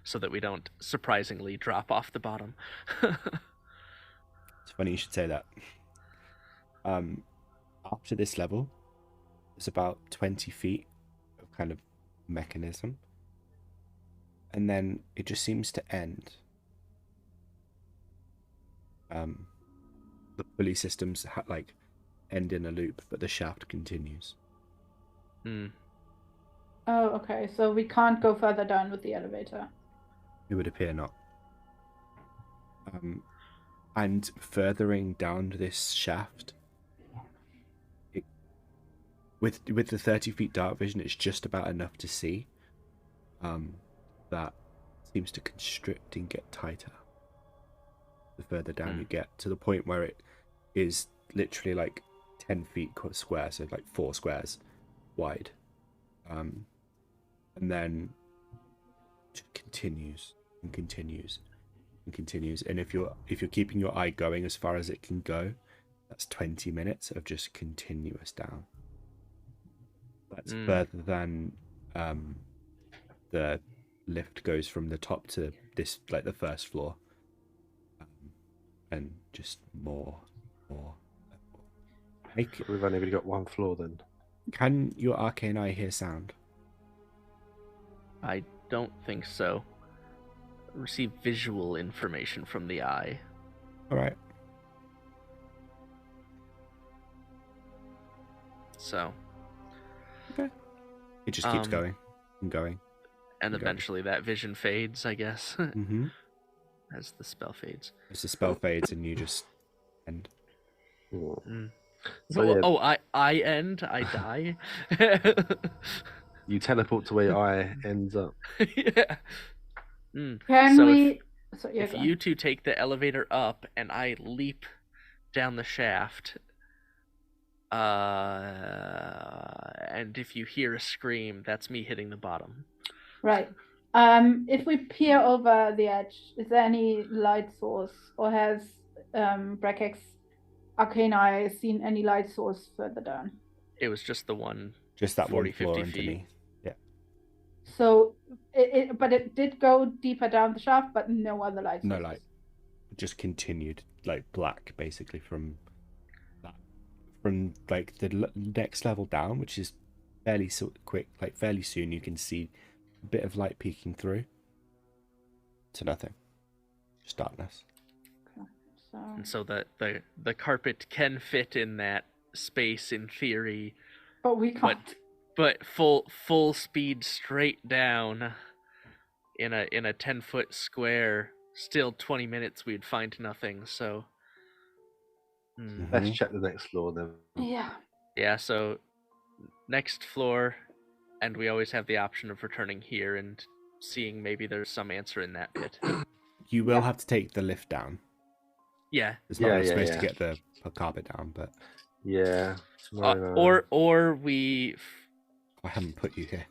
so that we don't surprisingly drop off the bottom. It's funny you should say that. After this level, there's about 20 feet of kind of mechanism, and then it just seems to end. The pulley systems like end in a loop, but the shaft continues. Hmm. Oh, okay. So we can't go further down with the elevator. It would appear not. And furthering down this shaft, with the 30 feet dark vision, it's just about enough to see. That seems to constrict and get tighter the further down you get, to the point where it is literally like 10 feet square, so like 4 squares wide. And then it continues and continues and continues. And if you're keeping your eye going as far as it can go, that's 20 minutes of just continuous down. That's further than the lift goes from the top to this, like the first floor, and just more. We've only really got one floor then. Can your arcane eye hear sound? I don't think so. Receive visual information from the eye. All right. So. Okay. It just keeps going and going. And eventually that vision fades, I guess. Mm-hmm. As the spell fades. As the spell fades and you just end. So, yeah. I end? I die? You teleport to where your eye ends up. Yeah. Can so we... If you two take the elevator up and I leap down the shaft, and if you hear a scream, that's me hitting the bottom. Right. If we peer over the edge, is there any light source, or has Breckec's arcane eye seen any light source further down? It was just the one. Just that 40, one floor 50 feet. underneath. Yeah. So but it did go deeper down the shaft, but no other light sources. No light. It just continued like black, basically from like the next level down, which is fairly quick, like fairly soon. You can see a bit of light peeking through to nothing, just darkness. And so the carpet can fit in that space in theory, but we can't. But full speed straight down in a 10-foot square, still 20 minutes we'd find nothing. So let's check the next floor then. Yeah, so next floor, and we always have the option of returning here and seeing maybe there's some answer in that pit. You will have to take the lift down. Yeah. It's not supposed to get the carpet down, but yeah. Or we. I haven't put you here.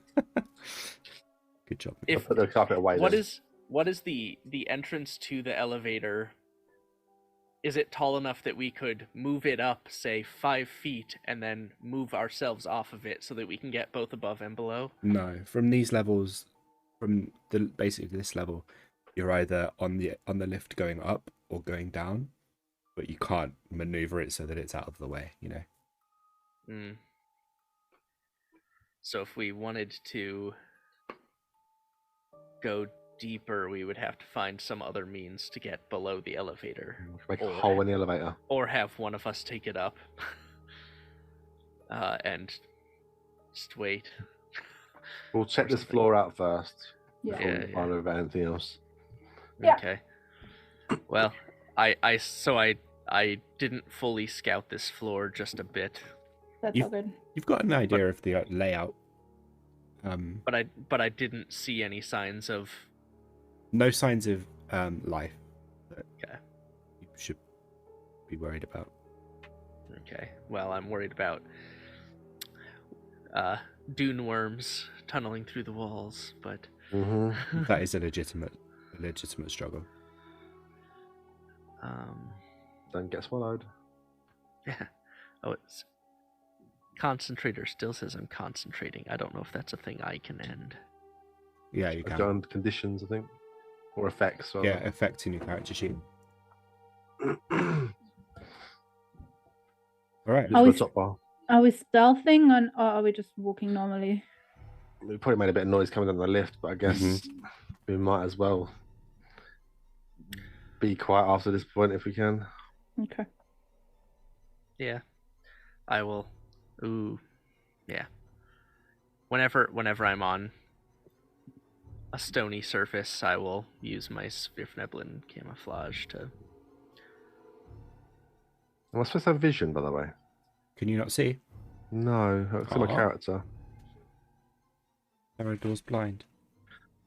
Good job. I'll put the carpet away. What is the entrance to the elevator? Is it tall enough that we could move it up, say 5 feet, and then move ourselves off of it so that we can get both above and below? No, from these levels, basically this level, you're either on the lift going up or going down, but you can't maneuver it so that it's out of the way, you know. So if we wanted to go deeper, we would have to find some other means to get below the elevator. Make a hole in the elevator. Or have one of us take it up. And just wait. We'll check this floor out first. Yeah. Before we find out about anything else. Yeah. Okay. Well, I didn't fully scout this floor, just a bit. That's all good. You've got an idea of the layout. But I didn't see any signs of. No signs of life that Okay. you should be worried about. Okay. Well, I'm worried about dune worms tunneling through the walls, but That is a legitimate struggle. Don't get swallowed. Yeah. Oh, it's concentrator still says I'm concentrating. I don't know if that's a thing I can end. Yeah, you I've can. done conditions, I think, or effects. Yeah, effects in your character sheet. All right. Are we, top bar. are we stealthing or are we just walking normally? We probably made a bit of noise coming down the lift, but I guess we might as well be quiet after this point if we can. Okay. Yeah. I will. Ooh. Yeah. Whenever I'm on a stony surface, I will use my Svirfneblin camouflage to. Am I supposed to have vision, by the way? Can you not see? No, I see my Aw. character. Door's blind.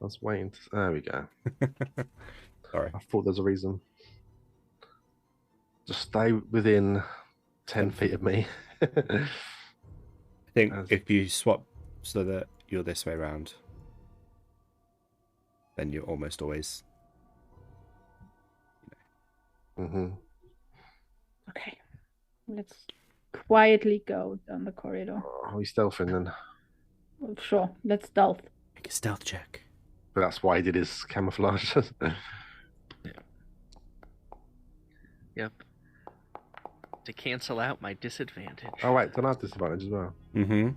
I was waiting. There we go. Sorry. I thought there's a reason. Just stay within 10 feet of me. I think As- if you swap so that you're this way around, then you're almost always. Mm-hmm. Okay. Let's quietly go down the corridor. Are we stealthing then? Well, sure. Let's stealth. Make a stealth check. But that's why he did his camouflage. Yep. To cancel out my disadvantage. Oh wait, don't I have disadvantage as well? Mm-hmm.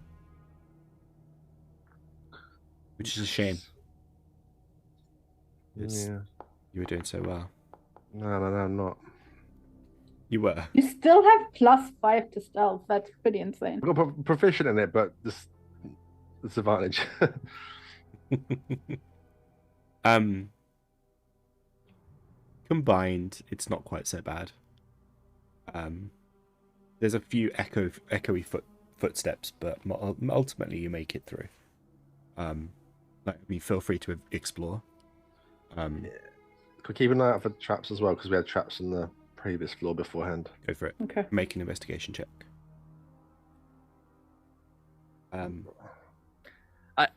Which is a shame. It's- Yeah. You were doing so well. No, I'm not. You were. You still have +5 to stealth. That's pretty insane. I've got proficient in it, but this disadvantage. Combined, it's not quite so bad. There's a few echoey footsteps, but ultimately you make it through. Feel free to explore. Could we keep an eye out for traps as well, because we had traps on the previous floor beforehand. Go for it. Okay. Make an investigation check.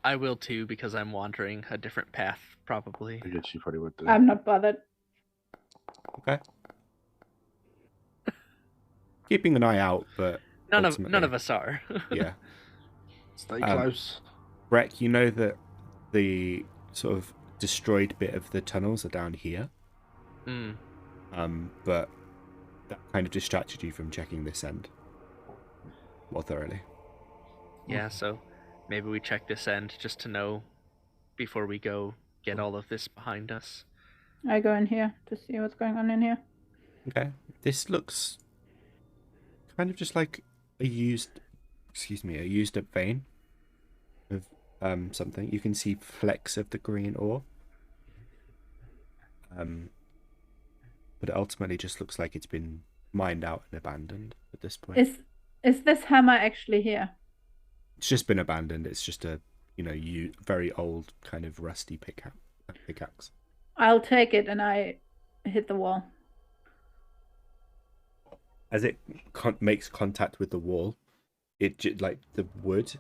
I will too, because I'm wandering a different path, probably. I guess you probably would do. I'm not bothered. Okay. Keeping an eye out, but None ultimately- of us are. yeah. Stay close. Breck, you know that the sort of destroyed bit of the tunnels are down here. Mm. But that kind of distracted you from checking this end more thoroughly. Yeah, so maybe we check this end just to know before we go get all of this behind us. I go in here to see what's going on in here. Okay. This looks kind of just like a used up vein of something. You can see flecks of the green ore. But it ultimately just looks like it's been mined out and abandoned at this point. Is this hammer actually here? It's just been abandoned. It's just a very old kind of rusty pickaxe. I'll take it and I hit the wall. As it makes contact with the wall, like the wood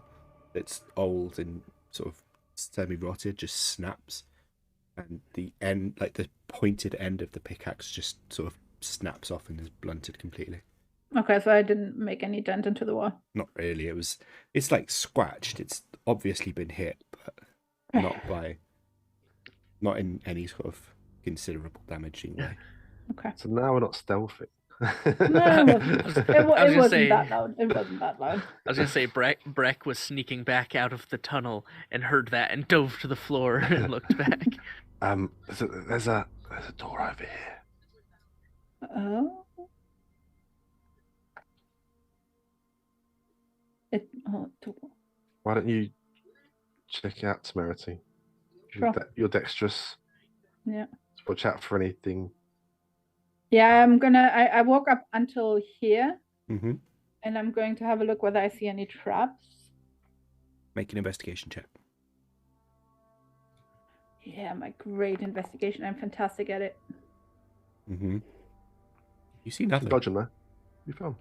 that's old and sort of semi-rotted just snaps, and the end, like the pointed end of the pickaxe, just sort of snaps off and is blunted completely. Okay, so I didn't make any dent into the wall. Not really. It's like scratched. It's obviously been hit, but not in any sort of considerable damaging way. Okay. So now we're not stealthy. No, it wasn't say- that loud. It wasn't that loud. I was gonna say Breck was sneaking back out of the tunnel and heard that and dove to the floor and looked back. There's a door over here. Oh. Why don't you check it out, Temerity? Sure. You're dexterous. Yeah. Watch out for anything. Yeah, I walk up until here, Mm-hmm. and I'm going to have a look whether I see any traps. Make an investigation check. Yeah, my great investigation. I'm fantastic at it. Mm-hmm. You see You nothing. dodge them there. You found.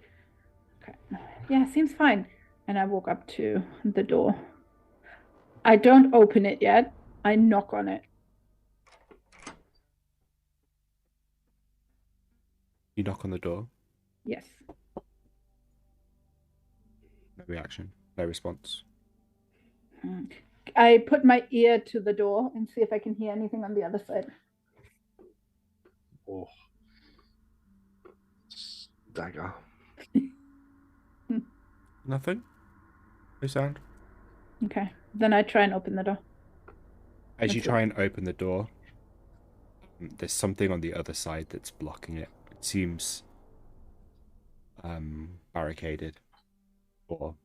Okay. Yeah, seems fine. And I walk up to the door. I don't open it yet. I knock on it. You knock on the door. Yes. No reaction. No response. I put my ear to the door and see if I can hear anything on the other side. Oh. Dagger. Nothing? No sound? Okay. Then I try and open the door. As you That's try and open the door, there's something on the other side that's blocking it. It seems barricaded. Or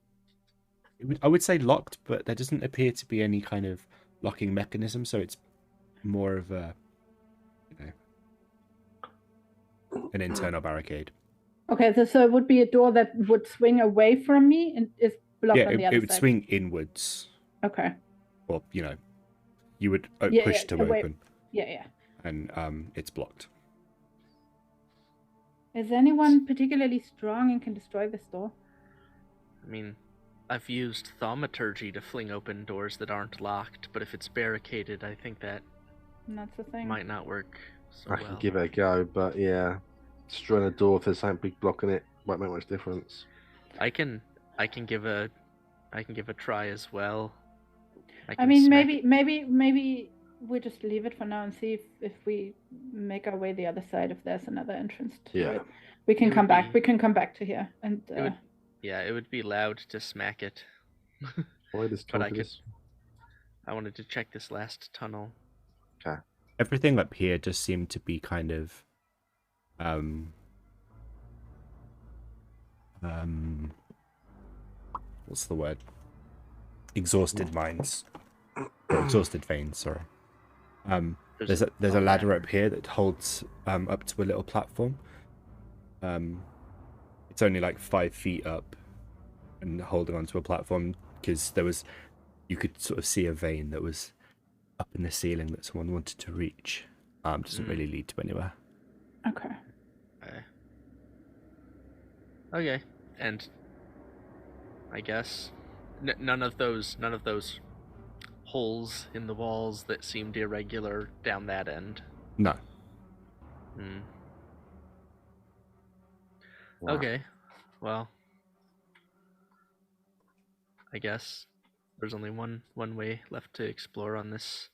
I would say locked, but there doesn't appear to be any kind of locking mechanism, so it's more of a, an internal barricade. Okay, so it would be a door that would swing away from me and is blocked on the other it would side. swing inwards. Okay. Or, you would push to away. open. Yeah. And it's blocked. Is anyone particularly strong and can destroy this door? I mean, I've used thaumaturgy to fling open doors that aren't locked, but if it's barricaded, I think that That's the thing. might not work so I well. can give it a go, but yeah, destroying a door if there's something big blocking it won't make much difference. I can give a try as well. I mean, maybe we just leave it for now and see if we make our way the other side, if there's another entrance to it. We can come back. We can come back to here and. It would be loud to smack it. But I wanted to check this last tunnel. Okay. Everything up here just seemed to be kind of what's the word? Exhausted minds. Or exhausted veins, sorry. There's a ladder up here that holds up to a little platform. It's only like 5 feet up and holding onto a platform because you could sort of see a vein that was up in the ceiling that someone wanted to reach. Doesn't really lead to anywhere. Okay. Okay, and I guess none of those holes in the walls that seemed irregular down that end. No. Wow. Okay, well, I guess there's only one way left to explore on this,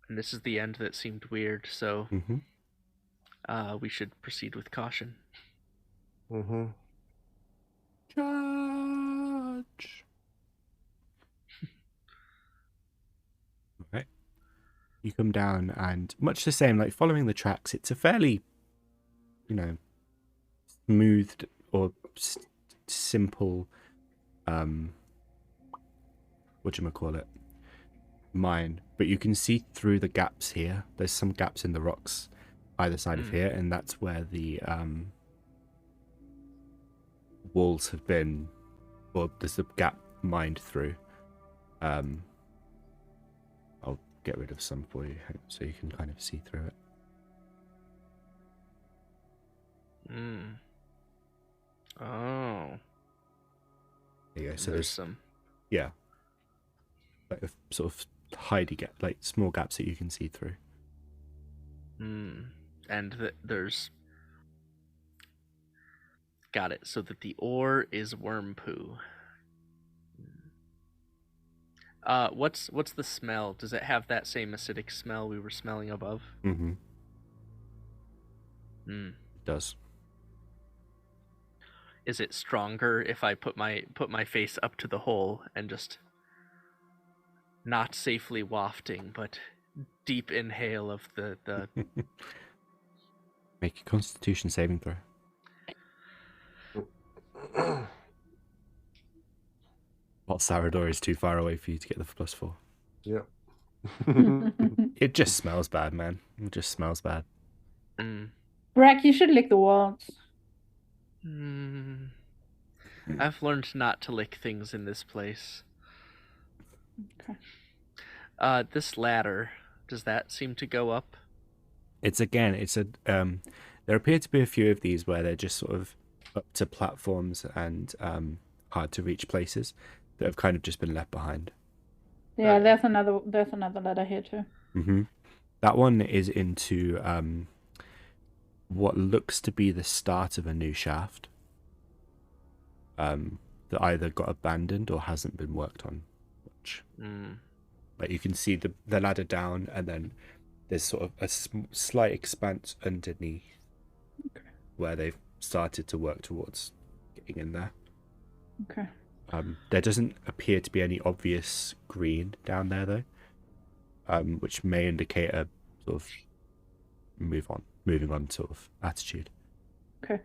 and this is the end that seemed weird. So, we should proceed with caution. Charge. Okay. You come down and much the same, like following the tracks, it's a fairly, smoothed or simple, whatchamacallit, mine. But you can see through the gaps here. There's some gaps in the rocks either side of here, and that's where the walls have been, or there's a gap mined through. I'll get rid of some for you so you can kind of see through it. Oh. There you go. So there's some. Yeah. Like a sort of hidey gap, like small gaps that you can see through. And there's. Got it. So that the ore is worm poo. What's the smell? Does it have that same acidic smell we were smelling above? It does. Is it stronger if I put my face up to the hole and just not safely wafting, but deep inhale of the Make a Constitution saving throw. While Sarador is too far away for you to get the +4. Yeah. It just smells bad, man. It just smells bad. Breck, you should lick the walls. I've learned not to lick things in this place. Okay. This ladder, does that seem to go up? It's a there appear to be a few of these where they're just sort of up to platforms and hard to reach places that have kind of just been left behind. Yeah, there's another ladder here too. That one is into what looks to be the start of a new shaft that either got abandoned or hasn't been worked on much. Like you can see the ladder down, and then there's sort of a slight expanse underneath where they've started to work towards getting in there. Okay. There doesn't appear to be any obvious green down there though, which may indicate a sort of moving on sort of attitude. Okay.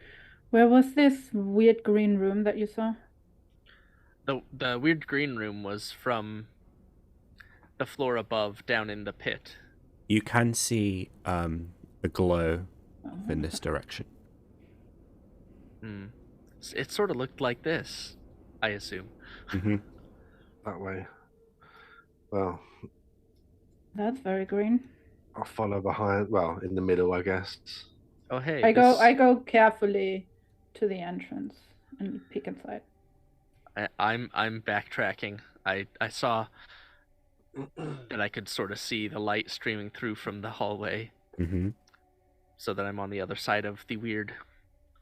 Where was this weird green room that you saw? The weird green room was from the floor above down in the pit. You can see a glow in this direction. It sort of looked like this, I assume. Mm-hmm. That way. Well, That's very green. I'll follow behind. Well, in the middle, I guess. Oh hey, I go carefully to the entrance and peek inside. I'm backtracking. I saw that I could sort of see the light streaming through from the hallway, so that I'm on the other side of the weird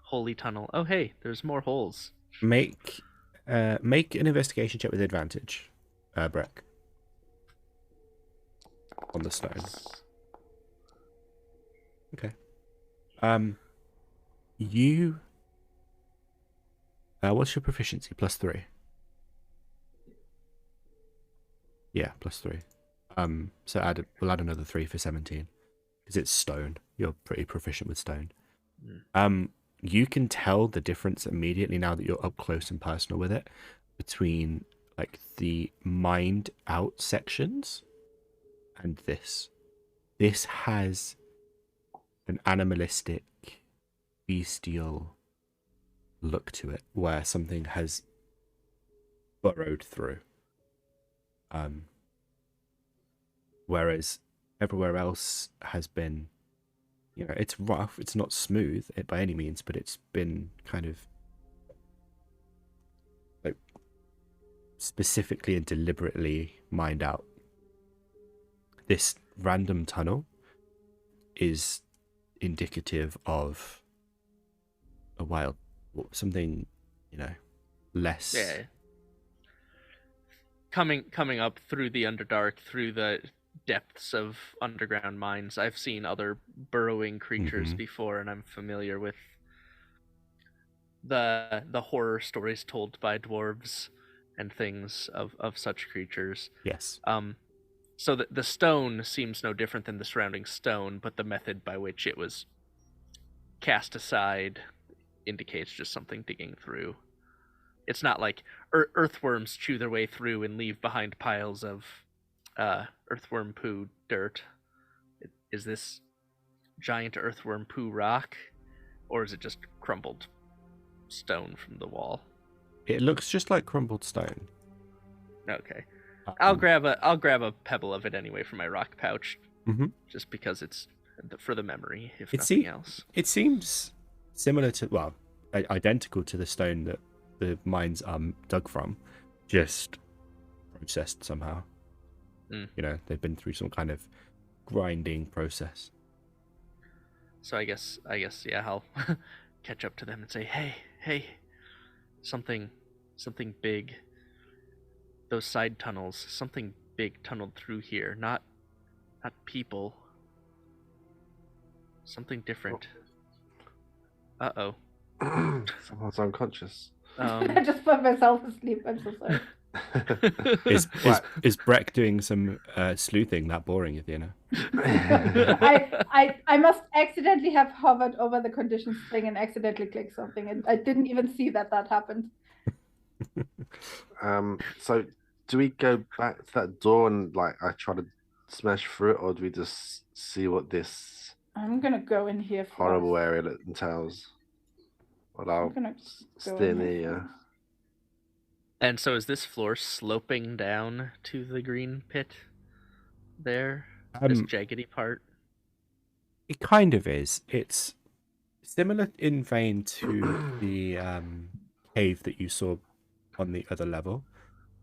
holy tunnel. Oh hey, there's more holes. Make an investigation check with advantage, Breck. On the stone. Okay. You. What's your proficiency? +3. Yeah, +3. So we'll add another 3 for 17, because it's stone. You're pretty proficient with stone. You can tell the difference immediately now that you're up close and personal with it between like the mined out sections and this. This has an animalistic, bestial look to it, where something has burrowed through. Whereas everywhere else has been, it's rough, it's not smooth by any means, but it's been kind of like specifically and deliberately mined out. This random tunnel is indicative of a wild, something, less. Yeah. Coming up through the Underdark, through the depths of underground mines, I've seen other burrowing creatures before, and I'm familiar with the horror stories told by dwarves and things of such creatures. Yes. So the stone seems no different than the surrounding stone, but the method by which it was cast aside indicates just something digging through. It's not like earthworms chew their way through and leave behind piles of earthworm poo dirt. Is this giant earthworm poo rock, or is it just crumbled stone from the wall? It looks just like crumbled stone. Okay. I'll grab a pebble of it anyway from my rock pouch, just because it's for the memory, if nothing else. It seems similar to, well, identical to the stone that the mines are dug from, just processed somehow. They've been through some kind of grinding process. So I guess yeah, I'll catch up to them and say, hey, something big. Those side tunnels, something big tunneled through here. Not people. Something different. Uh-oh. Someone's unconscious. I just put myself asleep. I'm so sorry. Is Breck doing some sleuthing that boring, Yathina? I must accidentally have hovered over the conditions thing and accidentally clicked something, and I didn't even see that happened. So do we go back to that door and I try to smash through it, or do we just see what this I'm gonna go in here first. horrible area that entails? Well, I'll stay near you. And so is this floor sloping down to the green pit there? This jaggedy part? It kind of is. It's similar in vein to the cave that you saw on the other level.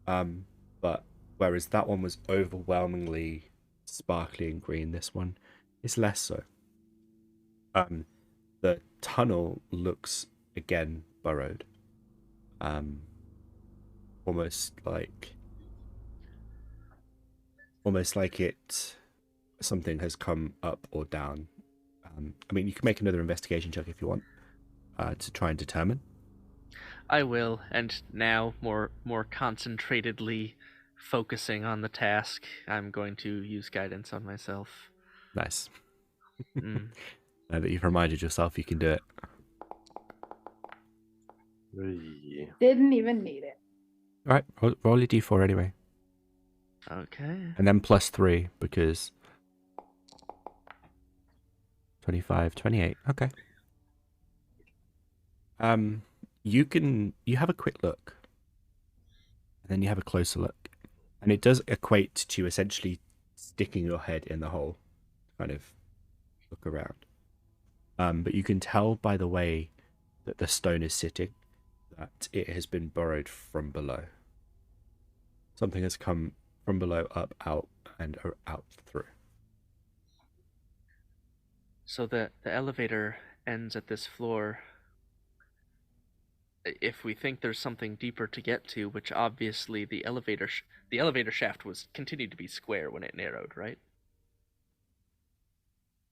But whereas that one was overwhelmingly sparkly and green, this one is less so. the tunnel looks again burrowed. Almost like something has come up or down. I mean, you can make another investigation check if you want to try and determine. I will, and now more concentratedly focusing on the task, I'm going to use guidance on myself. Nice. Mm. Now that you've reminded yourself you can do it. Hey. Didn't even need it. All right, roll your d4 anyway. Okay. And then +3 because 25, 28. Okay. You have a quick look. And then you have a closer look. And it does equate to essentially sticking your head in the hole. Kind of look around. But you can tell by the way that the stone is sitting that it has been burrowed from below. Something has come from below, up, out, and out through. So the elevator ends at this floor. If we think there's something deeper to get to, which obviously the elevator shaft was continued to be square when it narrowed, right?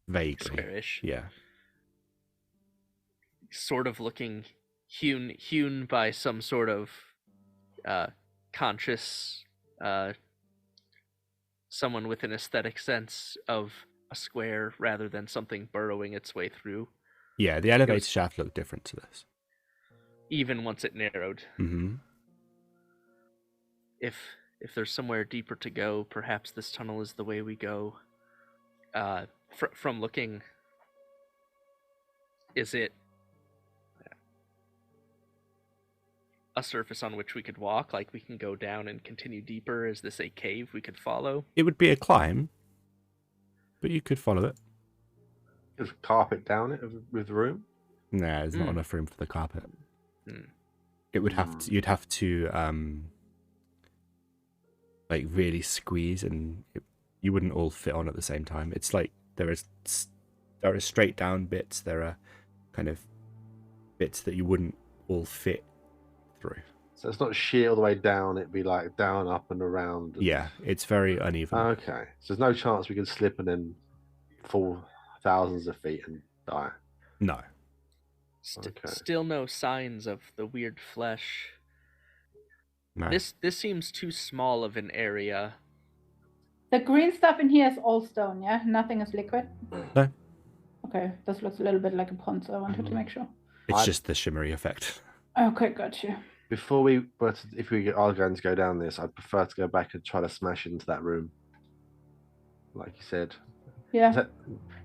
Vaguely. Squarish. Yeah. Sort of looking hewn by some sort of conscious someone with an aesthetic sense of a square rather than something burrowing its way through. Yeah, the elevator shaft looked different to this. Even once it narrowed. Mm-hmm. If there's somewhere deeper to go, perhaps this tunnel is the way we go. From looking, is it a surface on which we could walk? Like we can go down and continue deeper? Is this a cave we could follow? It would be a climb, but you could follow it. There's carpet down it with room. Nah, there's not enough room for the carpet. Mm. It would have to. You'd have to like really squeeze, and you wouldn't all fit on at the same time. It's like there are straight down bits. There are kind of bits that you wouldn't all fit through. So it's not sheer all the way down. It'd be like down, up, and around. Yeah, it's very uneven. Okay. So there's no chance we could slip and then fall thousands of feet and die. No. Okay. Still no signs of the weird flesh. No. This seems too small of an area. The green stuff in here is all stone, yeah? Nothing is liquid? No. Okay, this looks a little bit like a pond, so I wanted to make sure. It's just the shimmery effect. Okay, got you. Before we, but if we are going to go down this, I'd prefer to go back and try to smash into that room, like you said. Yeah.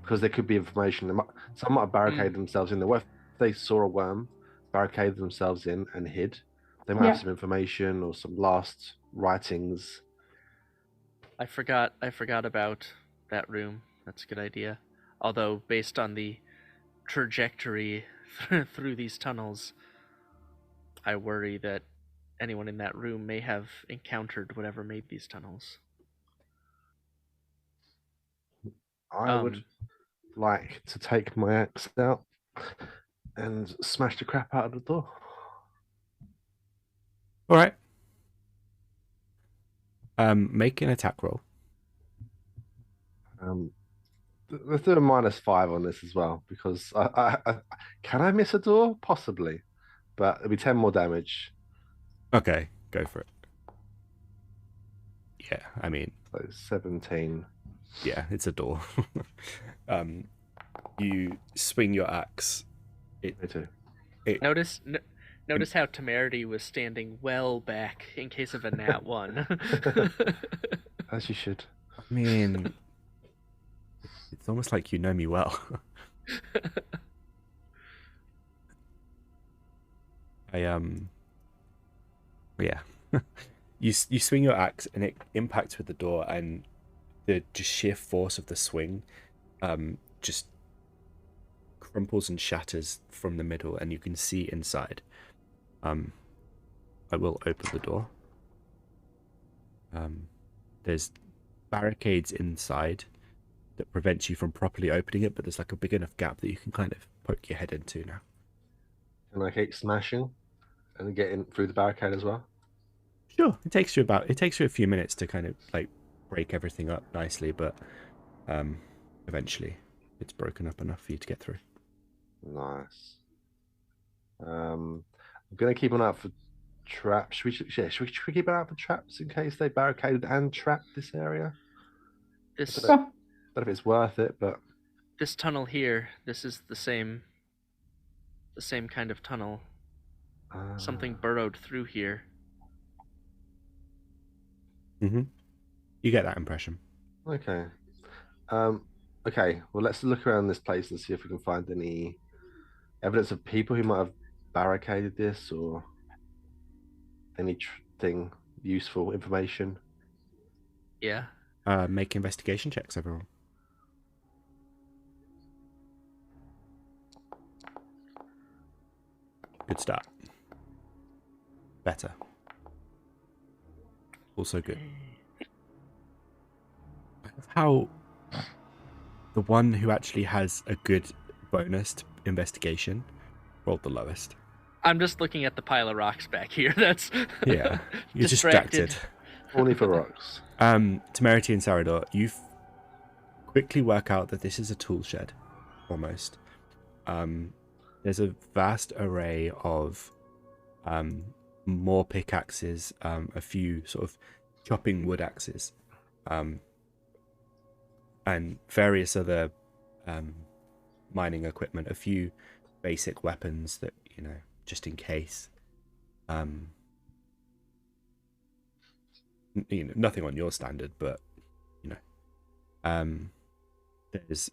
Because there could be information. Some might have barricaded themselves in there. What if they saw a worm, barricaded themselves in, and hid? They might have some information or some last writings. I forgot about that room. That's a good idea. Although, based on the trajectory through these tunnels, I worry that anyone in that room may have encountered whatever made these tunnels. I would like to take my axe out and smash the crap out of the door. All right. Make an attack roll. Let's do a -5 on this as well, because I can I miss a door? Possibly, but it'll be 10 more damage. Okay, go for it. Yeah, I mean, So 17. yeah, it's a door. You swing your axe. Me too. Notice how Temerity was standing well back in case of a nat 1. As you should. I mean, it's almost like you know me well. Yeah. You swing your axe and it impacts with the door, and the just sheer force of the swing just crumples and shatters from the middle, and you can see inside. I will open the door. There's barricades inside that prevents you from properly opening it, but there's like a big enough gap that you can kind of poke your head into now. Can I keep smashing and get in through the barricade as well? Sure. It takes you a few minutes to kind of like break everything up nicely, but eventually it's broken up enough for you to get through. Nice. I'm gonna keep an eye out for traps. Should we keep an eye out for traps in case they barricaded and trapped this area? This I don't know if it's worth it, but this tunnel here, this is the same kind of tunnel. Something burrowed through here. Mm-hmm. You get that impression. Okay. Okay. Well, let's look around this place and see if we can find any evidence of people who might have barricaded this or anything useful information. Yeah. Make investigation checks, everyone. Good start. Better. Also good. How the one who actually has a good bonus to investigation rolled the lowest. I'm just looking at the pile of rocks back here. That's Yeah, you're distracted. Only for rocks. Temerity and Sarador, you quickly work out that this is a tool shed, almost. There's a vast array of more pickaxes, a few sort of chopping wood axes, and various other mining equipment, a few basic weapons that, you know, just in case. You know, nothing on your standard, but, you know. There's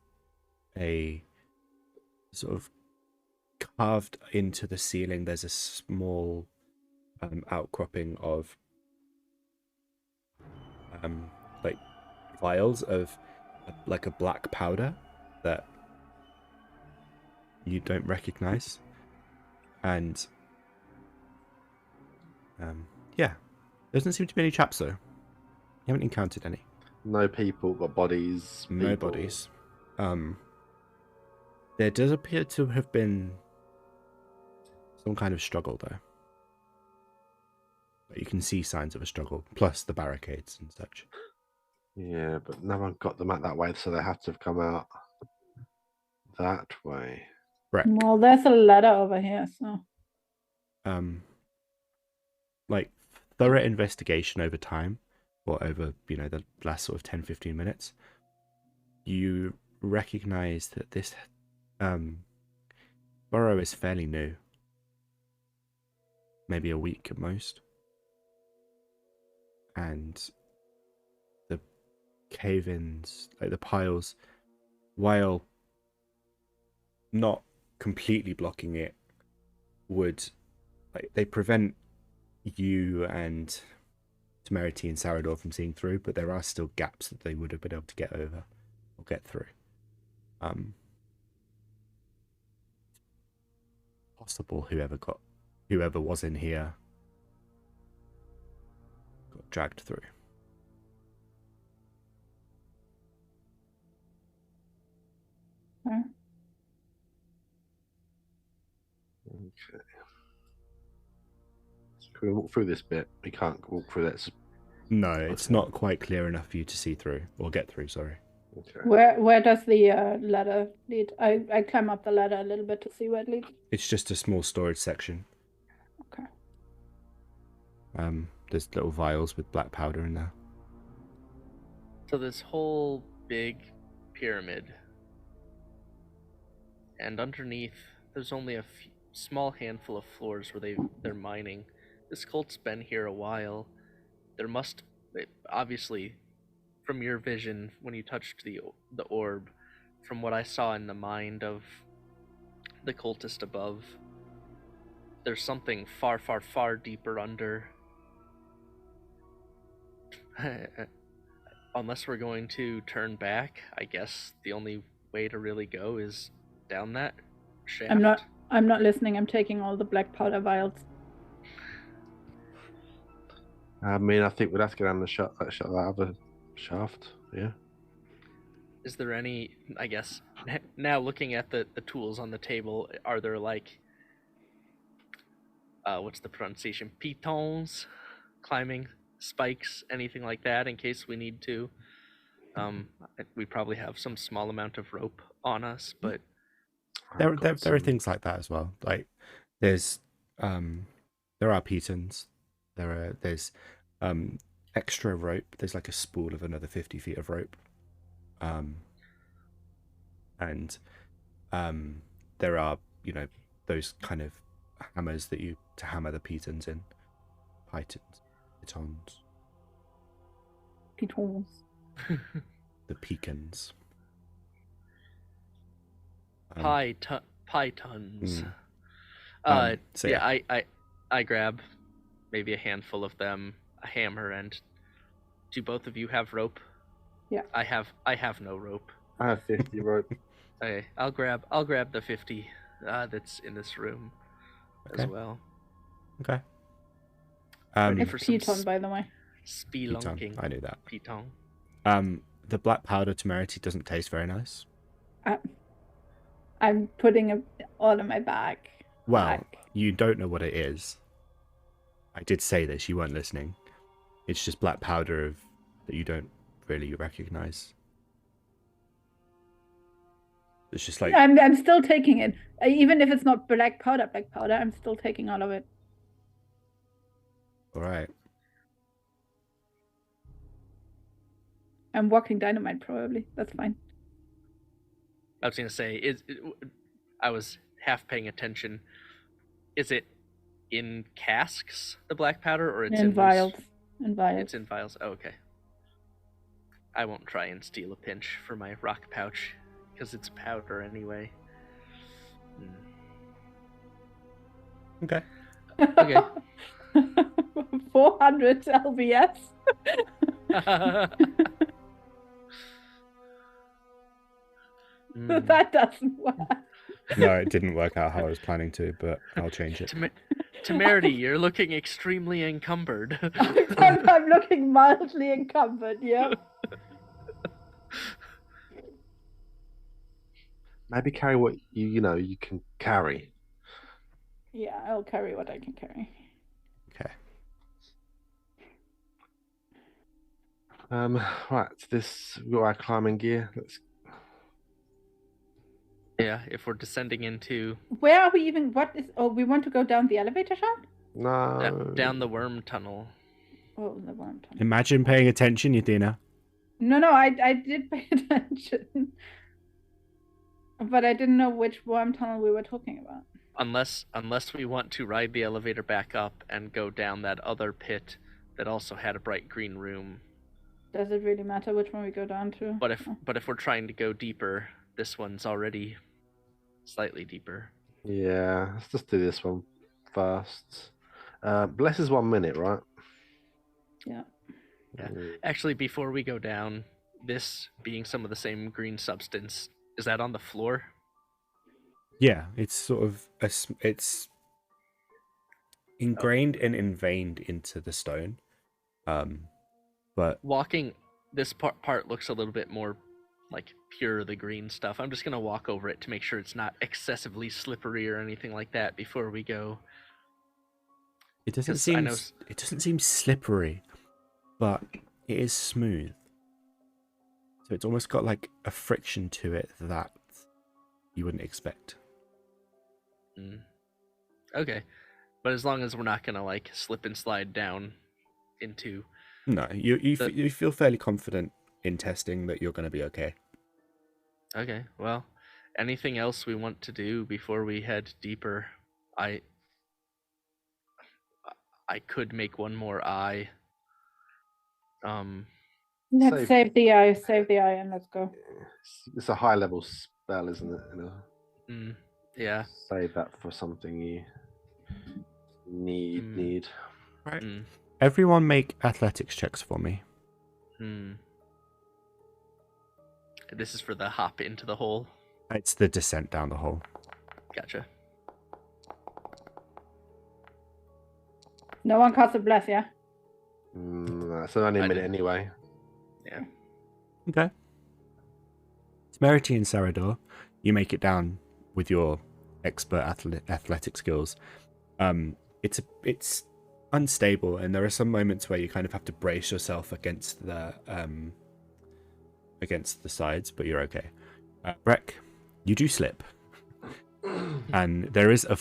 a sort of carved into the ceiling, there's a small outcropping of like vials of like a black powder that you don't recognize, and yeah, there doesn't seem to be any traps though. You haven't encountered any. No people, but bodies. No people. bodies. There does appear to have been some kind of struggle though. But you can see signs of a struggle, plus the barricades and such. Yeah, but no one got them out that way, so they have to have come out that way. Breck, Well, there's a ladder over here, so. like thorough investigation over time, or over, you know, the last sort of 10-15 minutes, you recognize that this burrow is fairly new. Maybe a week at most. And the cave-ins, like the piles, while not completely blocking it, would, like, they prevent you and Temerity and Sarador from seeing through, but there are still gaps that they would have been able to get over or get through. Possible whoever was in here got dragged through. Okay. Okay. Can we walk through this bit? We can't walk through that. No, it's not quite clear enough for you to see through, or get through, sorry. Okay. Where does the ladder lead? I climb up the ladder a little bit to see where it leads. It's just a small storage section. Okay. There's little vials with black powder in there. So this whole big pyramid, and underneath there's only a small handful of floors where they're mining. This cult's been here a while. Obviously, from your vision when you touched the orb, from what I saw in the mind of the cultist above, there's something far, far, far deeper under. Unless we're going to turn back, I guess the only way to really go is down that shaft. I'm not listening. I'm taking all the black powder vials. I mean, I think we'd have to go down that other shaft. Yeah. Is there any, I guess, Now looking at the tools on the table, are there like what's the pronunciation? Pitons, climbing spikes, anything like that in case we need to. We probably have some small amount of rope on us, but There I've got are some- things like that as well. Like there's there are pitons. There's extra rope. There's like a spool of another 50 feet of rope. And there are, you know, those kind of hammers that you to hammer the pitons in. Pitons. Pitons. The pecans. pythons. So yeah, I grab maybe a handful of them, a hammer, and do both of you have rope? Yeah. I have no rope. I have 50 rope. Okay, I'll grab the 50 that's in this room as Okay. well. Okay. Ready It's for some Piton, by the way. spelunking. I knew that. Piton. The black powder temerity doesn't taste very nice. I'm putting it all in my bag. Well, you don't know what it is. I did say this, you weren't listening. It's just black powder that you don't really recognize. It's just like I'm still taking it. Even if it's not black powder, I'm still taking all of it. all right. I'm walking dynamite, probably. That's fine. I was gonna say, I was half paying attention. Is it in casks, the black powder, or it's in in vials. loose? In vials. It's in vials. Oh, okay. I won't try and steal a pinch for my rock pouch because it's powder anyway. Okay. Okay. 400 LBS. That doesn't work. No, it didn't work out how I was planning to, but I'll change it. Temerity, you're looking extremely encumbered. I'm looking mildly encumbered, yeah. Maybe carry what you can carry. Yeah, I'll carry what I can carry. Okay. Right, we've got our climbing gear. Yeah, if we're descending into Where are we even? We want to go down the elevator shaft? No. down the worm tunnel. Oh, the worm tunnel. Imagine paying attention, Yathina. No, I did pay attention. But I didn't know which worm tunnel we were talking about. Unless we want to ride the elevator back up and go down that other pit that also had a bright green room. Does it really matter which one we go down to? But if we're trying to go deeper, this one's already slightly deeper. Yeah, let's just do this one first. Bless is 1 minute, right? Yeah. Yeah. Actually, before we go down, this being some of the same green substance, is that on the floor? Yeah, it's sort of it's ingrained and inveined into the stone. But Walking, this part looks a little bit more like pure the green stuff. I'm just gonna walk over it to make sure it's not excessively slippery or anything like that before we go. it doesn't 'Cause I seem know it doesn't seem slippery, but it is smooth. So it's almost got like a friction to it that you wouldn't expect. Okay, but as long as we're not gonna like slip and slide down into. No, you feel fairly confident in testing that you're going to be okay. Okay, well, anything else we want to do before we head deeper? I could make one more eye. Let's save the eye, and let's go. It's a high level spell, isn't it? Yeah. Save that for something you need. Right. Everyone make athletics checks for me. This is for the hop into the hole. It's the descent down the hole. Gotcha. No one casts a bless, yeah? It's only a minute anyway. Yeah. Okay. Temerity and Sarador, you make it down with your expert athletic skills. It's unstable, and there are some moments where you kind of have to brace yourself against the sides, but you're okay. Breck, you do slip, and there is a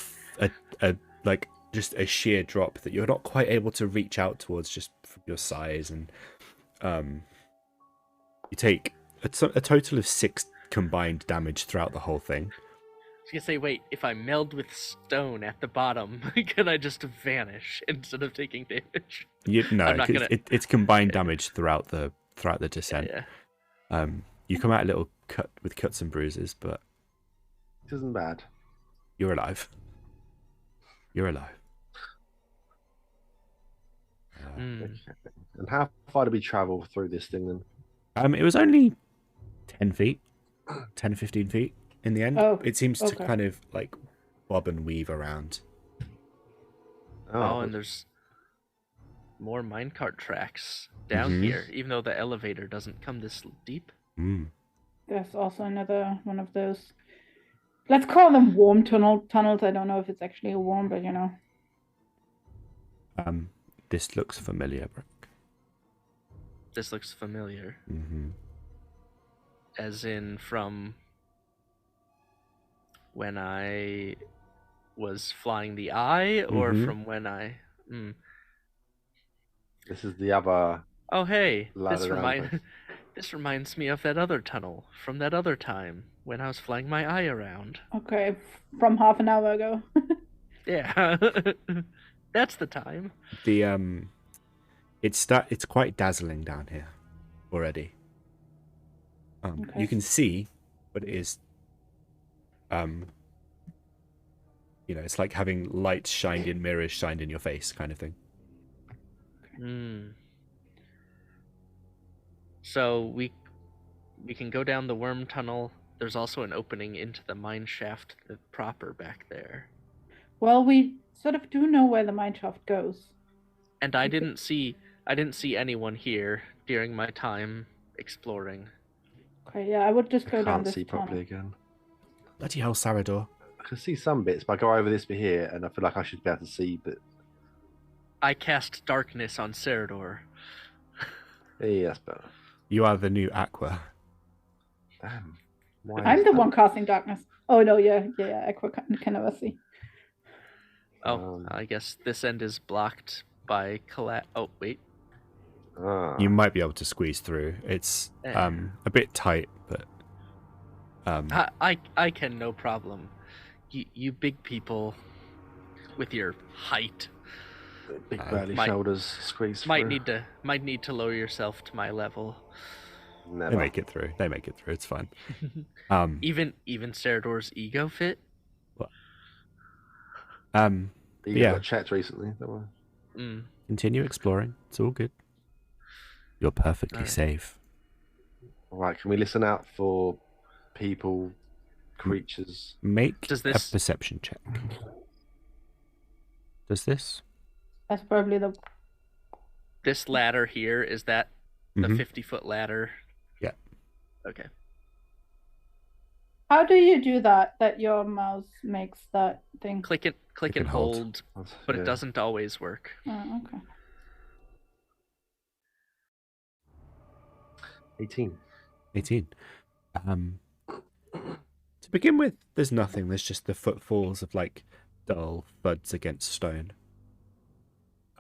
like just a sheer drop that you're not quite able to reach out towards just from your size, and you take a total of 6 combined damage throughout the whole thing. I was gonna say, wait, if I meld with stone at the bottom, can I just vanish instead of taking damage? No, I'm not gonna... it's combined damage throughout the descent. Yeah. You come out a little cut with cuts and bruises, but It isn't bad. you're alive. You're alive. Okay. And how far did we travel through this thing then? It was only 10 feet, 10 to 15 feet in the end. Oh, It seems to okay. kind of like bob and weave around. Oh, and there's more minecart tracks down here, even though the elevator doesn't come this deep. There's also another one of those. Let's call them warm tunnels. I don't know if it's actually a warm, but you know. This looks familiar, Breck. This looks familiar. Mm-hmm. As in from when I was flying the eye, or from when I... This is the other... Oh, hey, ladder this reminds me of that other tunnel from that other time when I was flying my eye around. Okay, from half an hour ago. Yeah, that's the time. It's quite dazzling down here already. Okay. You can see, but it is it's like having lights shined in mirrors shined in your face kind of thing. So we can go down the worm tunnel. There's also an opening into the mine shaft proper back there. Well, we sort of do know where the mine shaft goes. And I didn't see anyone here during my time exploring. Okay, yeah, I would just go down Can't this see tunnel. properly again. Bloody hell, Sarador. I can see some bits, but I go over this bit here, and I feel like I should be able to see, but... I cast darkness on Sarador. Hey, that's better. You are the new Aqua. Damn. Why I'm is the that? one casting darkness. Oh no, yeah. Aqua can never see. Oh, I guess this end is blocked by Oh, wait. You might be able to squeeze through. It's a bit tight, but I can no problem. You big people with your height Big burly shoulders squeeze might through. need to lower yourself to my level. Never. they make it through. It's fine. Even Sarador's ego fit. You got checked recently. Don't worry. Continue exploring. It's all good. You're perfectly safe. All right, can we listen out for people, creatures? Make Does a this- perception check. Does this? That's probably the. This ladder here, is that the 50-foot ladder? Yeah. Okay. How do you do that? That your mouse makes that thing. Click and hold, but it doesn't always work. Oh, okay. 18. To begin with, there's nothing. There's just the footfalls of like dull thuds against stone.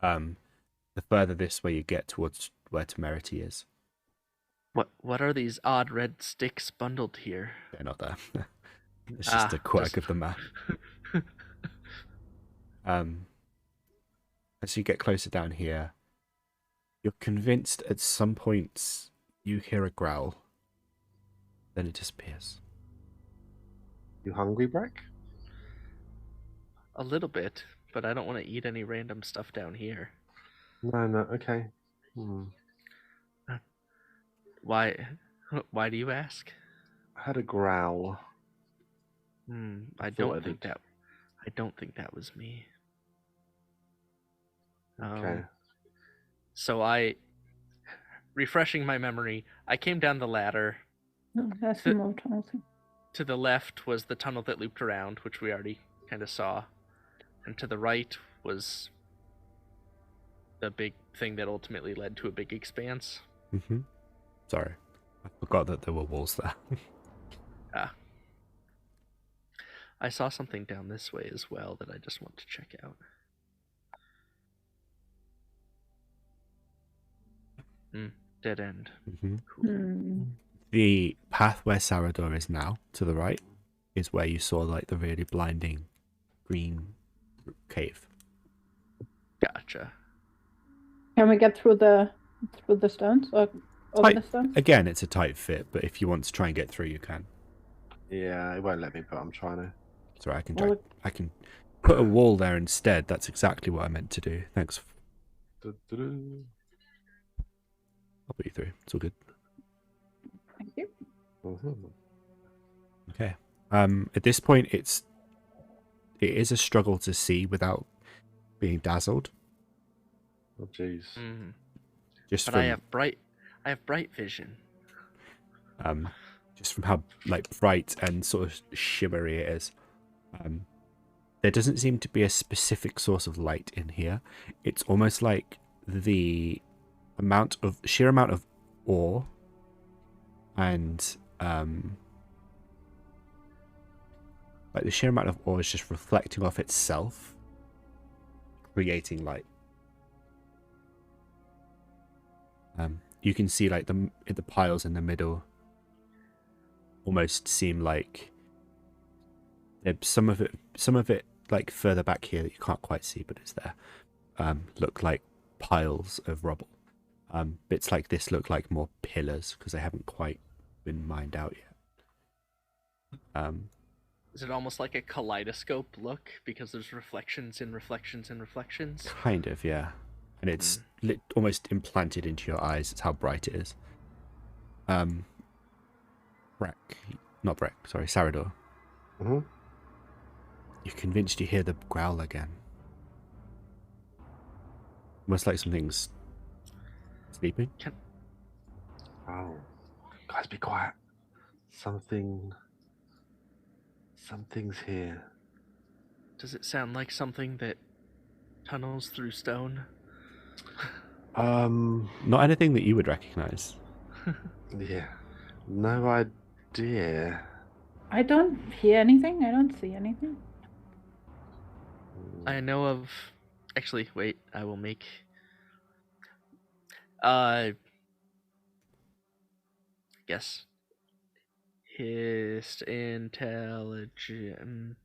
The further this way you get towards where Temerity is. What are these odd red sticks bundled here? They're not there. It's just a quirk of the map. As you get closer down here, you're convinced at some points you hear a growl. Then it disappears. You hungry, Breck? A little bit, but I don't want to eat any random stuff down here. No, okay. Why do you ask? I had a growl. I don't think that was me. Okay. So refreshing my memory, I came down the ladder No, that's The- the more tunnel thing. To the left was the tunnel that looped around, which we already kind of saw. And to the right was the big thing that ultimately led to a big expanse. Mm-hmm. Sorry. I forgot that there were walls there. Ah. I saw something down this way as well that I just want to check out. Dead end. Mm-hmm. Hmm. The path where Sarador is now, to the right, is where you saw like the really blinding green cave. Gotcha. Can we get through the stones or over the stones? Again, it's a tight fit, but if you want to try and get through, you can. Yeah, it won't let me, but I'm trying to. Sorry, I can Well, I can put a wall there instead. That's exactly what I meant to do. Thanks. Du-du-du. I'll put you through. It's all good. Thank you. Mhm. Okay. At this point, it is a struggle to see without being dazzled. Oh, jeez. Just But from I have bright vision. just from how like bright and sort of shimmery it is. There doesn't seem to be a specific source of light in here. It's almost like the sheer amount of awe and like the sheer amount of awe is just reflecting off itself, creating light. You can see like the piles in the middle almost seem like some of it like further back here that you can't quite see, but it's there. Look like piles of rubble. Bits like this look like more pillars because they haven't quite been mined out yet. Is it almost like a kaleidoscope look because there's reflections and reflections and reflections? Kind of, yeah. And it's almost implanted into your eyes. It's how bright it is. Sarador. Mm-hmm. You're convinced you hear the growl again. Almost like something's sleeping. Oh, guys, be quiet. Something's here. Does it sound like something that tunnels through stone? Not anything that you would recognize. Yeah, no idea. I don't hear anything. I don't see anything. I know of. Actually, wait. I will make. Guess. Hist intelligence.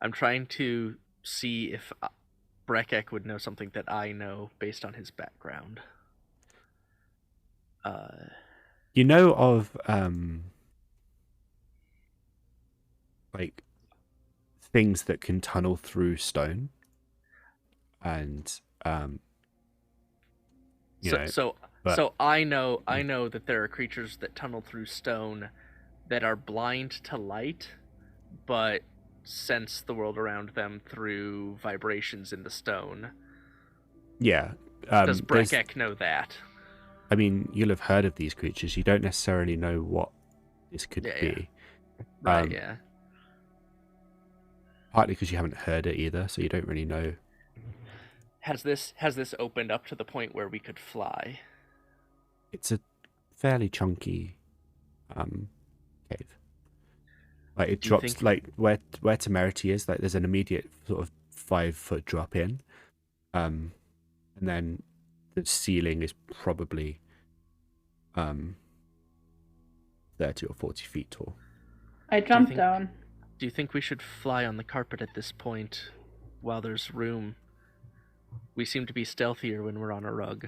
I'm trying to see if Breckec would know something that I know based on his background. You know of like things that can tunnel through stone, and So I know that there are creatures that tunnel through stone that are blind to light, but sense the world around them through vibrations in the stone. Yeah. Does Breckec know that? I mean, you'll have heard of these creatures. You don't necessarily know what this could be. Right, yeah. Partly because you haven't heard it either, so you don't really know. Has this opened up to the point where we could fly? It's a fairly chunky cave. Like it drops like where Temerity is, like there's an immediate sort of 5-foot drop in. And then the ceiling is probably 30 or 40 feet tall. I jumped down. Do you think we should fly on the carpet at this point while there's room? We seem to be stealthier when we're on a rug.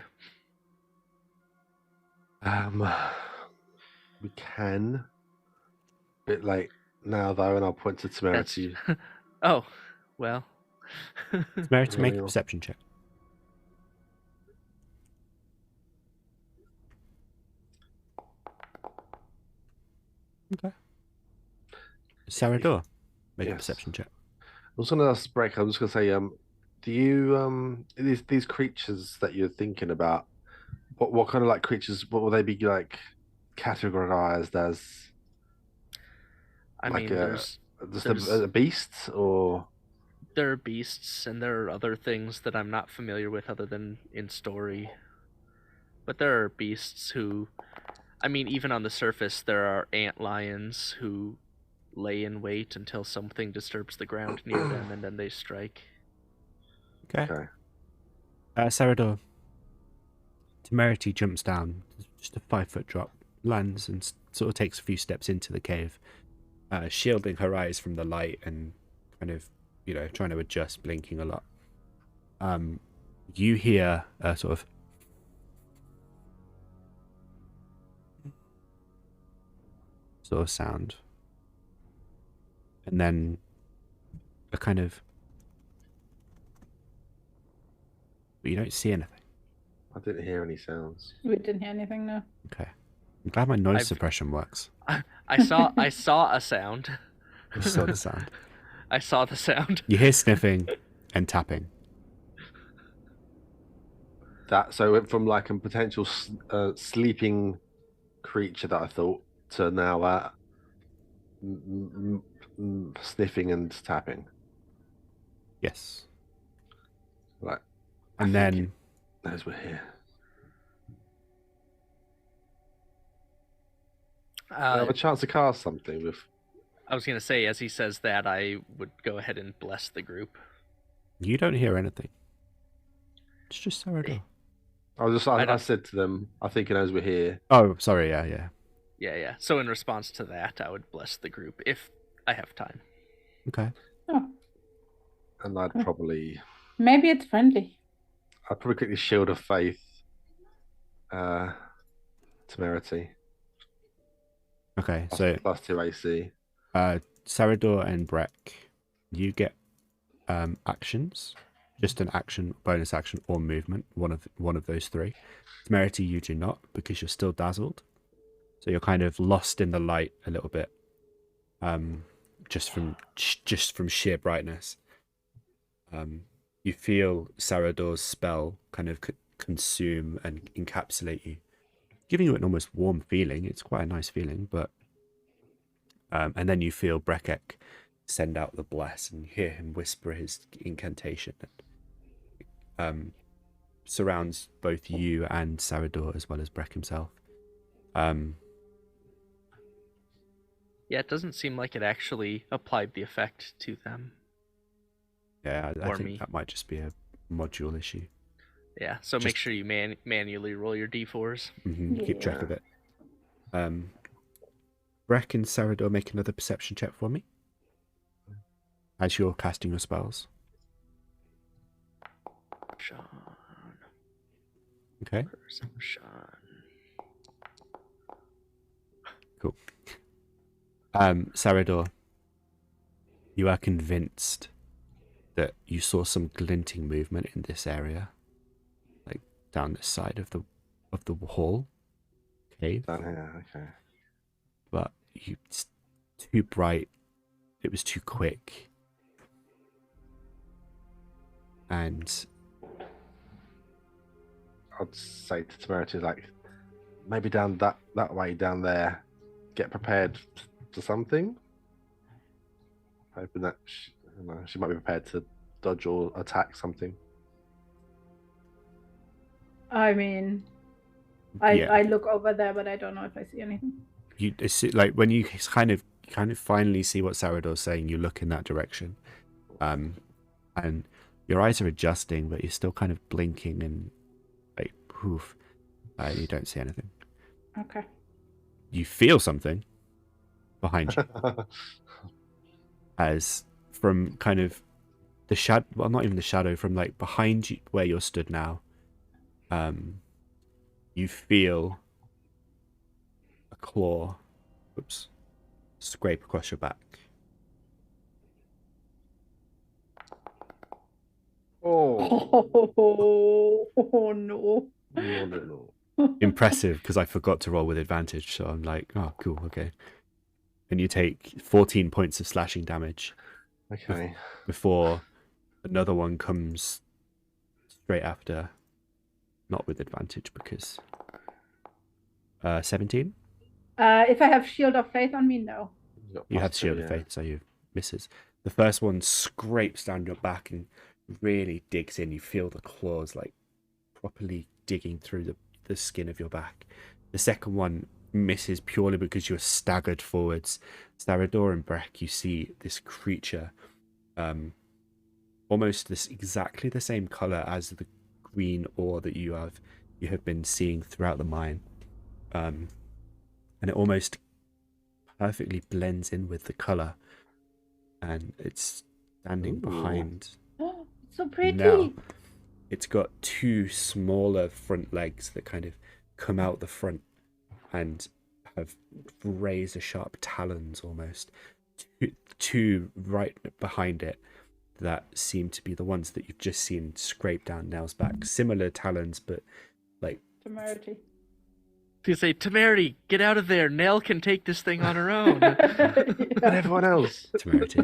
We can. Bit late now though, and I'll point to Temerity. Oh, well. Temerity, make a perception check. Okay. Sarador, make a perception check. I was going to ask Breck. I was just going to say, do you these creatures that you're thinking about? What kind of like creatures? What will they be like? categorized as I like mean, just there's a beast, or there are beasts and there are other things that I'm not familiar with other than in story. But there are beasts who, I mean, even on the surface, there are ant lions who lay in wait until something disturbs the ground near them and then they strike. Okay. okay. Sarador. Temerity jumps down, just a 5-foot drop, lands and sort of takes a few steps into the cave, shielding her eyes from the light and kind of, trying to adjust, blinking a lot. You hear a sort of sound, and then a kind of, but you don't see anything. I didn't hear any sounds. We didn't hear anything, no. Okay, I'm glad my noise I've- suppression works. I saw a sound. You saw the sound. I saw the sound. You hear sniffing and tapping. That so it went from like a potential sleeping creature that I thought to now sniffing and tapping. Yes. Right. And then Knows we're here. I have a chance to cast something with. I was gonna say, as he says that, I would go ahead and bless the group. you don't hear anything. It's just Sarador. I said to them, I think he knows we're here. Oh, sorry. Yeah. Yeah. So in response to that, I would bless the group if I have time. Okay. Oh, And I'd Okay. probably maybe it's friendly. quickly shield of faith. Temerity. Okay. Plus, So, plus 2 AC. Sarador and Breck, you get actions. Just an action, bonus action, or movement. One of those three. Temerity, you do not because you're still dazzled. So you're kind of lost in the light a little bit. Just from sheer brightness. You feel Sarador's spell kind of consume and encapsulate you, giving you an almost warm feeling. It's quite a nice feeling, but and then you feel Breckec send out the bless, and you hear him whisper his incantation. And, surrounds both you and Sarador as well as Breck himself. Yeah, it doesn't seem like it actually applied the effect to them. Yeah, I Or think me. that might just be a module issue. Yeah, so make Just- sure you manually roll your d4s. Keep track Yeah. of it. Breck and Sarador, make another perception check for me as you're casting your spells. Sean, Okay. perception. Cool. Sarador, you are convinced that you saw some glinting movement in this area, like down the side of the hall cave, Down here, okay. but it's too bright. It was too quick, and I'd say to Temerity, like, maybe down that way down there. Get prepared for something. Hoping that she might be prepared to dodge or attack something. I mean, I look over there, but I don't know if I see anything. it's like when you kind of finally see what Sarador's saying, you look in that direction, and your eyes are adjusting, but you're still kind of blinking and like poof, you don't see anything. Okay. You feel something behind you, as from kind of the shadow, well, not even the shadow, from like behind you where you're stood now, you feel a claw, scrape across your back. Oh, No. no. Impressive, because I forgot to roll with advantage, so I'm like, oh, cool, okay. And you take 14 points of slashing damage Okay. before another one comes straight after, not with advantage, because 17. If I have Shield of Faith on me, no. You have Shield of Faith, so you misses. The first one scrapes down your back and really digs in. You feel the claws like properly digging through the skin of your back. The second one misses purely because you're staggered forwards. Starador and Breck, you see this creature, almost this exactly the same color as the green ore that you have been seeing throughout the mine, and it almost perfectly blends in with the color, and it's standing behind. So pretty. Now, it's got two smaller front legs that kind of come out the front and have razor sharp talons almost. Two right behind it that seem to be the ones that you've just seen scrape down Nell's back. Similar talons, but like... Temerity. If you say, Temerity, get out of there. Nell can take this thing on her own. And everyone else. Temerity.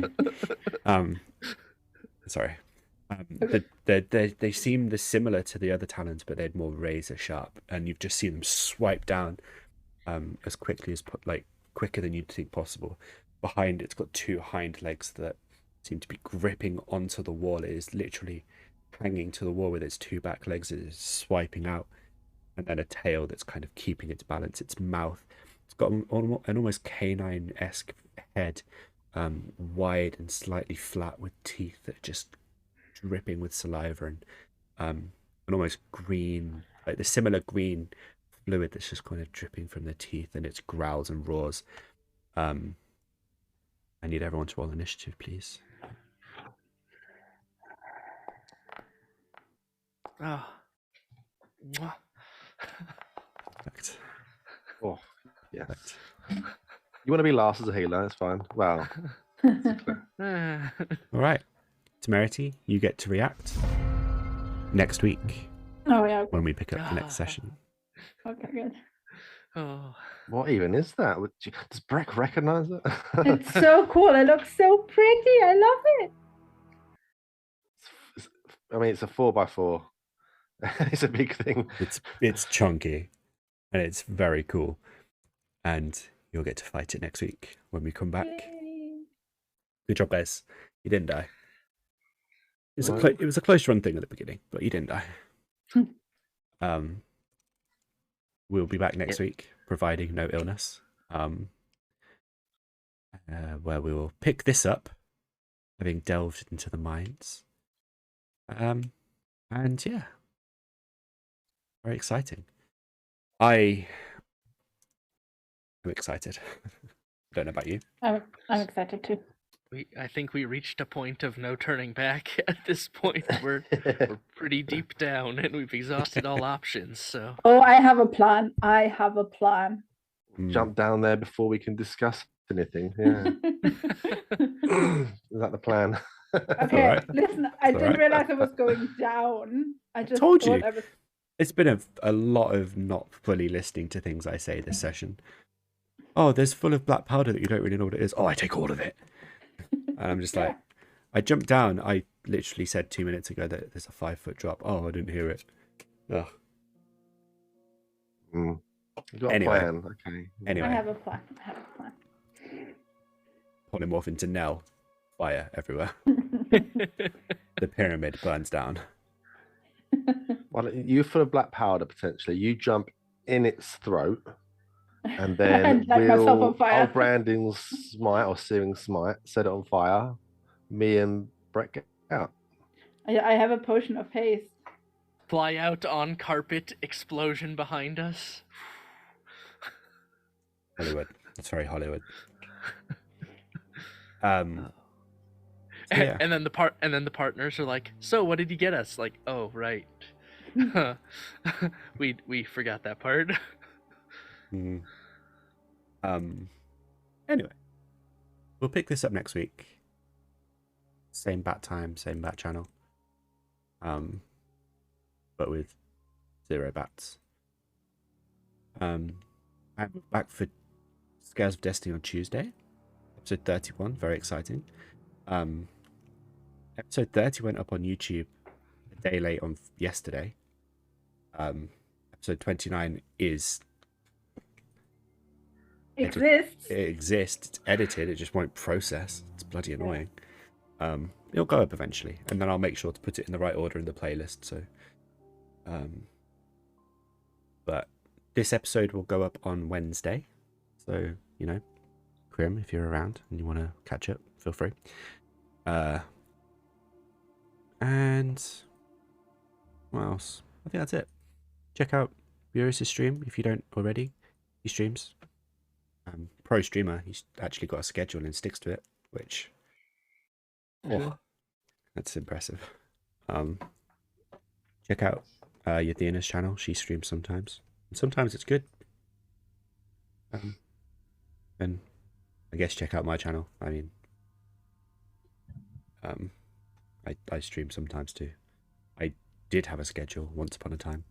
Sorry. They seem similar to the other talons, but they're more razor sharp, and you've just seen them swipe down as quickly as quicker than you'd think possible. Behind it's got two hind legs that seem to be gripping onto the wall. It is literally hanging to the wall with its two back legs. It is swiping out, and then a tail that's kind of keeping its balance. Its mouth, it's got an almost canine-esque head, wide and slightly flat, with teeth that are just dripping with saliva, and an almost green, like the similar green fluid that's just kind of dripping from the teeth, and its growls and roars. I need everyone to roll initiative, please. Oh. Mwah. Perfect. Oh, yes. Perfect. You want to be last as a healer, it's fine. Well, All right. Temerity, you get to react next week Oh yeah. when we pick up the next session. Okay, good. Oh. what even is that? Does Breck recognize it? It's so cool. It looks so pretty. I love it. I mean, it's a 4x4. It's a big thing. It's chunky, and it's very cool. And you'll get to fight it next week when we come back. Yay. Good job, guys. You didn't die. It was a close run thing at the beginning, but you didn't die. We'll be back next week, providing no illness. Where we will pick this up, having delved into the mines. And yeah, very exciting. I am excited. Don't know about you. I'm excited too. I think we reached a point of no turning back at this point. We're pretty deep down, and we've exhausted all options. So. Oh, I have a plan. Jump down there before we can discuss anything. Yeah. Is that the plan? Okay, Right. listen, I didn't right. realize it was going down. I just told thought you. I was... It's been a lot of not fully listening to things I say this session. Oh, there's full of black powder that you don't really know what it is. Oh, I take all of it. And I'm just like, I jumped down. I literally said 2 minutes ago that there's a 5-foot drop. Oh, I didn't hear it. Ugh. You got Anyway. a plan. Okay. Anyway, I have a plan. polymorph into Nell. Fire everywhere. The pyramid burns down. Well, you full of black powder potentially. You jump in its throat, and then And light myself on fire. old Branding's smite or searing smite set it on fire. Me and Brett get out. I have a potion of haste. Fly out on carpet, explosion behind us. Hollywood. That's very Hollywood. Yeah. And then the partners are like, so what did you get us? Like, oh right. we forgot that part. Mm. Anyway, we'll pick this up next week. Same bat time, same bat channel. But with 0 bats. I'm back for Scales of Destiny on Tuesday. Episode 31, very exciting. Episode 30 went up on YouTube a day late on yesterday. Episode 29 is Exists. It exists. It's edited. It just won't process. It's bloody annoying. It'll go up eventually, and then I'll make sure to put it in the right order in the playlist. So, but this episode will go up on Wednesday. So Krim, if you're around and you want to catch up, feel free. And what else? I think that's it. Check out Burris' stream if you don't already. He streams. Pro streamer. He's actually got a schedule and sticks to it, which that's impressive. Check out Yathina's channel. She streams sometimes, and sometimes it's good. And I guess check out my channel. I mean, I stream sometimes too. I did have a schedule once upon a time.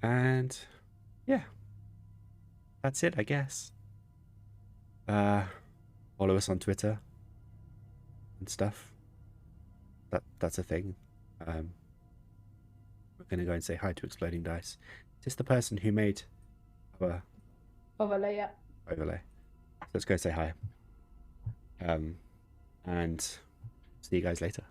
And yeah, that's it, I guess. Follow us on Twitter and stuff. That's a thing. We're gonna go and say hi to Exploding Dice. Is this the person who made our Overlay, yeah. overlay? Let's go say hi. And see you guys later.